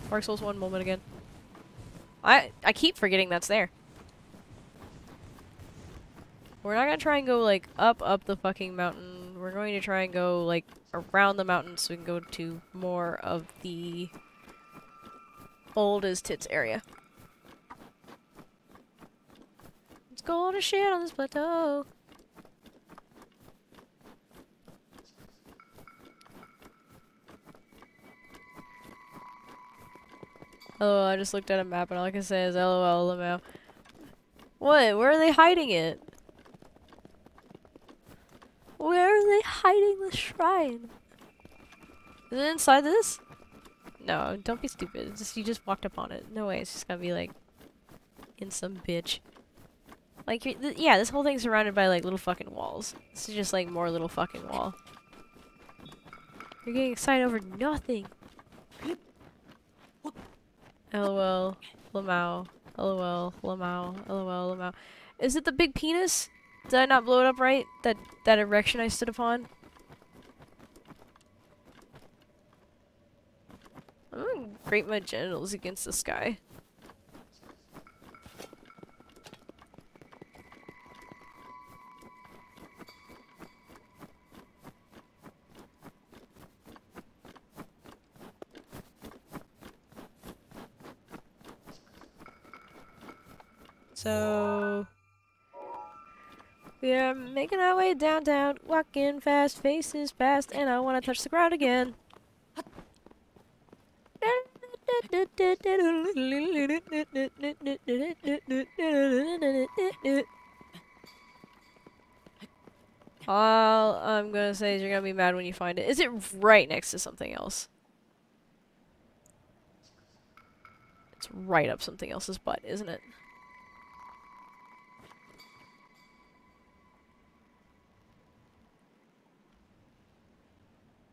S1: Dark Souls 1 moment again. I keep forgetting that's there. We're not gonna try and go, like, up the fucking mountain. We're going to try and go, like, around the mountain so we can go to more of the old as tits area. Let's go to shit on this plateau. Oh, I just looked at a map and all I can say is LOL, LMAO. What? Where are they hiding it? Where are they hiding the shrine? Is it inside this? No, don't be stupid. It's just, you just walked up on it. No way, it's just gonna be like in some bitch. Like, yeah, this whole thing's surrounded by like little fucking walls. This is just like more little fucking wall. You're getting excited over nothing. LOL. Lamau. LOL. Lamau. LOL. Lamau. Is it the big penis? Did I not blow it up right? That erection I stood upon? I'm gonna grate my genitals against the sky. So we are making our way downtown, walking fast, faces past, and I want to touch the ground again. All I'm gonna say is you're gonna be mad when you find it. Is it right next to something else? It's right up something else's butt, isn't it?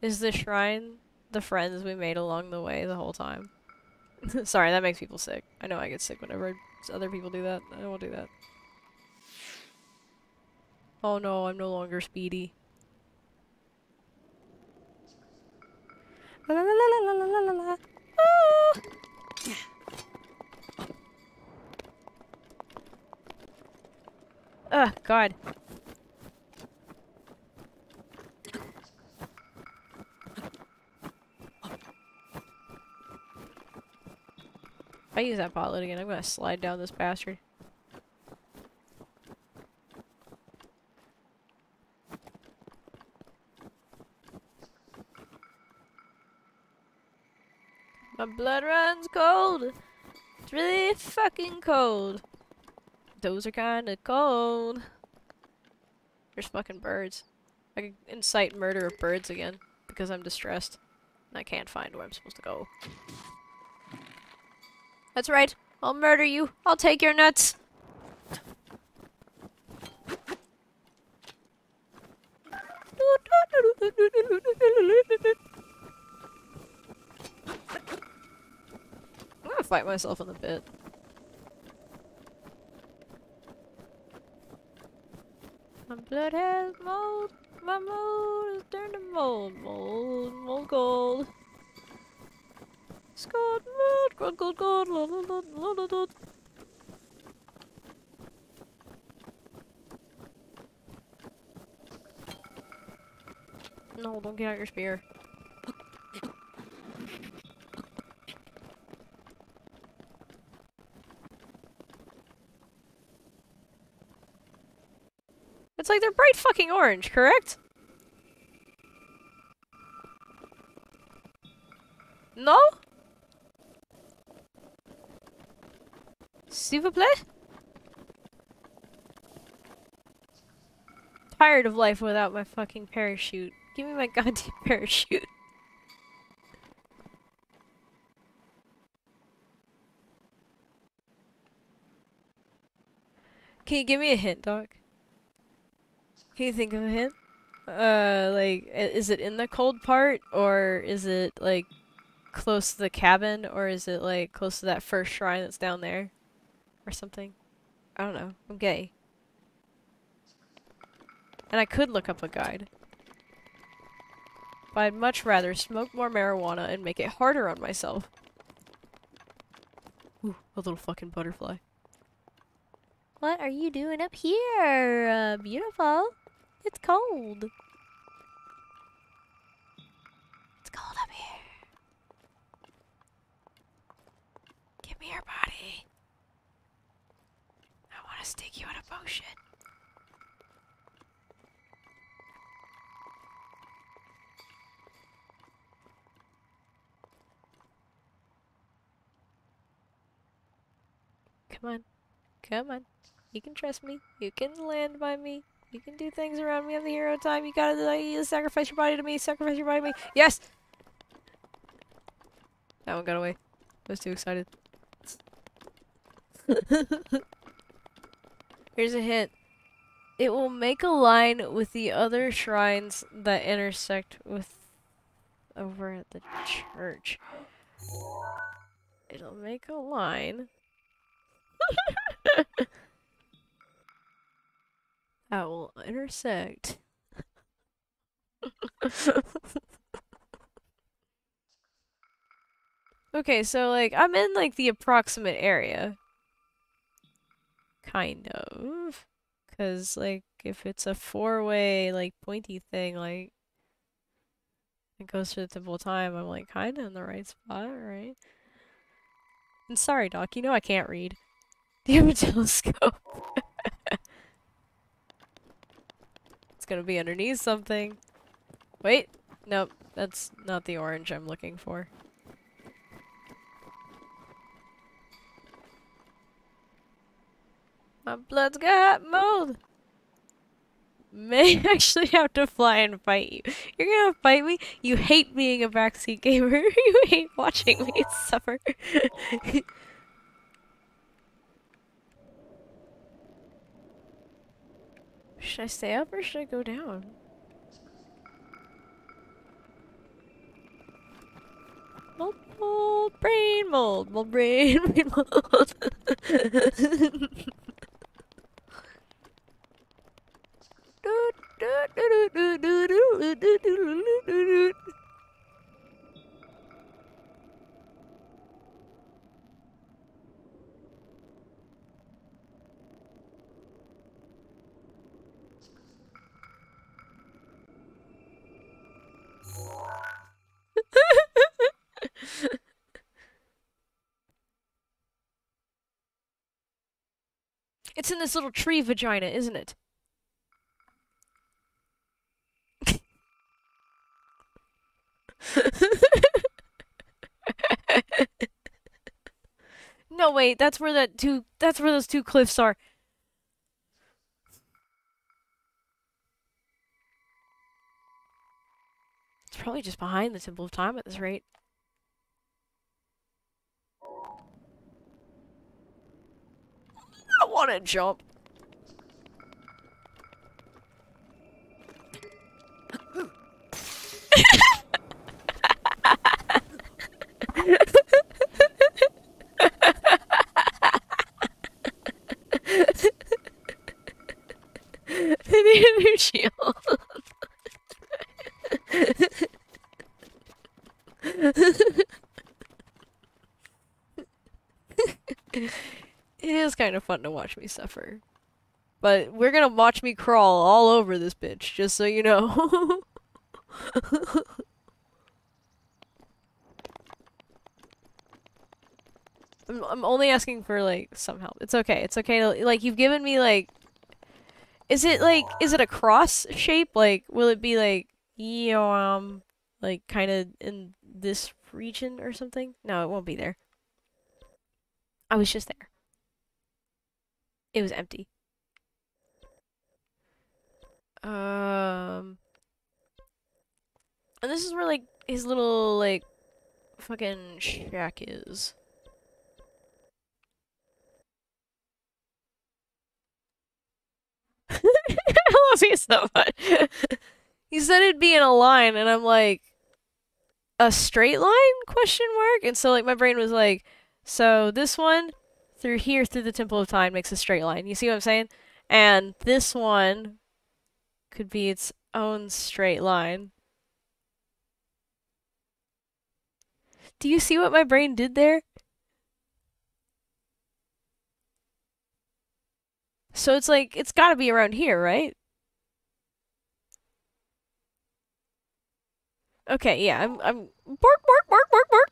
S1: Is the shrine the friends we made along the way the whole time? Sorry, that makes people sick. I know I get sick whenever other people do that. I won't do that. Oh no, I'm no longer speedy. La la la la la la la la. Oh! Ugh, God. If I use that potlet again, I'm gonna slide down this bastard. My blood runs cold. It's really fucking cold. Those are kinda cold. There's fucking birds. I could incite murder of birds again because I'm distressed. And I can't find where I'm supposed to go. That's right. I'll murder you. I'll take your nuts. I'm gonna fight myself in the pit. My blood has mold. My mold has turned to mold. Mold, mold gold. Scott mold, gold, gold, gold. No, don't get out your spear. It's like they're bright fucking orange, correct? No? S'il vous plaît? Tired of life without my fucking parachute. Give me my goddamn parachute. Can you give me a hint, Doc? Can you think of a hint? Like, is it in the cold part? Or is it, like, close to the cabin? Or is it, like, close to that first shrine that's down there? Or something? I don't know. I'm gay. And I could look up a guide. But I'd much rather smoke more marijuana and make it harder on myself. Ooh, a little fucking butterfly. What are you doing up here, beautiful? It's cold. It's cold up here. Give me your body. I want to stick you in a potion. Come on. Come on. You can trust me. You can land by me. You can do things around me. I'm the hero of time. You gotta sacrifice your body to me. Sacrifice your body to me. Yes! That one got away. I was too excited. Here's a hint. It will make a line with the other shrines that intersect with over at the church. It'll make a line. That will intersect. Okay, so, like, I'm in, like, the approximate area. Kind of. Because, like, if it's a four-way, like, pointy thing, like, it goes to the Temple of Time, I'm, like, kinda in the right spot, right? And sorry, Doc, you know I can't read. Do you have a telescope? It's gonna be underneath something. Wait. Nope. That's not the orange I'm looking for. My blood's got mold! May actually have to fly and fight you. You're gonna fight me? You hate being a backseat gamer. You hate watching me suffer. Should I stay up or should I go down? Mold, brain mold, mold, brain mold. It's in this little tree vagina, isn't it? No, wait, that's where those two cliffs are. It's probably just behind the Temple of Time at this rate. I want to jump. I need a new shield. It is kind of fun to watch me suffer. But we're gonna watch me crawl all over this bitch, just so you know. I'm only asking for, like, some help. It's okay. It's okay to, like, you've given me, like... Is it a cross shape? Like, will it be, like, like, kind of in this region or something? No, it won't be there. I was just there. It was empty. And this is where, like, his little, like, fucking shack is. I love you so much. You said it'd be in a line, and I'm like, a straight line? Question mark? And so, like, my brain was like, so this one through here through the Temple of Time makes a straight line. You see what I'm saying? And this one could be its own straight line. Do you see what my brain did there? So it's like, it's gotta be around here, right? Okay, yeah, I'm bark, bark, bark, bark, bark.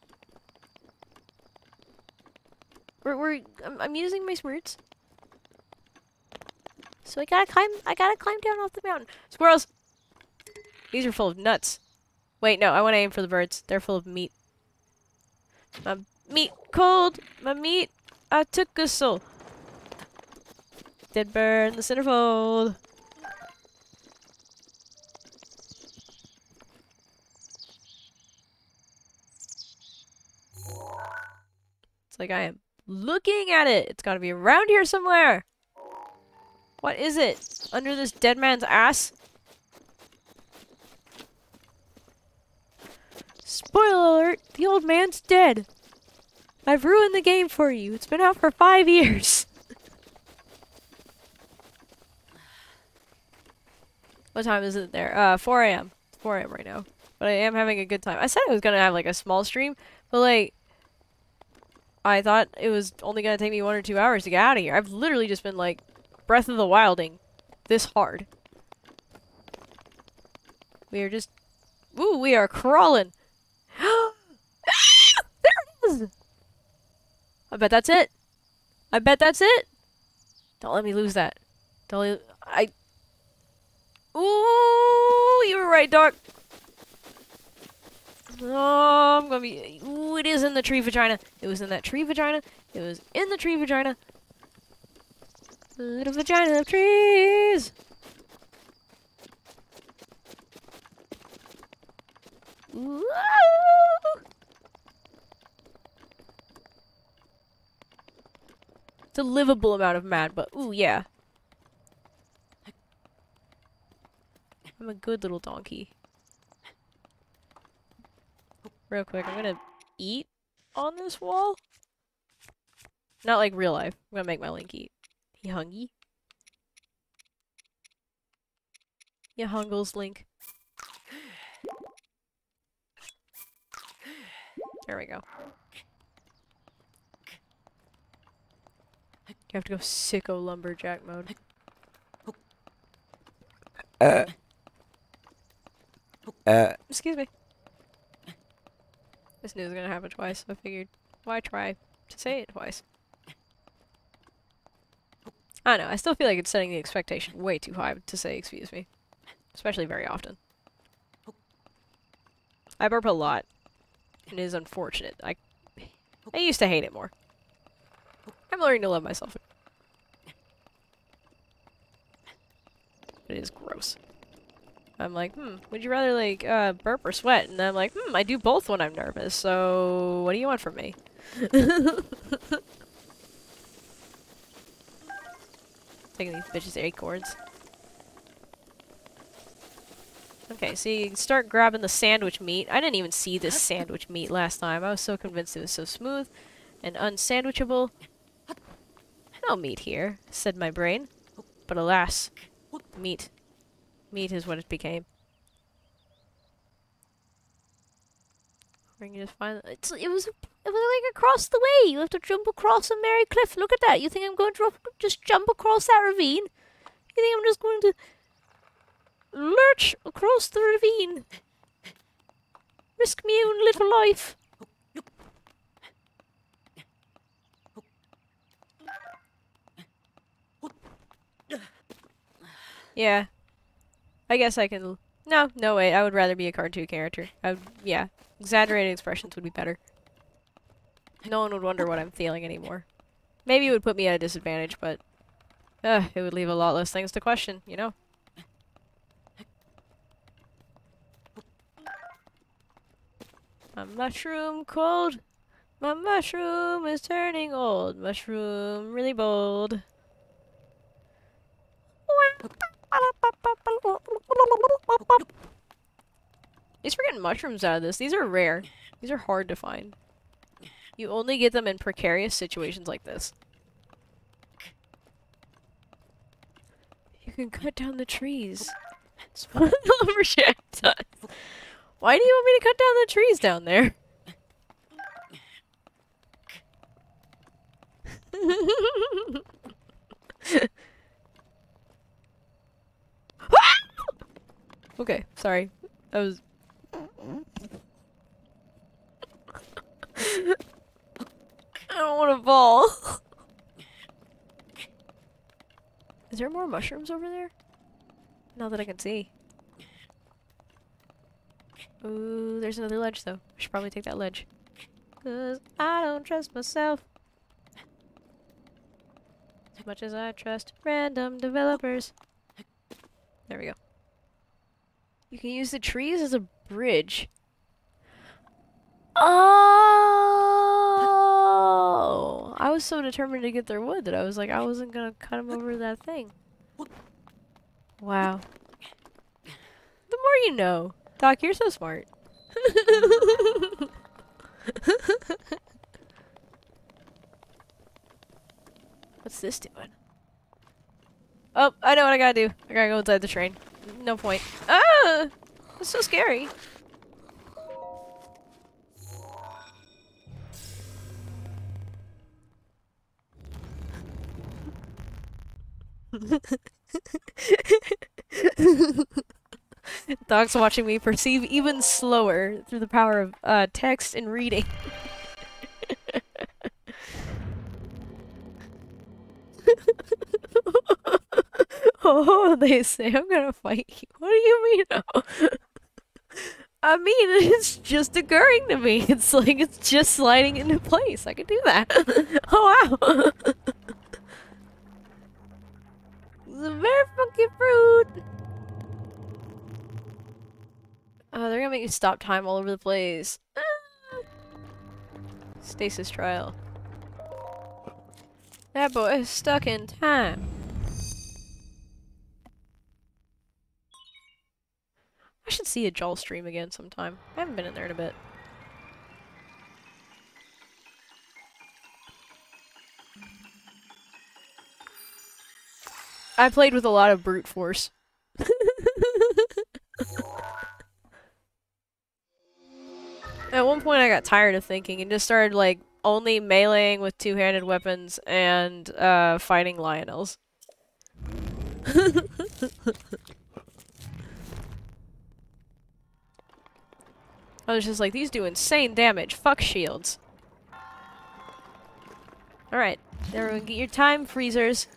S1: I'm using my smirts. So I gotta climb down off the mountain. Squirrels! These are full of nuts. Wait, no, I want to aim for the birds. They're full of meat. My meat cold! My meat! I took a soul. Dead bird in the centerfold. It's like I am looking at it. It's gotta be around here somewhere. What is it? Under this dead man's ass? Spoiler alert, the old man's dead. I've ruined the game for you. It's been out for 5 years. What time is it there? 4 a.m. 4 a.m. right now. But I am having a good time. I said I was gonna have like a small stream, but like I thought it was only gonna take me 1 or 2 hours to get out of here. I've literally just been like Breath of the Wilding this hard. We are just ooh, we are crawling. There it is! I bet that's it. I bet that's it. Don't let me lose that. Don't let ooh, you were right, Doc. Oh, I'm gonna be. Ooh, it is in the tree vagina. It was in that tree vagina. It was in the tree vagina. Little vagina of trees. Woo! It's a livable amount of mad, but ooh, yeah. I'm a good little donkey. Real quick, I'm gonna eat on this wall. Not like real life. I'm gonna make my Link eat. He hungry? You hungles, Link. There we go. You have to go sicko lumberjack mode. Excuse me. This knew it was gonna happen twice, so I figured, why try to say it twice? I don't know, I still feel like it's setting the expectation way too high to say excuse me. Especially very often. I burp a lot. And it is unfortunate. I used to hate it more. I'm learning to love myself. But it is gross. I'm like, would you rather, like, burp or sweat? And I'm like, I do both when I'm nervous, so what do you want from me? Taking these bitches' acorns. Okay, so you start grabbing the sandwich meat. I didn't even see this sandwich meat last time. I was so convinced it was so smooth and unsandwichable. No meat here, said my brain. But alas, meat. Meat is what it became. Where can you just find it? It was like across the way. You have to jump across a merry cliff. Look at that. You think I'm going to just jump across that ravine? You think I'm just going to lurch across the ravine? Risk me own little life. Yeah. I guess I can... No, wait. I would rather be a cartoon character. Yeah. Exaggerated expressions would be better. No one would wonder what I'm feeling anymore. Maybe it would put me at a disadvantage, but... it would leave a lot less things to question, you know? My mushroom cold. My mushroom is turning old. Mushroom really bold. At least we're getting mushrooms out of this. These are rare. These are hard to find. You only get them in precarious situations like this. You can cut down the trees. That's what the lumberjack does. Why do you want me to cut down the trees down there? Okay, sorry. That was... I don't want to fall. Is there more mushrooms over there? Not that I can see. Ooh, there's another ledge though. I should probably take that ledge. 'Cause I don't trust myself as much as I trust random developers. There we go. You can use the trees as a bridge. Oh! I was so determined to get their wood that I was like, I wasn't gonna cut them over that thing. Wow. The more you know. Doc, you're so smart. What's this doing? Oh, I know what I gotta do. I gotta go inside the train. No point. Ah! That's so scary. Dog's watching me perceive even slower through the power of text and reading. Oh, they say I'm gonna fight you. What do you mean? I mean, it's just occurring to me. It's like it's just sliding into place. I can do that. Oh wow! It's a very funky fruit. Oh, they're gonna make you stop time all over the place. Stasis trial. That boy is stuck in time. I should see a Joel stream again sometime. I haven't been in there in a bit. I played with a lot of brute force. At one point I got tired of thinking and just started, like, only meleeing with two-handed weapons and, fighting Lionels. I was just like, these do insane damage. Fuck shields. Alright. Everyone get your time freezers.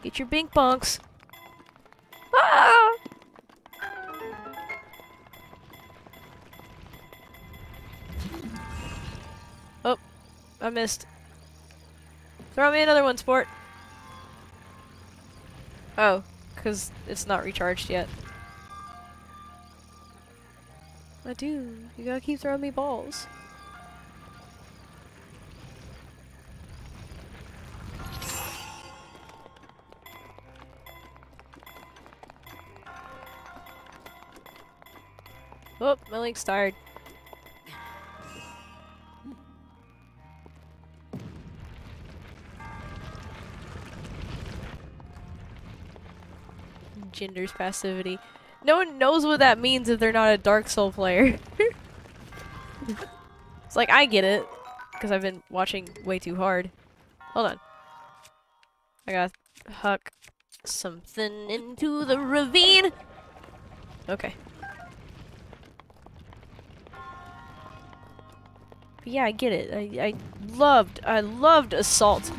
S1: Get your bink bonks. Ah! Oh, I missed. Throw me another one, sport. Oh, because it's not recharged yet. I do. You gotta keep throwing me balls. Oh, my link's tired. Gender's passivity. No one knows what that means if they're not a Dark Soul player. It's like, I get it. Because I've been watching way too hard. Hold on. I gotta huck something into the ravine. Okay. But yeah, I get it. I loved Assault.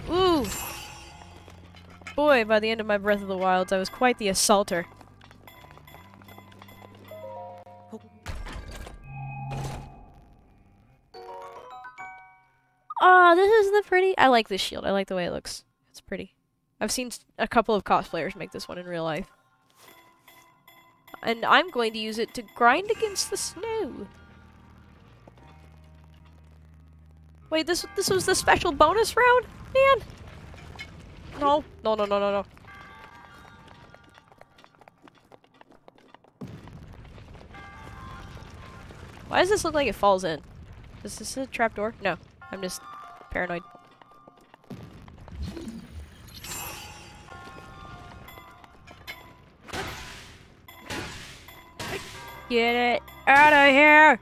S1: Ooh! Boy, by the end of my Breath of the Wilds, I was quite the assaulter. Oh, this is the pretty- I like this shield. I like the way it looks. It's pretty. I've seen a couple of cosplayers make this one in real life. And I'm going to use it to grind against the snow. Wait, this was the special bonus round? Man! No. No, no, no, no, no. Why does this look like it falls in? Is this a trapdoor? No. I'm just paranoid. Get it out of here!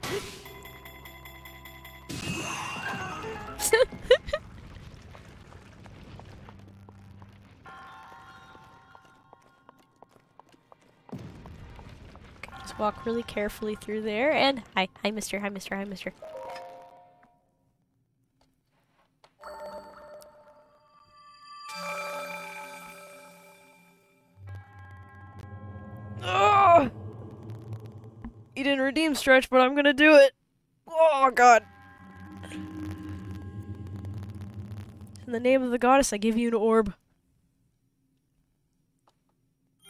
S1: Just walk really carefully through there and hi mister, hi mister, hi mister. Oh! You didn't redeem stretch, but I'm gonna do it. Oh god. In the name of the goddess, I give you an orb.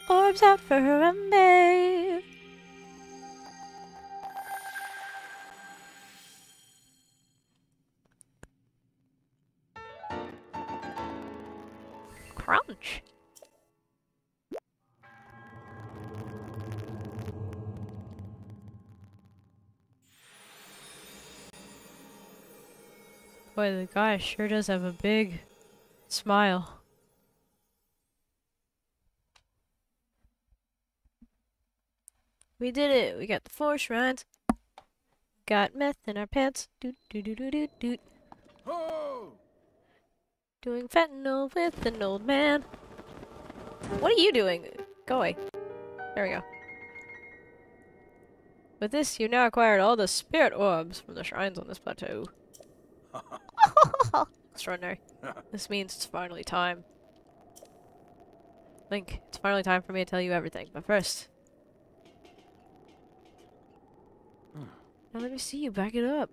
S1: Orbs out for a babe. Crunch. Boy, the guy sure does have a big smile. We did it! We got the 4 shrines. Got meth in our pants. Doot doot doot doot doot doot.
S2: Ho!
S1: Doing fentanyl with an old man. What are you doing? Go away. There we go. With this, you've now acquired all the spirit orbs from the shrines on this plateau. Extraordinary. This means it's finally time. Link, it's finally time for me to tell you everything, but first... Now let me see you back it up.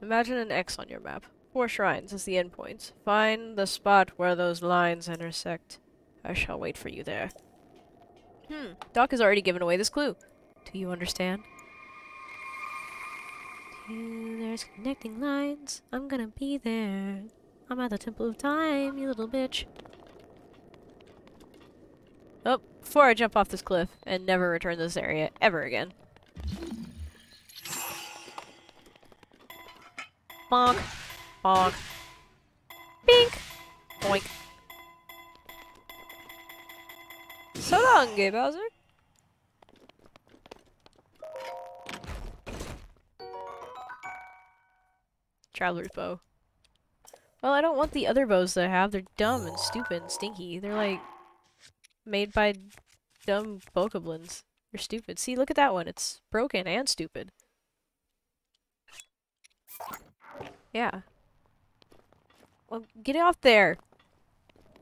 S1: Imagine an X on your map. 4 shrines as the endpoints. Find the spot where those lines intersect. I shall wait for you there. Doc has already given away this clue. Do you understand? There's connecting lines. I'm gonna be there. I'm at the Temple of Time, you little bitch. Oh, before I jump off this cliff and never return to this area ever again. Bonk. Bonk. Bink. Boink. So long, Gay Bowser. Traveler's bow. Well, I don't want the other bows that I have. They're dumb and stupid and stinky. They're like made by dumb bokoblins. They're stupid. See, look at that one. It's broken and stupid. Yeah. Well, get off there.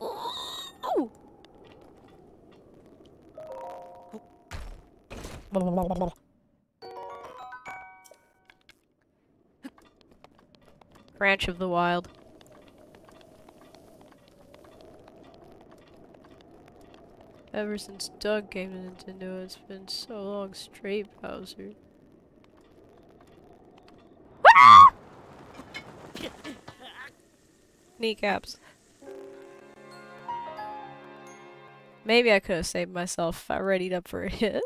S1: Ooh. Branch of the Wild. Ever since Doug came to Nintendo, it's been so long straight, Bowser. Kneecaps. Maybe I could have saved myself if I readied up for a hit.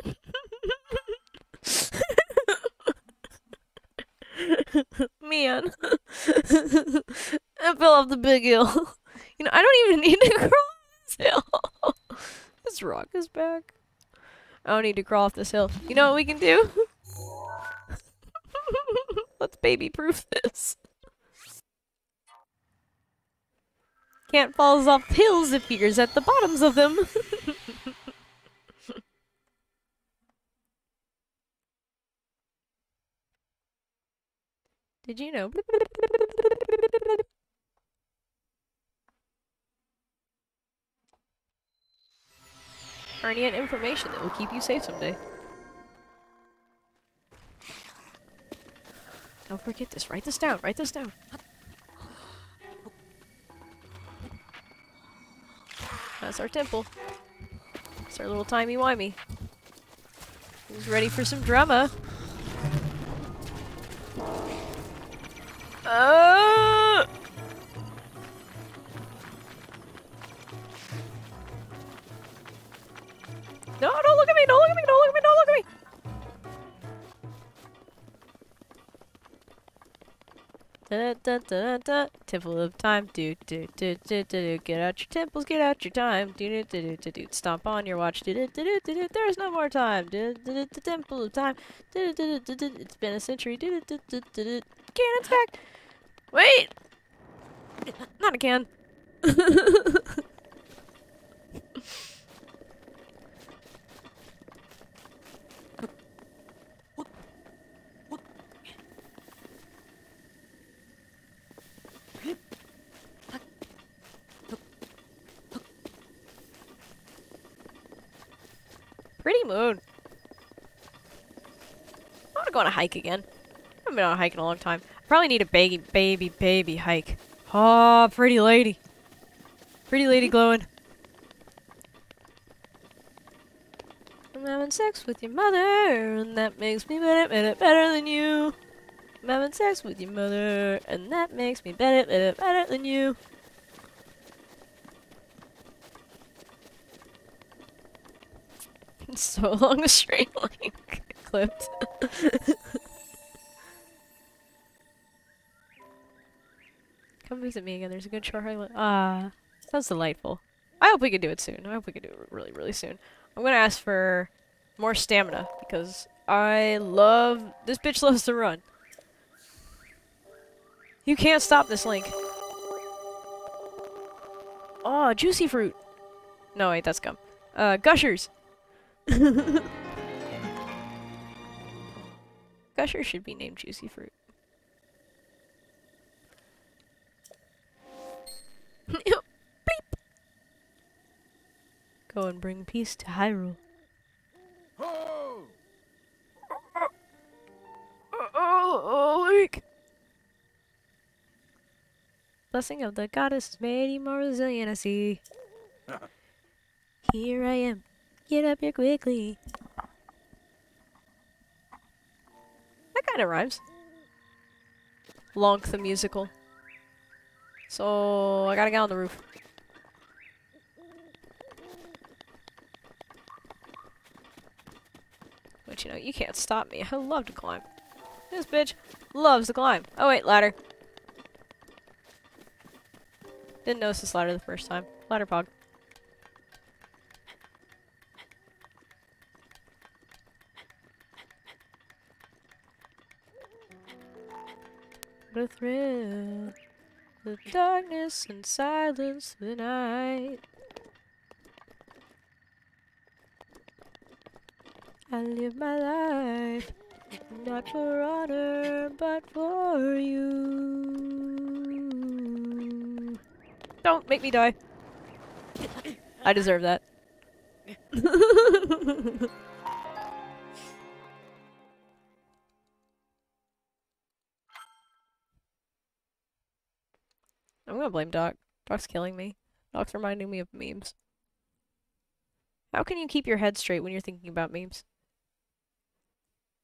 S1: Man. I fell off the big hill. You know, I don't even need to crawl off this hill. This rock is back. I don't need to crawl off this hill. You know what we can do? Let's baby-proof this. Can't fall off hills if you're at the bottoms of them. Did you know? Earning information that will keep you safe someday. Don't forget this. Write this down. Write this down. That's our temple. It's our little timey-wimey. Who's ready for some drama? No, don't look at me! Don't look at me! Don't look at me! Don't look at me! Da da da da da. Temple of Time. Do do do do do. Get out your temples. Get out your time. Do do do do do. Stomp on your watch. Do do do do do. There's no more time. Do do do. The Temple of Time. Do do do do. It's been a century. Do do do do do. Cannon's back. Wait. Not again. Pretty moon. I want to go on a hike again. I haven't been on a hike in a long time. I probably need a baby hike. Oh, pretty lady. Pretty lady glowing. I'm having sex with your mother, and that makes me better than you. I'm having sex with your mother, and that makes me better than you. So long a straight line clipped. Come visit me again. There's a good short highlight. Ah, sounds delightful. I hope we can do it soon. I hope we can do it really, really soon. I'm gonna ask for more stamina because I love this bitch loves to run. You can't stop this Link. Oh, juicy fruit. No, wait, that's gum. Gushers. Gushers should be named juicy fruit. Beep. Go and bring peace to Hyrule. Oh, Link! Blessing of the goddess has made you more resilient, I see. Here I am. Get up here quickly. That kind of rhymes. Lonk the musical. So, I gotta get on the roof. But you know, you can't stop me. I love to climb. This bitch loves to climb. Oh wait, ladder. Didn't notice this ladder the first time. Ladder pog. What a thrill. The darkness and silence of the night. I live my life, not for honor, but for you. Don't make me die. I deserve that. I'm gonna blame Doc. Doc's killing me. Doc's reminding me of memes. How can you keep your head straight when you're thinking about memes?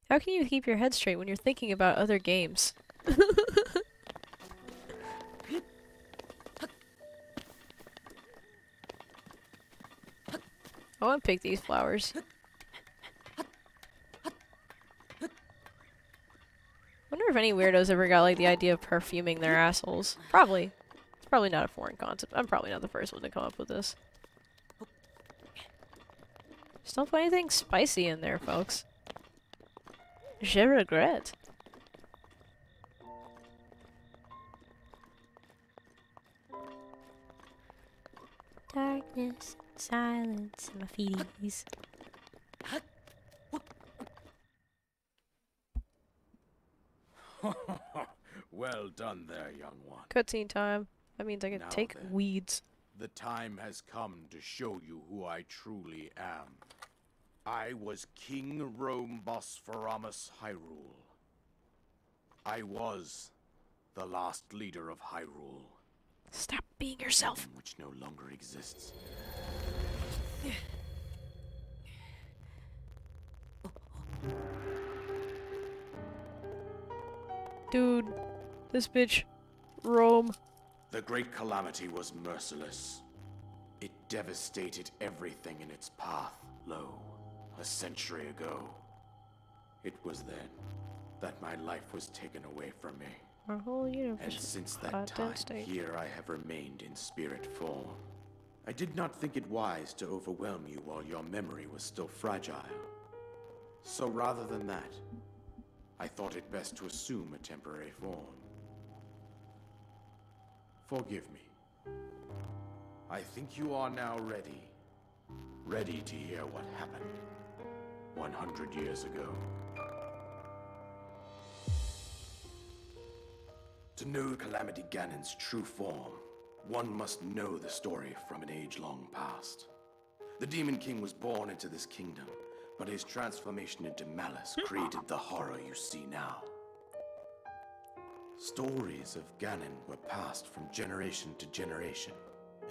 S1: How can you keep your head straight when you're thinking about other games? I want to pick these flowers. Wonder if any weirdos ever got like the idea of perfuming their assholes. Probably. It's probably not a foreign concept. I'm probably not the first one to come up with this. Just don't put anything spicy in there, folks. Je regrette. Darkness, silence, and my feeties.
S2: Well done there, young one.
S1: Cutscene time. That means I can take
S2: then,
S1: weeds.
S2: The time has come to show you who I truly am. I was King Rome Bosphoramus Hyrule. I was the last leader of Hyrule.
S1: Stop being yourself.
S2: Which no longer exists.
S1: Dude, this bitch, Rome.
S2: The Great Calamity was merciless. It devastated everything in its path. Lo, a century ago. It was then that my life was taken away from me.
S1: Our whole universe.
S2: And since that time, here I have remained in spirit form. I did not think it wise to overwhelm you while your memory was still fragile. So rather than that, I thought it best to assume a temporary form. Forgive me. I think you are now ready. Ready to hear what happened 100 years ago. To know Calamity Ganon's true form, one must know the story from an age long past. The Demon King was born into this kingdom, but his transformation into malice created the horror you see now. Stories of Ganon were passed from generation to generation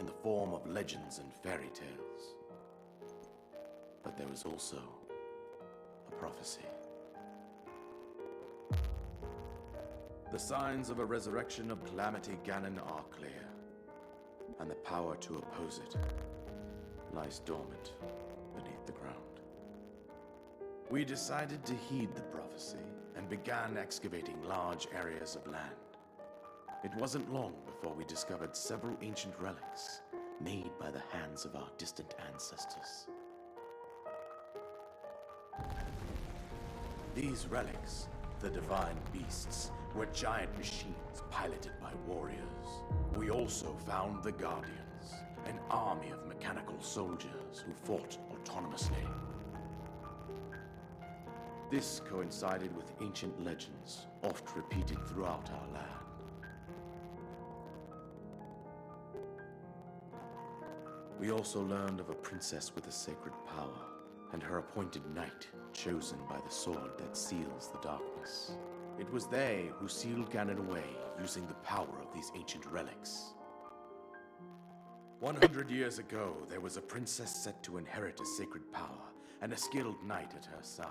S2: in the form of legends and fairy tales. But there was also a prophecy. The signs of a resurrection of Calamity Ganon are clear, and the power to oppose it lies dormant beneath the ground. We decided to heed the prophecy and began excavating large areas of land. It wasn't long before we discovered several ancient relics made by the hands of our distant ancestors. These relics, the divine beasts, were giant machines piloted by warriors. We also found the Guardians, an army of mechanical soldiers who fought autonomously. This coincided with ancient legends, oft repeated throughout our land. We also learned of a princess with a sacred power, and her appointed knight, chosen by the sword that seals the darkness. It was they who sealed Ganon away using the power of these ancient relics. 100 years ago, there was a princess set to inherit a sacred power and a skilled knight at her side.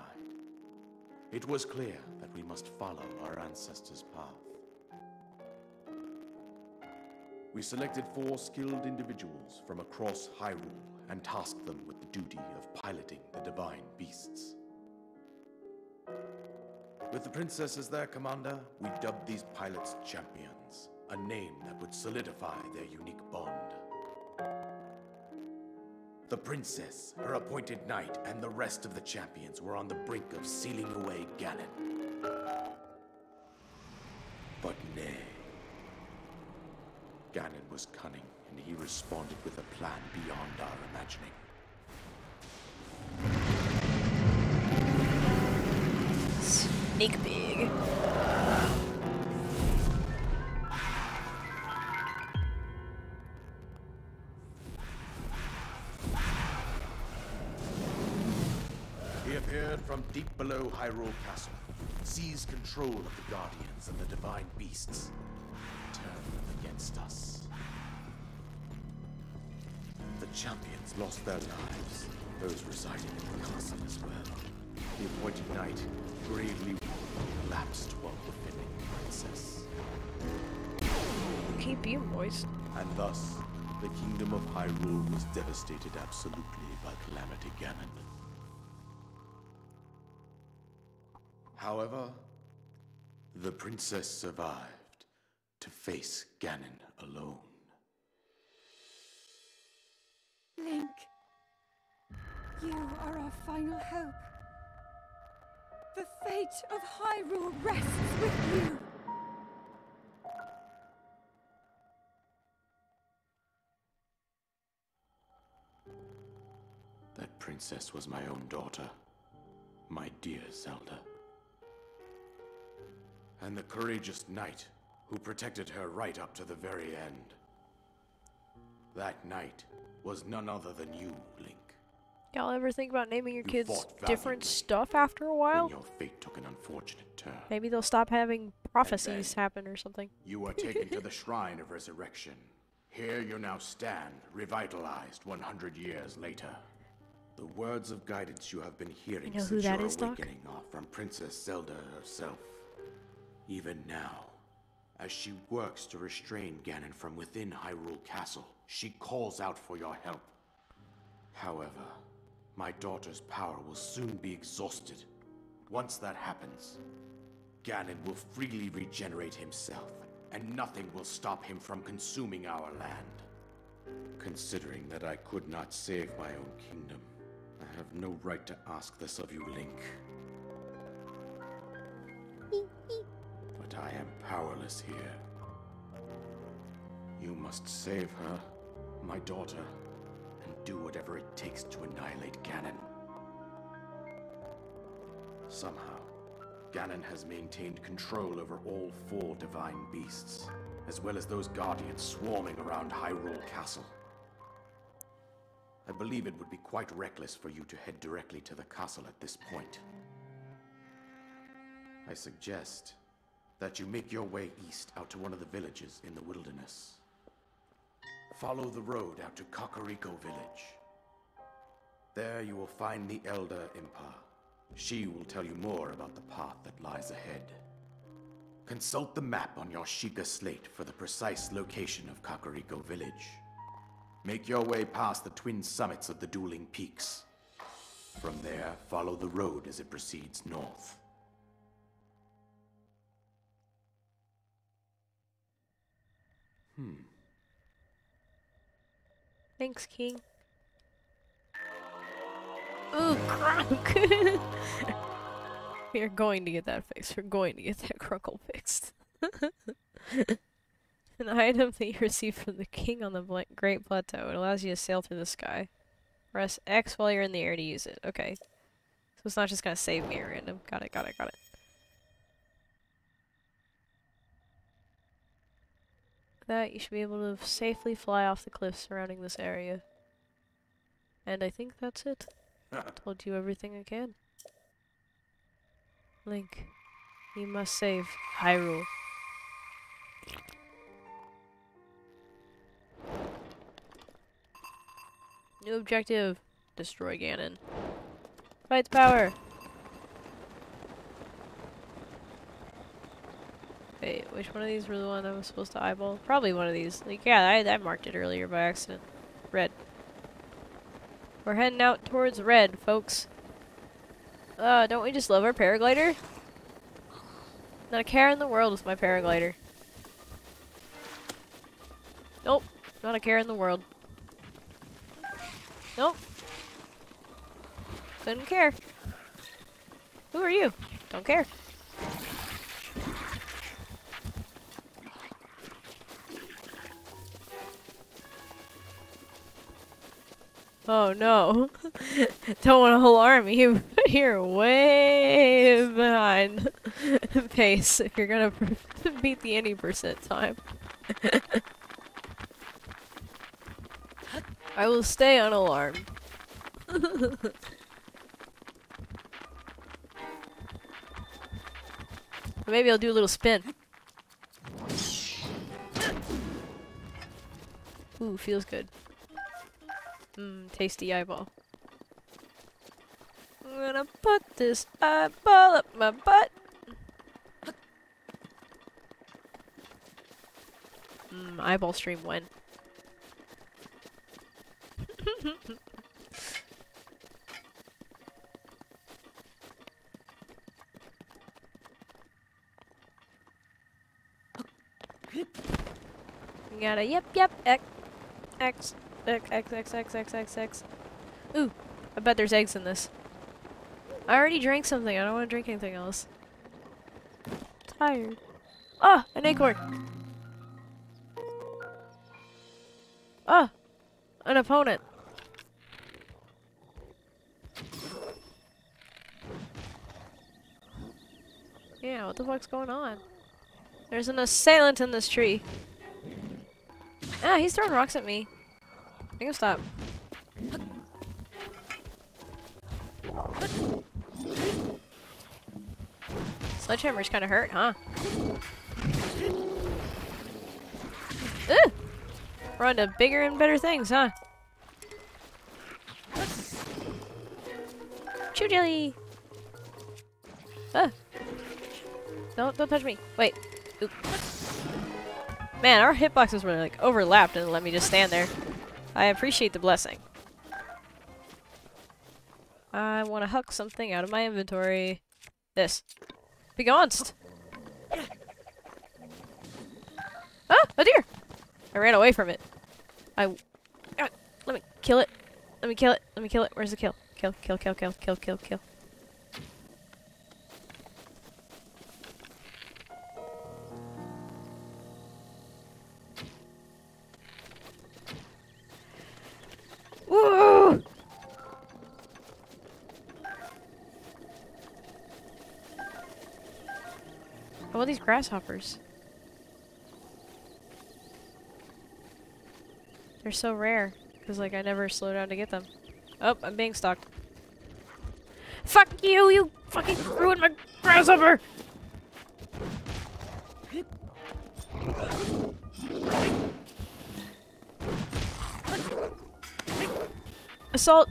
S2: It was clear that we must follow our ancestors' path. We selected 4 skilled individuals from across Hyrule and tasked them with the duty of piloting the divine beasts. With the princess as their commander, we dubbed these pilots champions, a name that would solidify their unique bond. The princess, her appointed knight, and the rest of the champions were on the brink of sealing away Ganon. But nay. Ganon was cunning, and he responded with a plan beyond our imagining.
S1: Sneak peek.
S2: He appeared from deep below Hyrule Castle, seized control of the Guardians and the divine beasts, turned them against us. The champions lost their lives, those residing in the castle as well. The appointed knight, gravely collapsed while defending the princess.
S1: Keep you moist.
S2: And thus, the kingdom of Hyrule was devastated absolutely by Calamity Ganon. However, the princess survived to face Ganon alone.
S3: Link, you are our final hope. The fate of Hyrule rests with you.
S2: That princess was my own daughter, my dear Zelda. And the courageous knight who protected her right up to the very end. That knight was none other than you, Link.
S1: Y'all ever think about naming your
S2: You
S1: kids
S2: fought
S1: different
S2: valiantly
S1: stuff after a while?
S2: when your fate took an unfortunate turn.
S1: Maybe they'll stop having prophecies
S2: then-
S1: happen or something.
S2: You were taken to the Shrine of Resurrection. Here you now stand, revitalized 100 years later. The words of guidance you have been hearing
S1: You know who
S2: since
S1: that
S2: your
S1: is, Doc?
S2: awakening are from Princess Zelda herself. Even now, as she works to restrain Ganon from within Hyrule Castle, she calls out for your help. However, my daughter's power will soon be exhausted. Once that happens, Ganon will freely regenerate himself, and nothing will stop him from consuming our land. Considering that I could not save my own kingdom, I have no right to ask this of you, Link. But I am powerless here. You must save her, my daughter, and do whatever it takes to annihilate Ganon. Somehow, Ganon has maintained control over all 4 divine beasts, as well as those guardians swarming around Hyrule Castle. I believe it would be quite reckless for you to head directly to the castle at this point. I suggest that you make your way east out to one of the villages in the wilderness. Follow the road out to Kakariko Village. There you will find the Elder Impa. She will tell you more about the path that lies ahead. Consult the map on your Sheikah slate for the precise location of Kakariko Village. Make your way past the twin summits of the dueling peaks. From there, follow the road as it proceeds north.
S1: Thanks, King. Ooh, Crunk! We're going to get that fixed. We're going to get that Crunkle fixed. An item that you receive from the king on the Great Plateau. It allows you to sail through the sky. Press X while you're in the air to use it. Okay. So it's not just gonna save me at random. Got it, got it, got it. That, you should be able to safely fly off the cliffs surrounding this area. And I think that's it. Told you everything I can. Link, you must save Hyrule. New objective. Destroy Ganon. Fight the power! Wait, which one of these were the one I was supposed to eyeball? Probably one of these. Like, yeah, I marked it earlier by accident. Red. We're heading out towards red, folks. Don't we just love our paraglider? Not a care in the world with my paraglider. Nope. Not a care in the world. Nope. Couldn't care. Who are you? Don't care. Oh no. Don't want to alarm you. You're way behind pace if you're gonna beat the any percent time. I will stay unalarmed. Maybe I'll do a little spin. Ooh, feels good. Tasty eyeball. I'm gonna put this eyeball up my butt. Eyeball stream when? You gotta yep, X. Ooh, I bet there's eggs in this. I already drank something. I don't want to drink anything else. Tired. Ah, an acorn. Ah, an opponent. Yeah, what the fuck's going on? There's an assailant in this tree. Ah, he's throwing rocks at me. Make him stop. Sledgehammer's kinda hurt, huh? Ugh! We're on to bigger and better things, huh? Chew jelly! Ah! Don't touch me. Wait. Oop. Man, our hitboxes were like overlapped and let me just stand there. I appreciate the blessing. I want to huck something out of my inventory. This. Begonst! Ah! A deer! I ran away from it. Let me kill it. Let me kill it. Let me kill it. Where's the kill? Kill. Woo! All these grasshoppers. They're so rare, because like I never slow down to get them. Oh, I'm being stalked. Fuck you, you fucking ruined my grasshopper! Assault!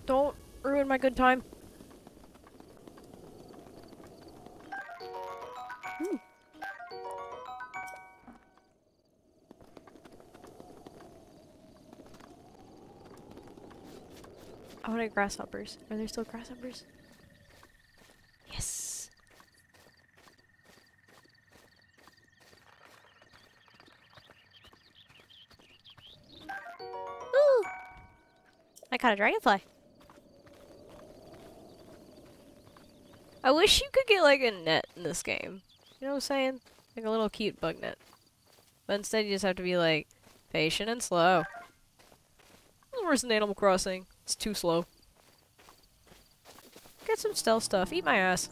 S1: Don't ruin my good time. Ooh. I wanted grasshoppers. Are there still grasshoppers? Yes. I caught a dragonfly. I wish you could get like a net in this game. You know what I'm saying? Like a little cute bug net. But instead you just have to be like patient and slow. It's worse than Animal Crossing. It's too slow. Get some stealth stuff. Eat my ass.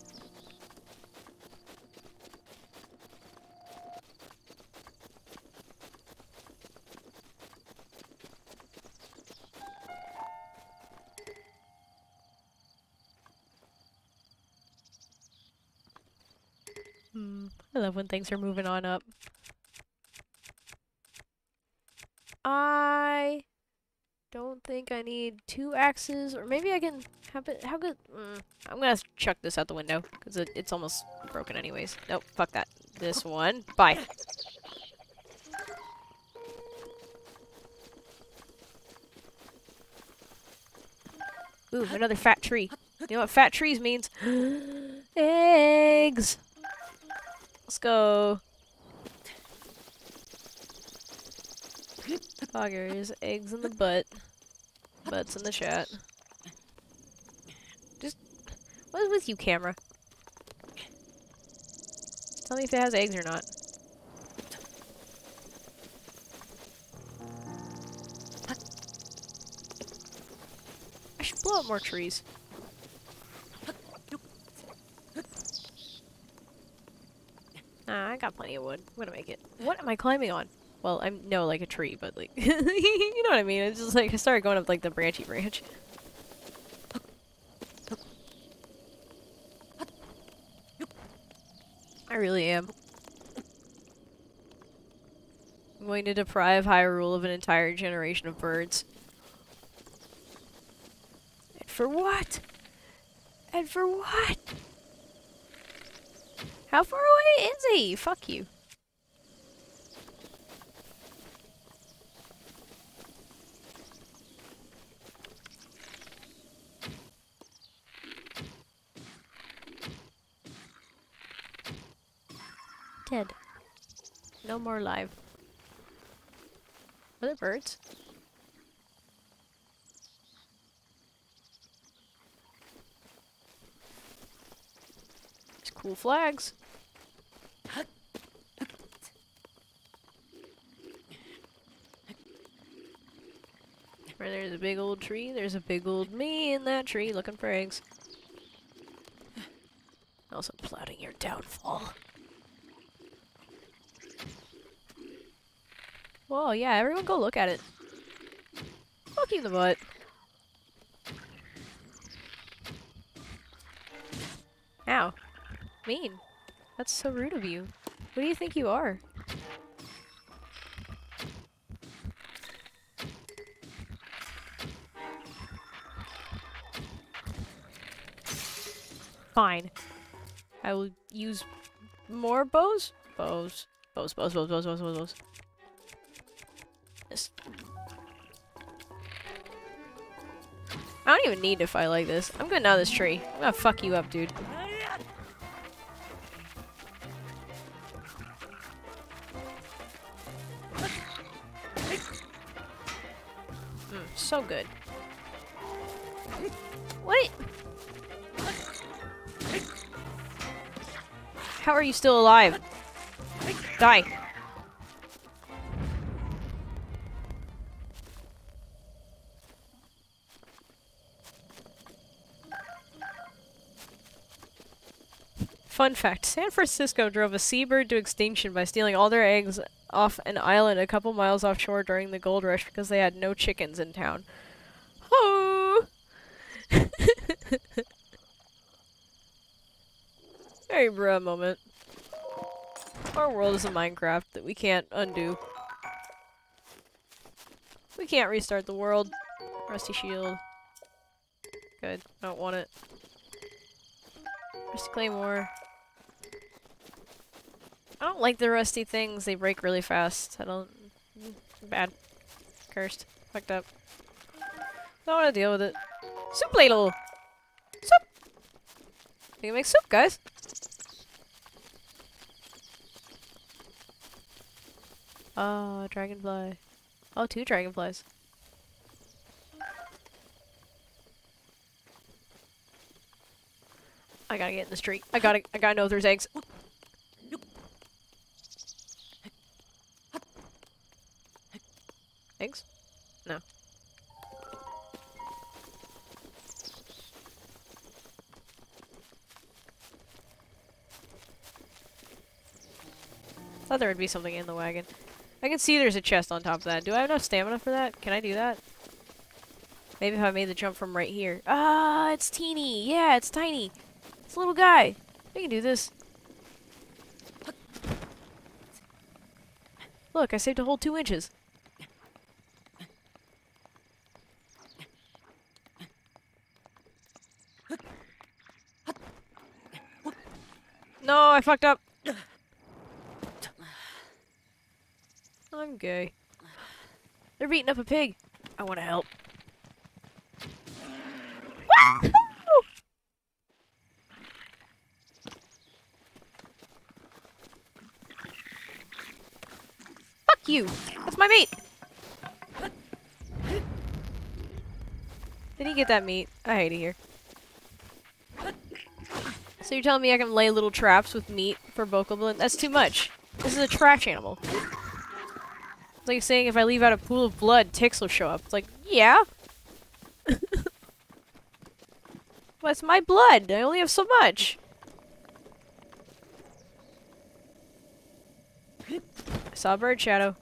S1: I love when things are moving on up. I don't think I need 2 axes, or maybe I can have it. How good? I'm gonna chuck this out the window because it's almost broken, anyways. Nope, fuck that. This one, bye. Ooh, another fat tree. You know what fat trees means? Eggs. Let's go. Poggers, eggs in the butt. Butts in the chat. Just, what is with you, camera? Tell me if it has eggs or not. I should blow up more trees. Nah, I got plenty of wood. I'm gonna make it. What am I climbing on? Well, I'm no like a tree, but like you know what I mean. It's just like I started going up like the branchy branch. I really am. I'm going to deprive Hyrule of an entire generation of birds. And for what? And for what? How far away is he? Fuck you. Dead. No more live. Are there birds? There's cool flags. Where there's a big old tree, there's a big old me in that tree looking for eggs. Also plotting your downfall. Whoa, yeah, everyone go look at it. Fuck you in the butt. Ow. Mean. That's so rude of you. What do you think you are? Fine. I will use more bows? Bows. Bows. This. I don't even need to fight like this. I'm good now this tree. I'm gonna fuck you up, dude. So good. What? How are you still alive? Die. Fun fact, San Francisco drove a seabird to extinction by stealing all their eggs off an island a couple miles offshore during the gold rush because they had no chickens in town. Oh! Very bruh moment. Our world is a Minecraft that we can't undo. We can't restart the world. Rusty shield. Good. I don't want it. Rusty claymore. I don't like the rusty things. They break really fast. I don't... Bad. Cursed. Fucked up. Don't want to deal with it. Soup ladle! Soup! You can make soup, guys. Oh, dragonfly. Oh, 2 dragonflies. I gotta get in this tree. I gotta know if there's eggs. Eggs? No. Thought there would be something in the wagon. I can see there's a chest on top of that. Do I have enough stamina for that? Can I do that? Maybe if I made the jump from right here. Ah, it's teeny. Yeah, it's tiny. It's a little guy. We can do this. Look, I saved a whole 2 inches. No, I fucked up. I'm gay. They're beating up a pig. I want to help. Fuck you! That's my meat! Did he get that meat? I hate it here. So you're telling me I can lay little traps with meat for bokoblin? That's too much. This is a trash animal. It's like saying if I leave out a pool of blood, ticks will show up. It's like, yeah. Well, it's my blood. I only have so much. I saw a bird shadow.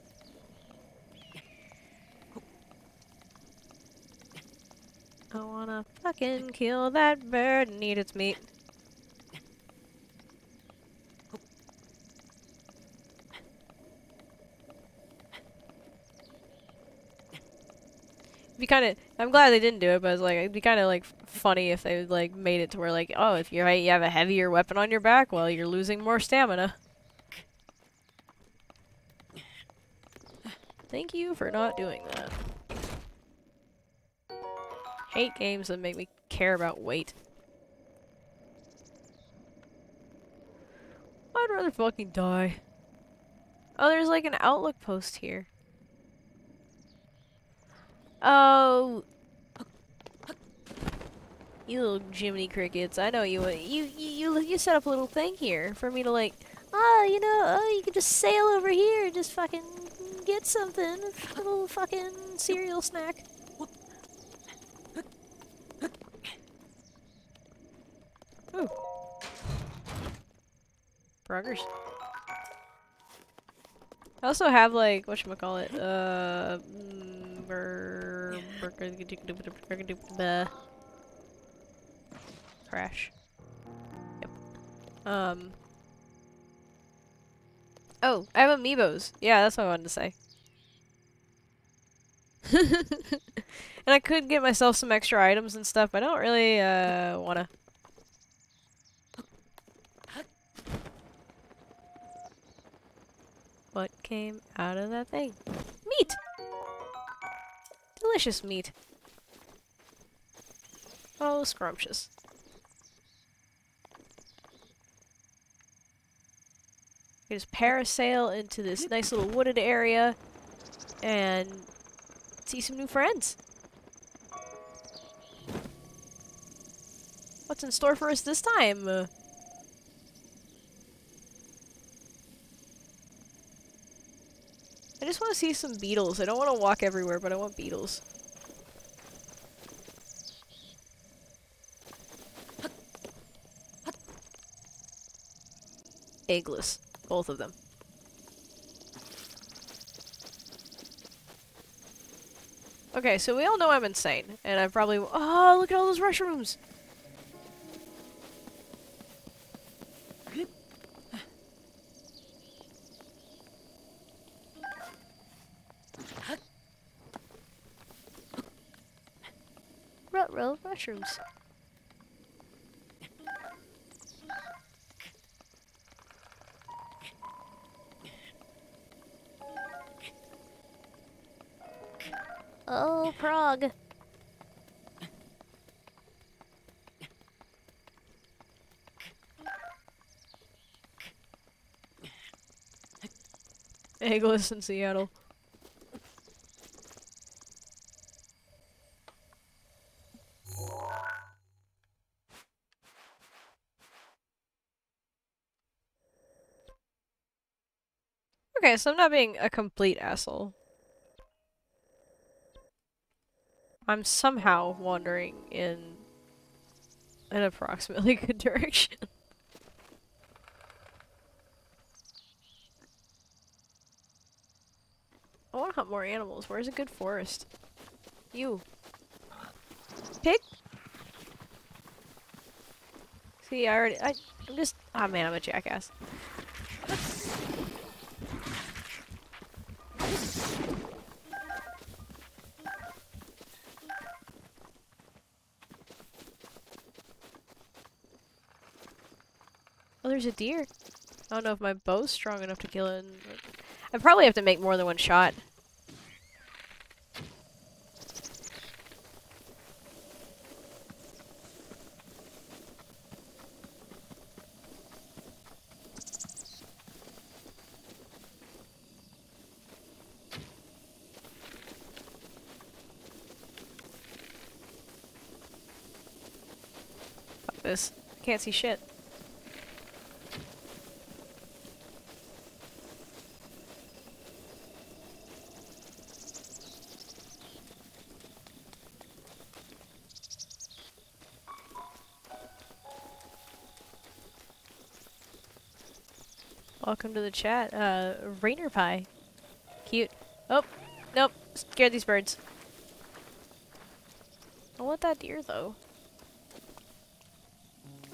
S1: I wanna fucking kill that bird and eat its meat. Be kind of. I'm glad they didn't do it, but it's like it'd be kind of like funny if they like made it to where like, oh, if you have a heavier weapon on your back, well, you're losing more stamina. Thank you for not doing that. Hate games that make me care about weight. I'd rather fucking die. Oh, there's like an outlook post here. Oh, you little Jiminy Crickets! I know you set up a little thing here for me to like. Oh, you know, oh, you can just sail over here and just fucking get something, a little fucking cereal snack. Ooh, progress. I also have like whatchamacallit, crash. Yep. Oh, I have amiibos. Yeah, that's what I wanted to say. And I could get myself some extra items and stuff, but I don't really, wanna. What came out of that thing? Meat! Delicious meat. Oh, scrumptious. You just parasail into this nice little wooded area and see some new friends. What's in store for us this time? I just want to see some beetles. I don't want to walk everywhere, but I want beetles. Eggless. Both of them. Okay, so we all know I'm insane. And I probably... Oh, look at all those mushrooms! Ruh-roh mushrooms. Oh, Prague. Eggless in Seattle. Okay, so I'm not being a complete asshole. I'm somehow wandering in an approximately good direction. I want to hunt more animals. Where's a good forest? You. Pig? See, I'm just... Oh man, I'm a jackass. Oh, there's a deer. I don't know if my bow's strong enough to kill it. I probably have to make more than one shot. Fuck this. Can't see shit. Welcome to the chat. Rainer Pie. Cute. Oh, nope. Scared these birds. I want that deer, though.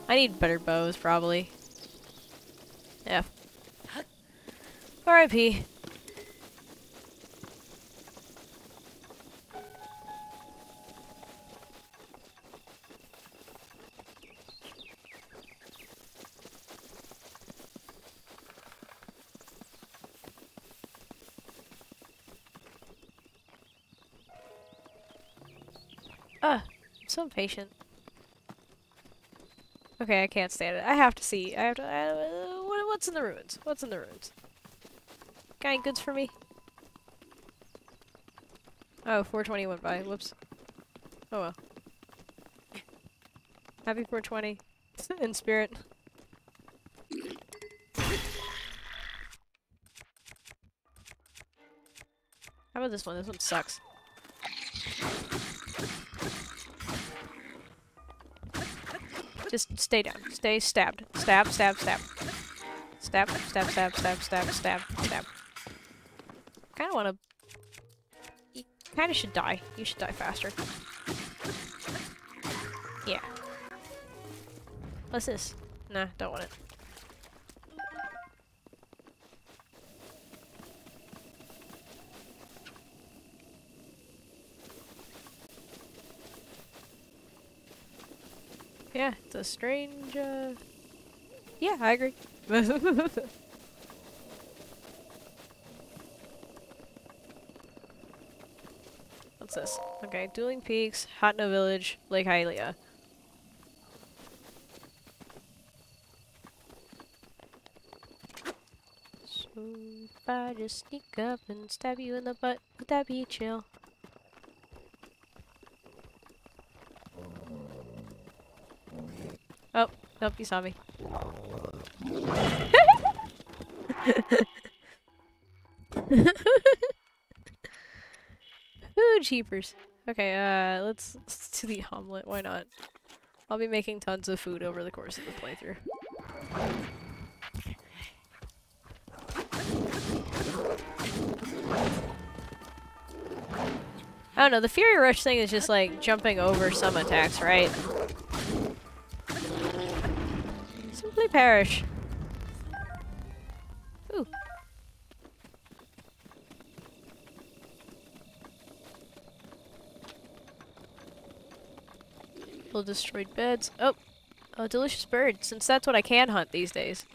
S1: I need better bows, probably. Yeah. R.I.P. I'm so impatient. Okay, I can't stand it. I have to see. I have to. What's in the ruins? What's in the ruins? Got any goods for me? Oh, 420 went by. Whoops. Oh well. Happy 420. In spirit. How about this one? This one sucks. Just stay down. Stay stabbed. Stab, stab, stab. Stab, stab, stab, stab, stab, stab, stab. Kinda wanna... You kinda should die. You should die faster. Yeah. What's this? Nah, don't want it. Yeah, it's a strange, Yeah, I agree. What's this? Okay, Dueling Peaks, Hot No Village, Lake Hylia. So, if I just sneak up and stab you in the butt, would that be chill? Oh, nope, you saw me. Ooh, jeepers. Okay, let's do the omelet. Why not? I'll be making tons of food over the course of the playthrough. I don't know, the Fury Rush thing is just like jumping over some attacks, right? Simply perish. Ooh. Little destroyed beds. Oh! A delicious bird, since that's what I can hunt these days.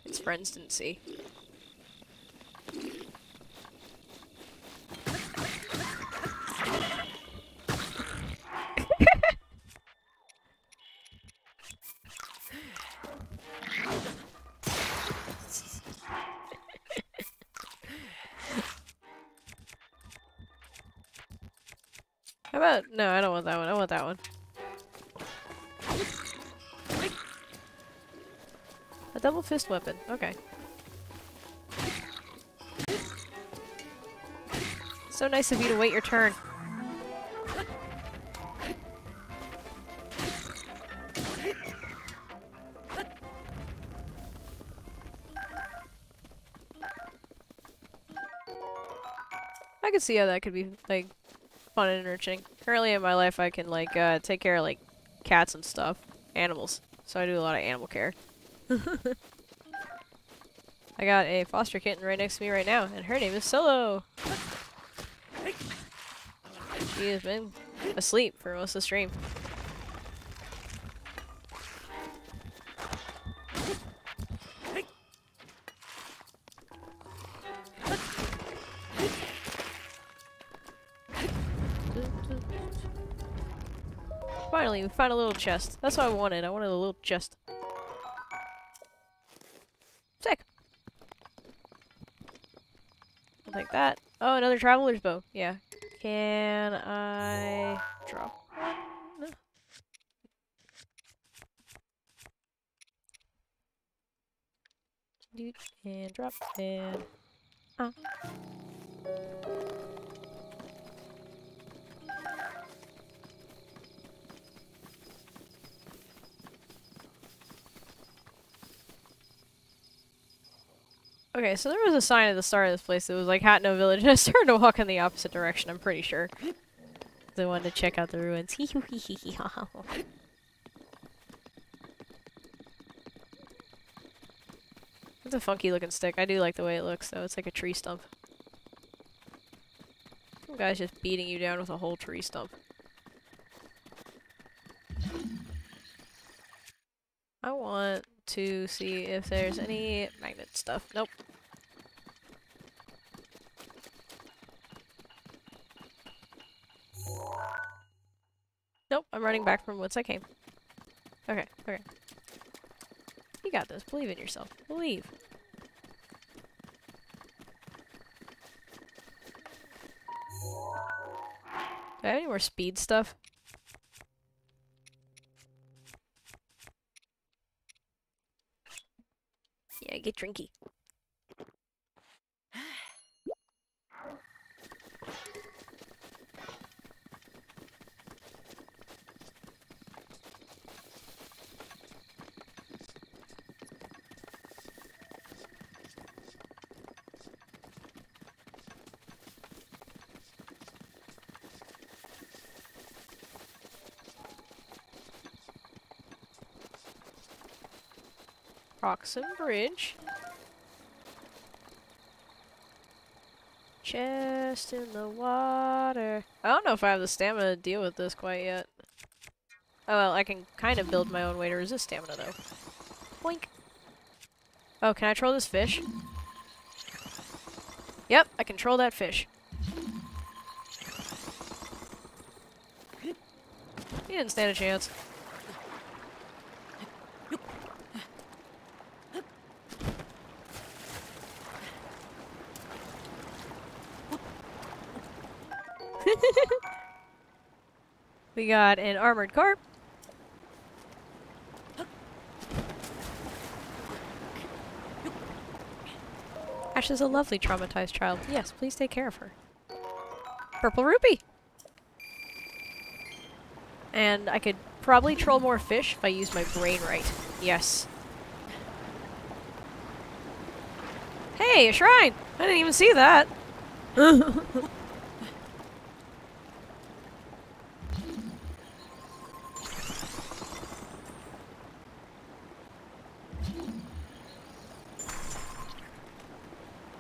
S1: Its friends didn't see. How about... No, I don't want that one. I want that one. A double fist weapon. Okay. So nice of you to wait your turn. I can see how that could be, like, fun and enriching. Currently in my life, I can, like, take care of, like, cats and stuff. Animals. So I do a lot of animal care. I got a foster kitten right next to me right now, and her name is Solo! She has been asleep for most of the stream. Finally, we found a little chest. That's what I wanted. I wanted a little chest. Sick! I'll take that. Oh, another traveler's bow. Yeah. Can I drop one? Dude, and drop, and... Okay, so there was a sign at the start of this place that was like Hat No Village, and I started to walk in the opposite direction, I'm pretty sure. I wanted to check out the ruins. It's a funky looking stick. I do like the way it looks, though. It's like a tree stump. Some guy's just beating you down with a whole tree stump. I want to see if there's any magnet stuff. Nope. Nope, I'm running back from whence I came. Okay, okay. You got this. Believe in yourself. Believe. Do I have any more speed stuff? Yeah, get drinky. Roxham Bridge. Chest in the water. I don't know if I have the stamina to deal with this quite yet. Oh well, I can kind of build my own way to resist stamina though. Boink. Oh, can I control this fish? Yep, I control that fish. He didn't stand a chance. We got an armored carp. Ash is a lovely traumatized child. Yes, please take care of her. Purple rupee! And I could probably troll more fish if I used my brain right. Yes. Hey, a shrine! I didn't even see that!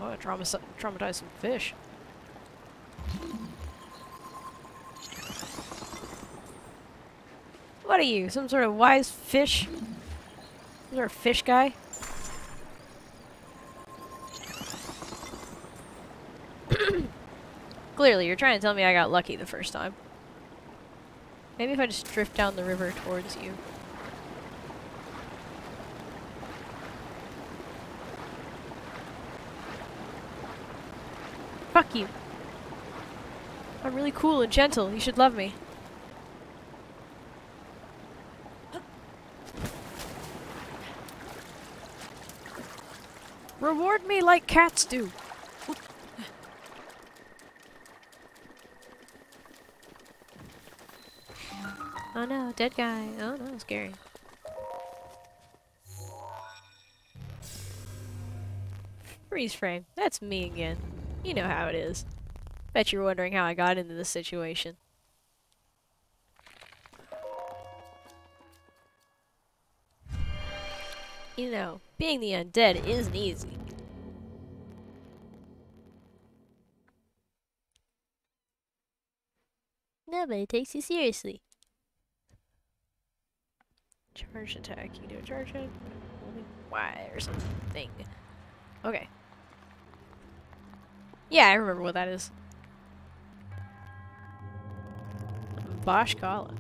S1: Oh, I traumatized some fish. What are you? Some sort of wise fish? Some sort of fish guy? Clearly, you're trying to tell me I got lucky the first time. Maybe if I just drift down the river towards you. Fuck you. I'm really cool and gentle. You should love me. Reward me like cats do! Oh no, dead guy. Oh no, scary. Freeze frame. That's me again. You know how it is. Bet you're wondering how I got into this situation. You know, being the undead isn't easy. Nobody takes you seriously. Charge attack. You do a charge attack? Y or something. Okay. Yeah, I remember what that is. Boschkala.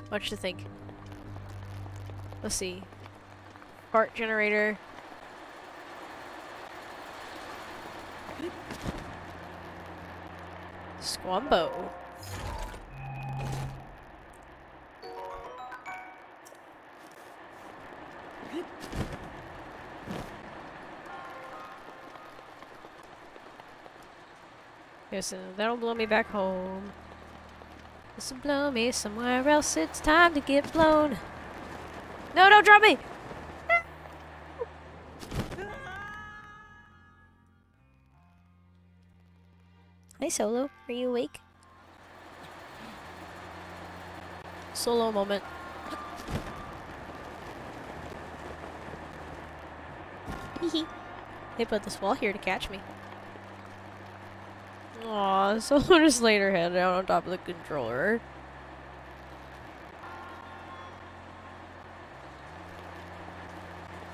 S1: What you think? Let's see. Fart generator. Squambo. Yes, that'll blow me back home. This'll blow me somewhere else. It's time to get blown. No, don't drop me! Hi, Solo. Are you awake? Solo moment. Hehe. They put this wall here to catch me. Aw, Solo just laid her head down on top of the controller.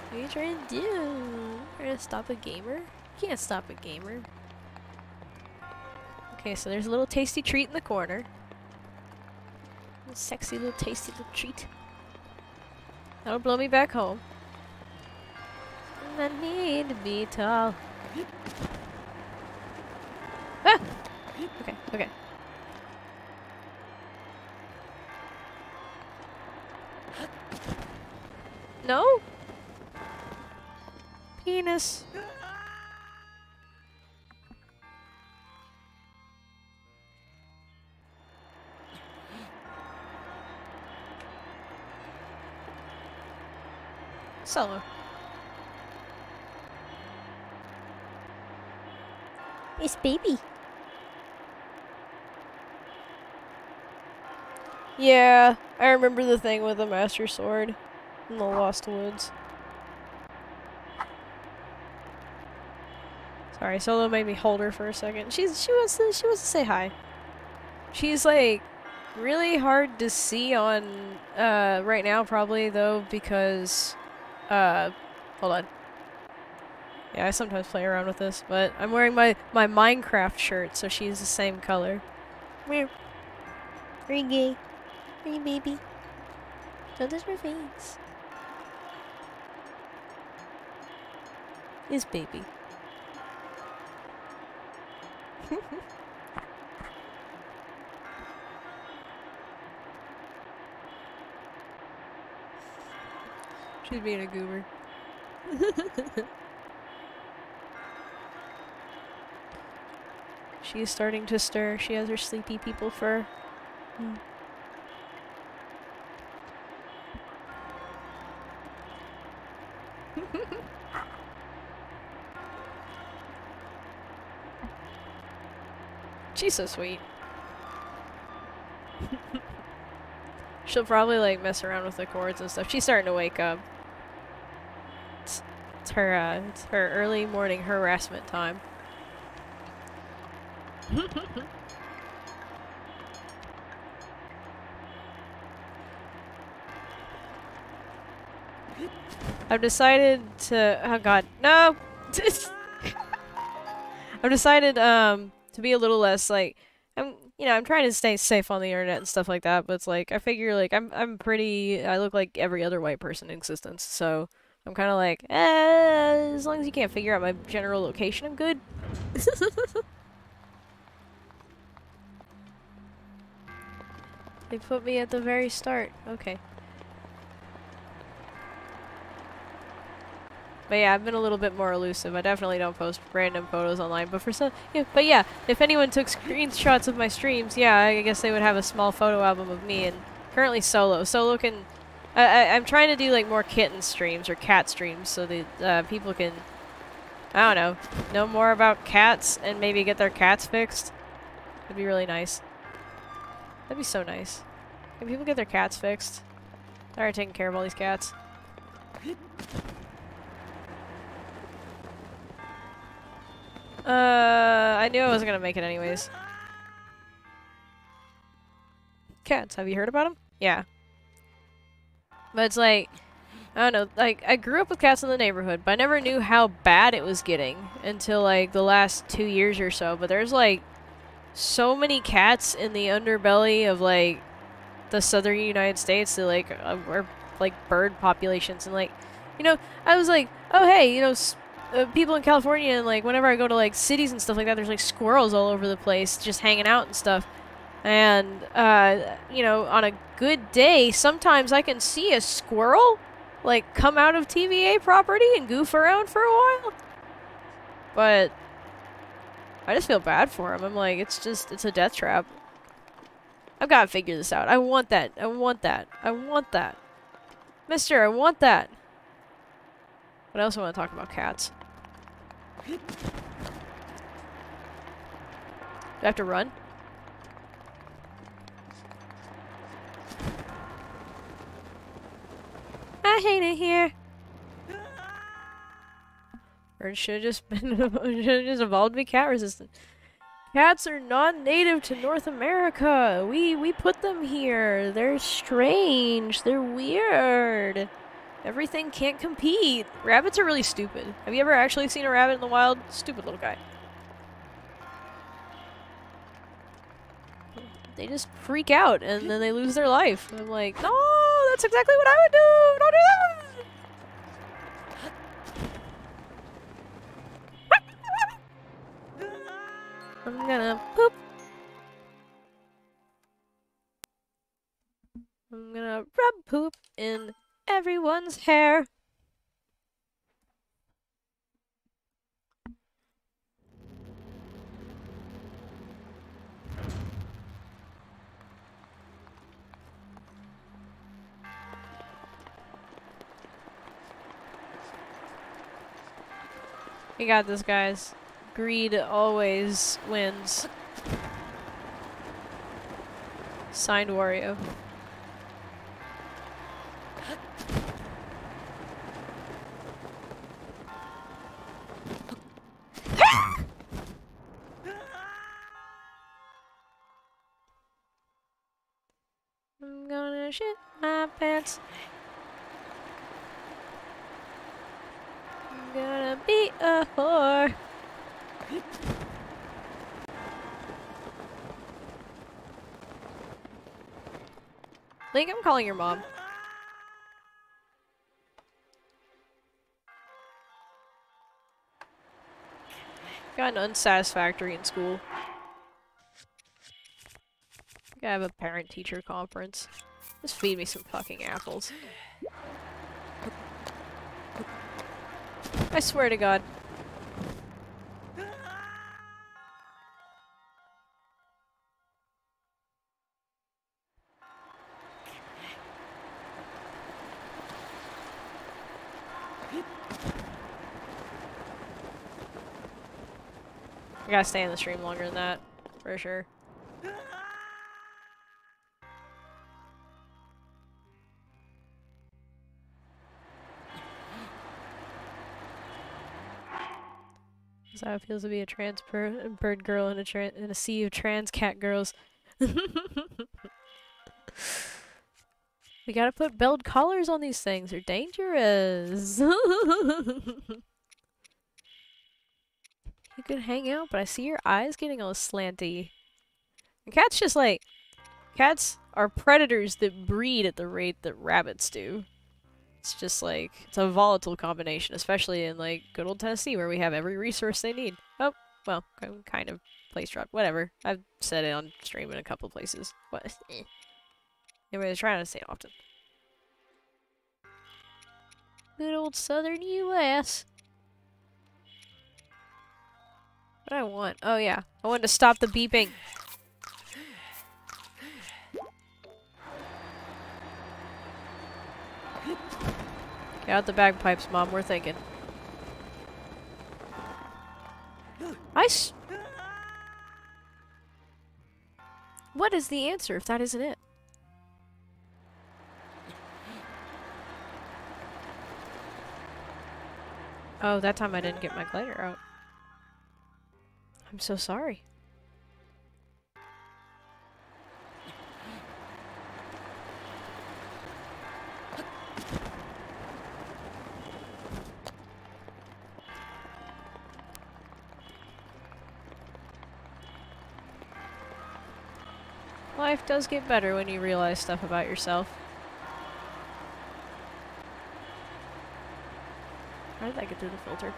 S1: What are you trying to do? Trying to stop a gamer? You can't stop a gamer. Okay, so there's a little tasty treat in the corner. A sexy little tasty little treat. That'll blow me back home. And I need to be tall. Ah! Okay, okay. No? Penis. Solo. It's baby. Yeah, I remember the thing with the Master Sword in the Lost Woods. Sorry, Solo made me hold her for a second. She wants to say hi. She's like really hard to see on right now probably though because hold on. Yeah, I sometimes play around with this, but I'm wearing my Minecraft shirt, so she's the same color. Meow. Are you gay? Are you baby? Don't touch my face. Is baby. She's being a goober. She is starting to stir. She has her sleepy people fur. She's so sweet. She'll probably like mess around with the cords and stuff. She's starting to wake up. It's her early morning harassment time. I've decided to, oh god, no! I've decided, to be a little less, like, I'm trying to stay safe on the internet and stuff like that, but it's like, I figure, like, I look like every other white person in existence, so I'm kind of like, as long as you can't figure out my general location, I'm good. They put me at the very start. Okay. But yeah, I've been a little bit more elusive. I definitely don't post random photos online, but for some, yeah, but yeah, if anyone took screenshots of my streams, yeah, I guess they would have a small photo album of me, and currently Solo. Solo can, I'm trying to do like more kitten streams or cat streams so that people can, I don't know more about cats and maybe get their cats fixed. That'd be really nice. That'd be so nice. Can people get their cats fixed? They're already taking care of all these cats. I knew I wasn't gonna make it anyways. Cats, have you heard about them? Yeah. But it's like, I don't know, like, I grew up with cats in the neighborhood, but I never knew how bad it was getting until, like, the last 2 years or so. But there's, like, so many cats in the underbelly of, like, the southern United States that, like, are, like, bird populations. And, like, you know, I was like, oh, hey, you know, people in California, and, like, whenever I go to, like, cities and stuff like that, there's, like, squirrels all over the place just hanging out and stuff. And, you know, on a good day, sometimes I can see a squirrel, like, come out of TVA property and goof around for a while. But I just feel bad for him. I'm like, it's a death trap. I've got to figure this out. I want that. I want that. I want that. Mister, I want that. What else I want to talk about? Cats. Do I have to run? I hate it here. Or it should have just been, should have just evolved to be cat resistant. Cats are non-native to North America. We put them here. They're strange. They're weird. Everything can't compete. Rabbits are really stupid. Have you ever actually seen a rabbit in the wild? Stupid little guy. They just freak out and then they lose their life. I'm like, no, that's exactly what I would do. Don't do that. I'm gonna poop. I'm gonna rub poop in everyone's hair. You got this, guys. Greed always wins. Signed, Wario. I'm gonna shit my pants. I'm gonna be a whore. Link, I'm calling your mom. Got an unsatisfactory in school. I have a parent-teacher conference. Just feed me some fucking apples. I swear to God. I gotta stay in the stream longer than that, for sure. That's how it feels to be a trans bird girl in a sea of trans cat girls. We gotta put belled collars on these things. They're dangerous. You could hang out, but I see your eyes getting all slanty. And cats just like... Cats are predators that breed at the rate that rabbits do. It's just like... It's a volatile combination, especially in like good old Tennessee where we have every resource they need. Oh, well, kind of place drop. Whatever. I've said it on stream in a couple places. What? Anyway, I try not to say it often. Good old southern US. What do I want? Oh yeah, I wanted to stop the beeping. Get out the bagpipes, Mom, we're thinking. What is the answer if that isn't it? Oh, that time I didn't get my glider out. I'm so sorry. Life does get better when you realize stuff about yourself. How did that get through the filter?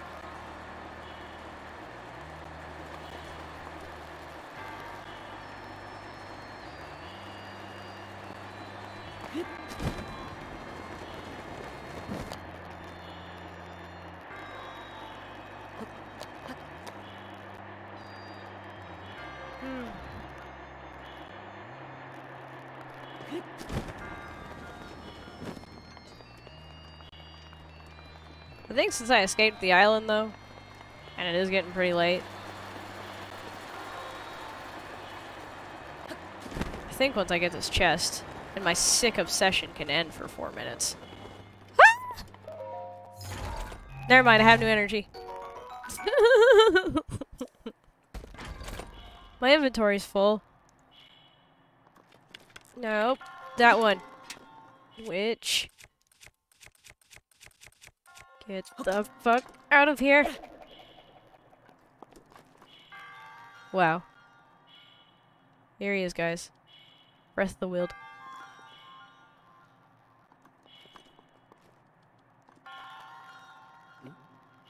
S1: I think since I escaped the island, though, and it is getting pretty late, I think once I get this chest, and my sick obsession can end for 4 minutes. Never mind, I have new energy. My inventory's full. Nope. That one. Which... Get the fuck out of here! Wow. Here he is, guys. Breath of the Wild.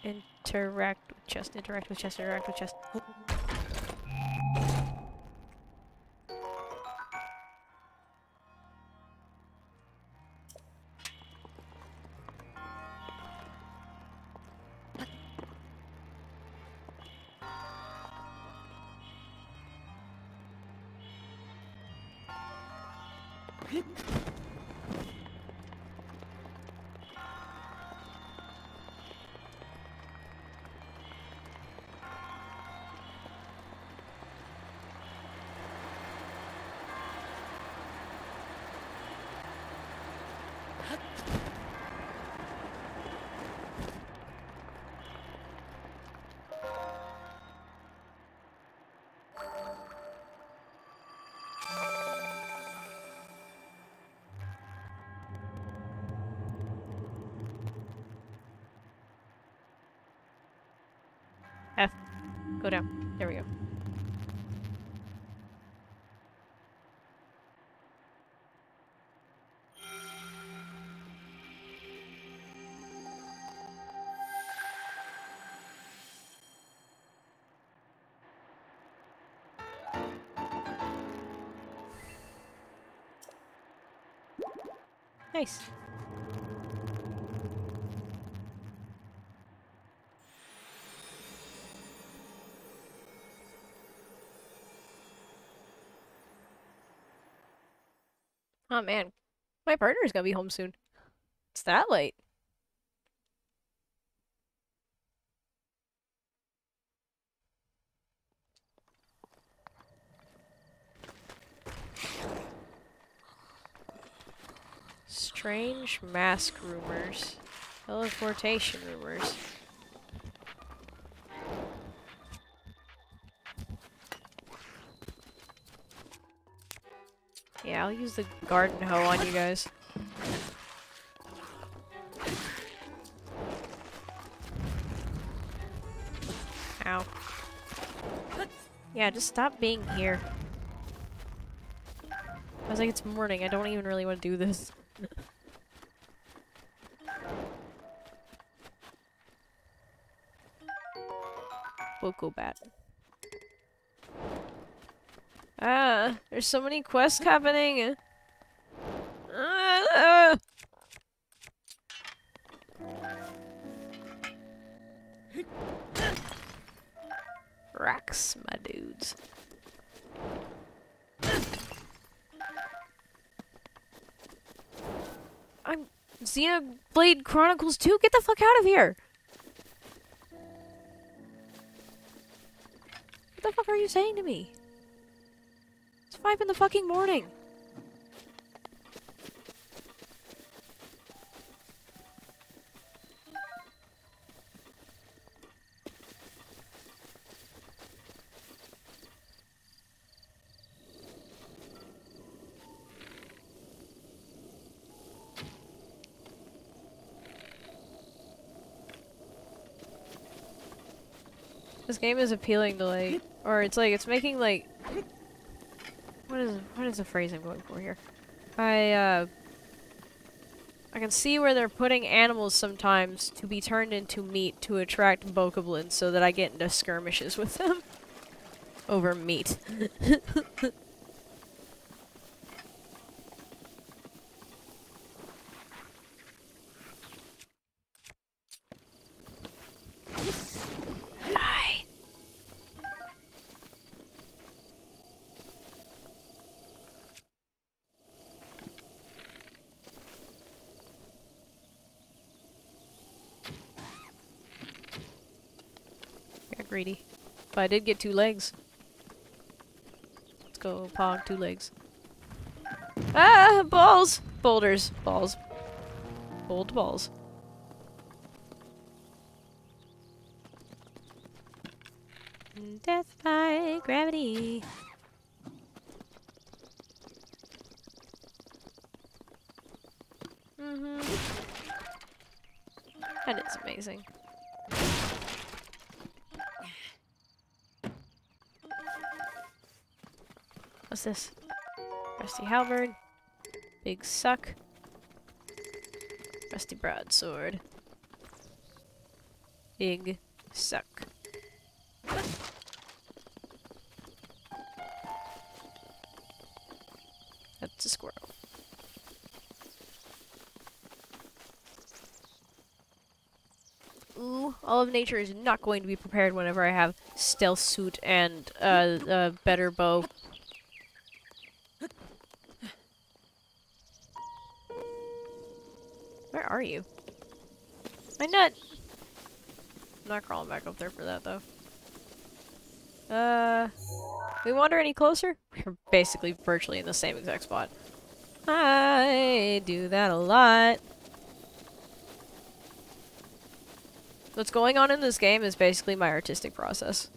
S1: Interact with chest, interact with chest, interact with chest. F. Go down. There we go. Nice. Oh man, my partner's gonna be home soon. It's that late. Strange mask rumors. Teleportation rumors. Yeah, I'll use the garden hoe on you guys. Ow. Yeah, just stop being here. I was like, it's morning. I don't even really want to do this. Boko bat. Ah, there's so many quests happening. Racks, my dudes. I'm Xenoblade Chronicles 2? Get the fuck out of here! What the fuck are you saying to me? It's 5 in the fucking morning. This game is appealing to like, or it's like, it's making like, what is the phrase I'm going for here? I can see where they're putting animals sometimes to be turned into meat to attract bokoblins so that I get into skirmishes with them. Over meat. Die. I got greedy. But I did get 2 legs. Let's go pog 2 legs. Ah! Balls! Boulders. Balls. Bold balls. Death by gravity. That is amazing. What's this? Rusty halberd. Big suck. Rusty broadsword. Big suck. That's a squirrel. Ooh, all of nature is not going to be prepared whenever I have stealth suit and a better bow. Where are you? My nut! I'm not crawling back up there for that though. We wander any closer? We're basically virtually in the same exact spot. I do that a lot. What's going on in this game is basically my artistic process.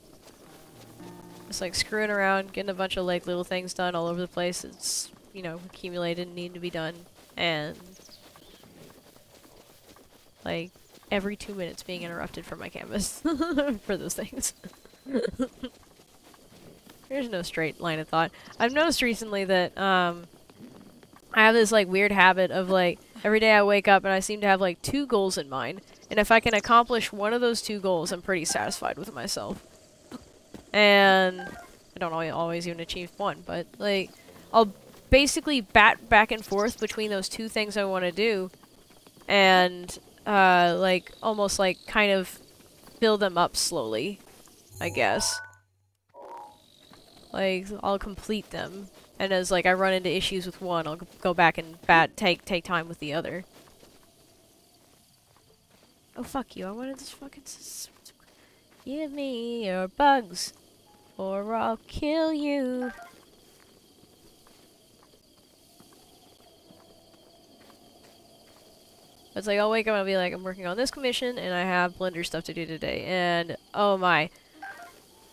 S1: It's like screwing around, getting a bunch of like little things done all over the place. It's, you know, accumulated and need to be done. And like every 2 minutes being interrupted from my canvas for those things. There's no straight line of thought. I've noticed recently that I have this like weird habit of like every day I wake up and I seem to have like 2 goals in mind. And if I can accomplish one of those 2 goals, I'm pretty satisfied with myself. And I don't always even achieve one, but like I'll basically bat back and forth between those 2 things I want to do and like almost like kind of fill them up slowly, I guess. Like I'll complete them, and as like I run into issues with one, I'll go back and take time with the other. Oh fuck you! I wanted this fucking. Give me your bugs, or I'll kill you. It's like I'll wake up and I'll be like, I'm working on this commission, and I have Blender stuff to do today, and oh my.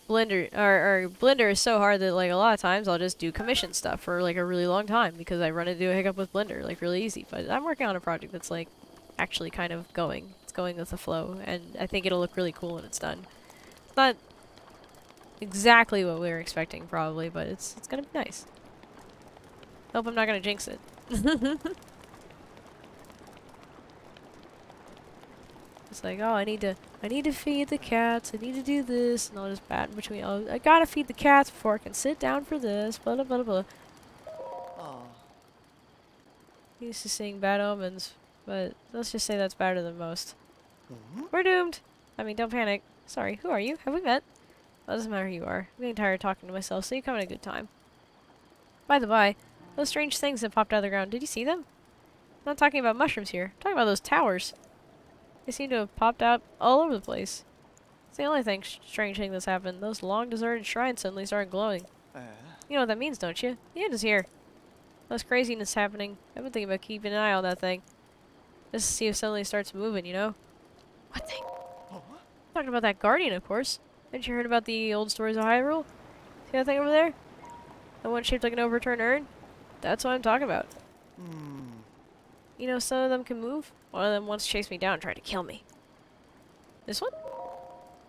S1: Blender is so hard that like a lot of times I'll just do commission stuff for like a really long time because I run into a hiccup with Blender like really easy. But I'm working on a project that's like actually kind of going. It's going with the flow, and I think it'll look really cool when it's done. It's not exactly what we were expecting probably, but it's gonna be nice. Hope I'm not gonna jinx it. It's like, oh, I need to feed the cats, I need to do this, and I'll just bat in between. Oh, I gotta feed the cats before I can sit down for this, blah blah blah blah. Oh. I used to sing Bad Omens, but let's just say that's better than most. We're doomed! I mean, don't panic. Sorry, who are you? Have we met? Well, it doesn't matter who you are. I'm getting tired of talking to myself, so you come at a good time. By the by, those strange things that popped out of the ground, did you see them? I'm not talking about mushrooms here. I'm talking about those towers. They seem to have popped out all over the place. It's the only strange thing that's happened. Those long deserted shrines suddenly started glowing. You know what that means, don't you? The end is here. Less craziness happening. I've been thinking about keeping an eye on that thing. Just to see if it suddenly starts moving, you know? What thing? Talking about that guardian, of course. Haven't you heard about the old stories of Hyrule? See that thing over there? The one shaped like an overturned urn? That's what I'm talking about. You know, some of them can move. One of them once chased me down and tried to kill me. This one?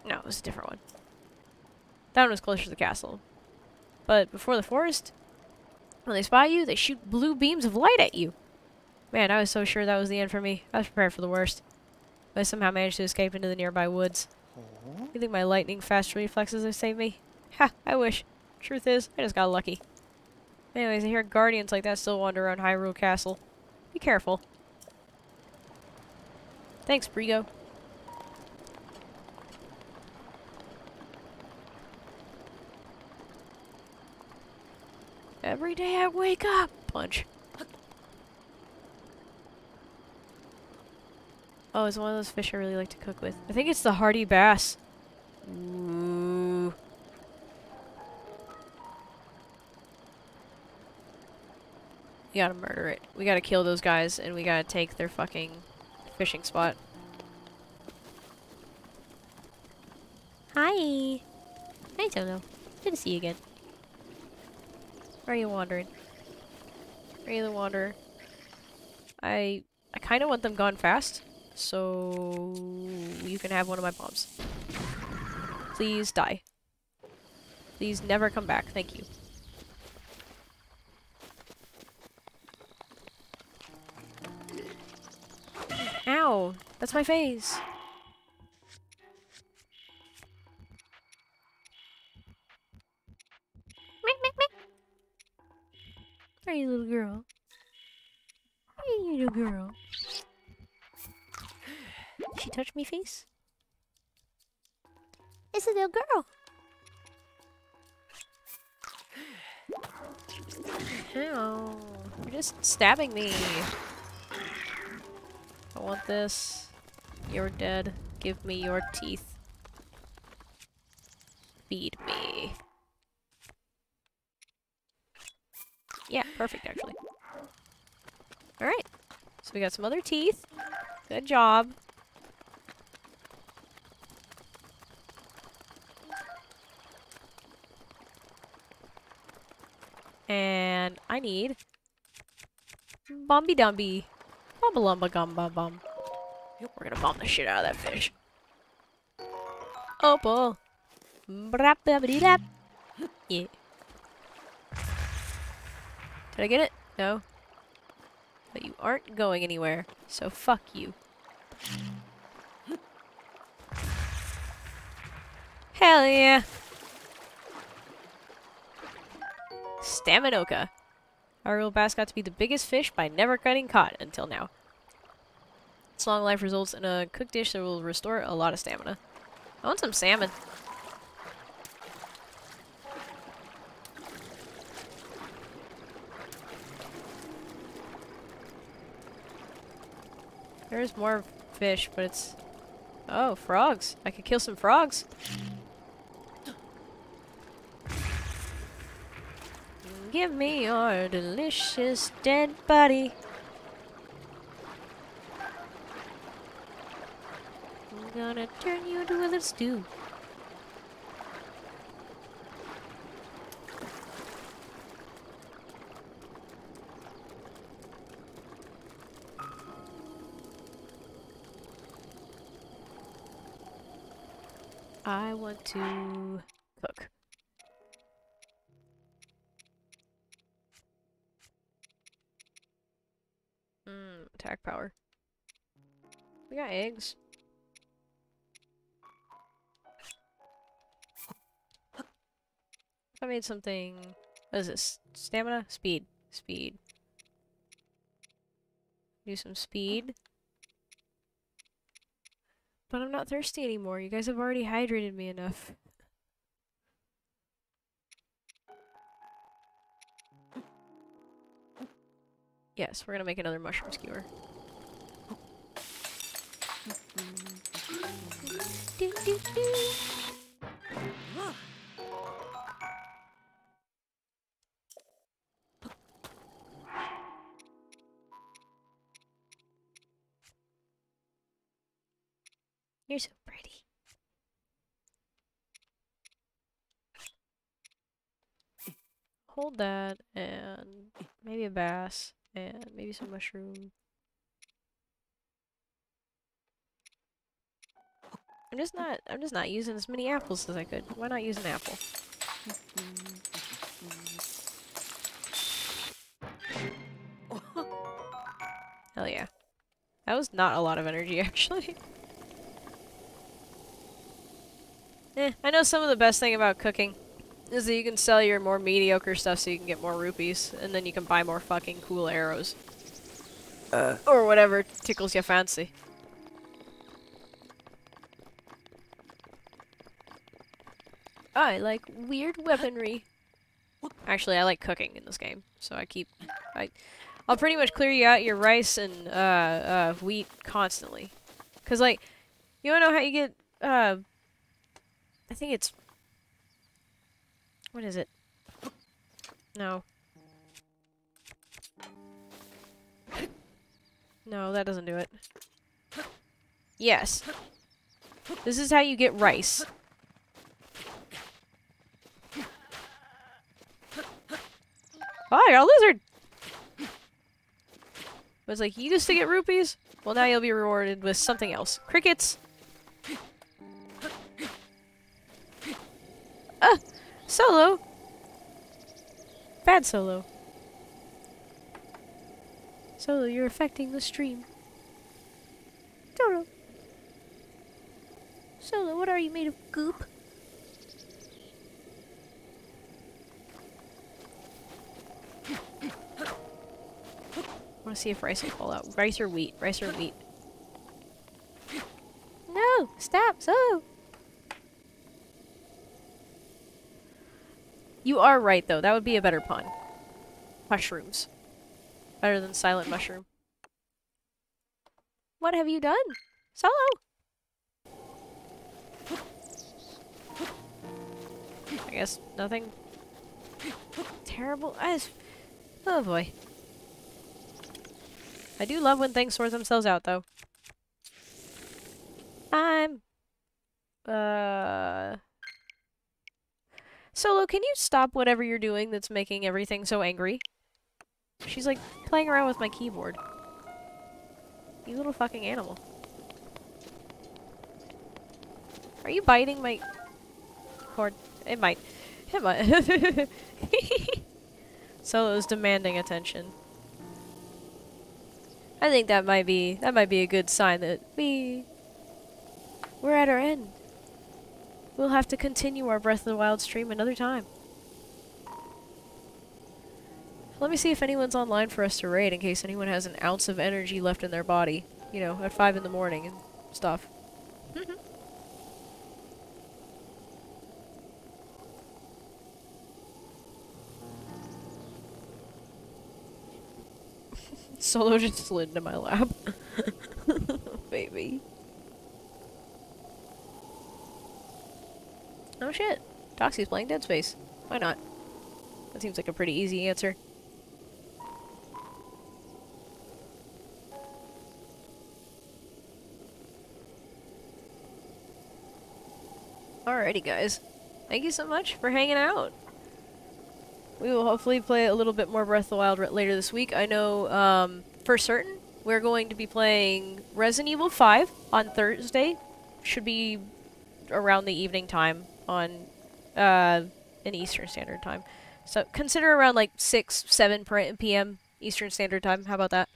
S1: No, it was a different one. That one was closer to the castle. But before the forest, when they spot you, they shoot blue beams of light at you. Man, I was so sure that was the end for me. I was prepared for the worst. But I somehow managed to escape into the nearby woods. You think my lightning-fast reflexes have saved me? Ha! I wish. Truth is, I just got lucky. Anyways, I hear guardians like that still wander around Hyrule Castle. Be careful. Thanks, Brigo. Every day I wake up! Punch. Oh, it's one of those fish I really like to cook with. I think it's the hardy bass. Ooh. We gotta murder it. We gotta kill those guys, and we gotta take their fucking fishing spot. Hi! Hi, Toto. Good to see you again. Where are you wandering? Are you the wanderer? I kinda want them gone fast, so you can have one of my bombs. Please die. Please never come back. Thank you. Ow! That's my face! Meek, meek, meek. Hey, little girl. Hey, little girl. She touched me face? It's a little girl. Ow. You're just stabbing me. I want this. You're dead. Give me your teeth. Feed me. Yeah, perfect actually. Alright. So we got some other teeth. Good job. And I need Bomby Dumby. Bumbalumba gumba bum. We're gonna bomb the shit out of that fish. Opal. Brap-a-biddy-dap. Yeah. Did I get it? No. But you aren't going anywhere, so fuck you. Hell yeah! Staminoka. Our real bass got to be the biggest fish by never getting caught until now. Its long life results in a cooked dish that will restore a lot of stamina. I want some salmon. There's more fish, but it's... Oh, frogs. I could kill some frogs. Give me your delicious dead body. I'm gonna turn you into a little stew. I want to cook. Attack power. We got eggs. I made something... What is this? Stamina? Speed. Speed. Do some speed. But I'm not thirsty anymore. You guys have already hydrated me enough. Yes, we're gonna make another mushroom skewer. Do, do, do. You're so pretty. Hold that, and maybe a bass, and maybe some mushroom. I'm just not using as many apples as I could. Why not use an apple? Hell yeah. That was not a lot of energy, actually. I know some of the best thing about cooking is that you can sell your more mediocre stuff so you can get more rupees, and then you can buy more fucking cool arrows. Or whatever tickles your fancy. I like weird weaponry. Actually, I like cooking in this game, so I'll pretty much clear you out your rice and, wheat constantly. Cause, like, you wanna know how you get, I think it's... What is it? No. No, that doesn't do it. Yes. This is how you get rice. Oh, I got a lizard! But it's like, you used to get rupees? Well, now you'll be rewarded with something else. Crickets! Solo! Bad Solo. Solo, you're affecting the stream. Solo. Solo, what are you made of? Goop? I want to see if rice will fall out. Rice or wheat? Rice or wheat? No! Stop! Solo! You are right, though. That would be a better pun. Mushrooms. Better than silent mushroom. What have you done? Solo! I guess nothing terrible. Oh boy. I do love when things sort themselves out, though. Solo, can you stop whatever you're doing that's making everything so angry? She's like playing around with my keyboard. You little fucking animal. Are you biting my cord? It might. It might. Solo's demanding attention. I think that might be a good sign that we're at our end. We'll have to continue our Breath of the Wild stream another time. Let me see if anyone's online for us to raid in case anyone has an ounce of energy left in their body. You know, at 5 in the morning and stuff. Solo just slid into my lap. Baby. Oh shit. Doxy's playing Dead Space. Why not? That seems like a pretty easy answer. Alrighty guys. Thank you so much for hanging out. We will hopefully play a little bit more Breath of the Wild later this week. I know, for certain, we're going to be playing Resident Evil 5 on Thursday. Should be around the evening time on, in Eastern Standard Time. So consider around like 6, 7 p.m. Eastern Standard Time. How about that?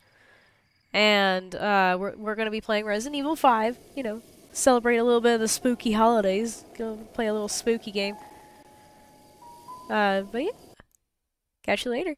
S1: And, we're gonna be playing Resident Evil 5, you know, celebrate a little bit of the spooky holidays. Go play a little spooky game. But yeah. Catch you later.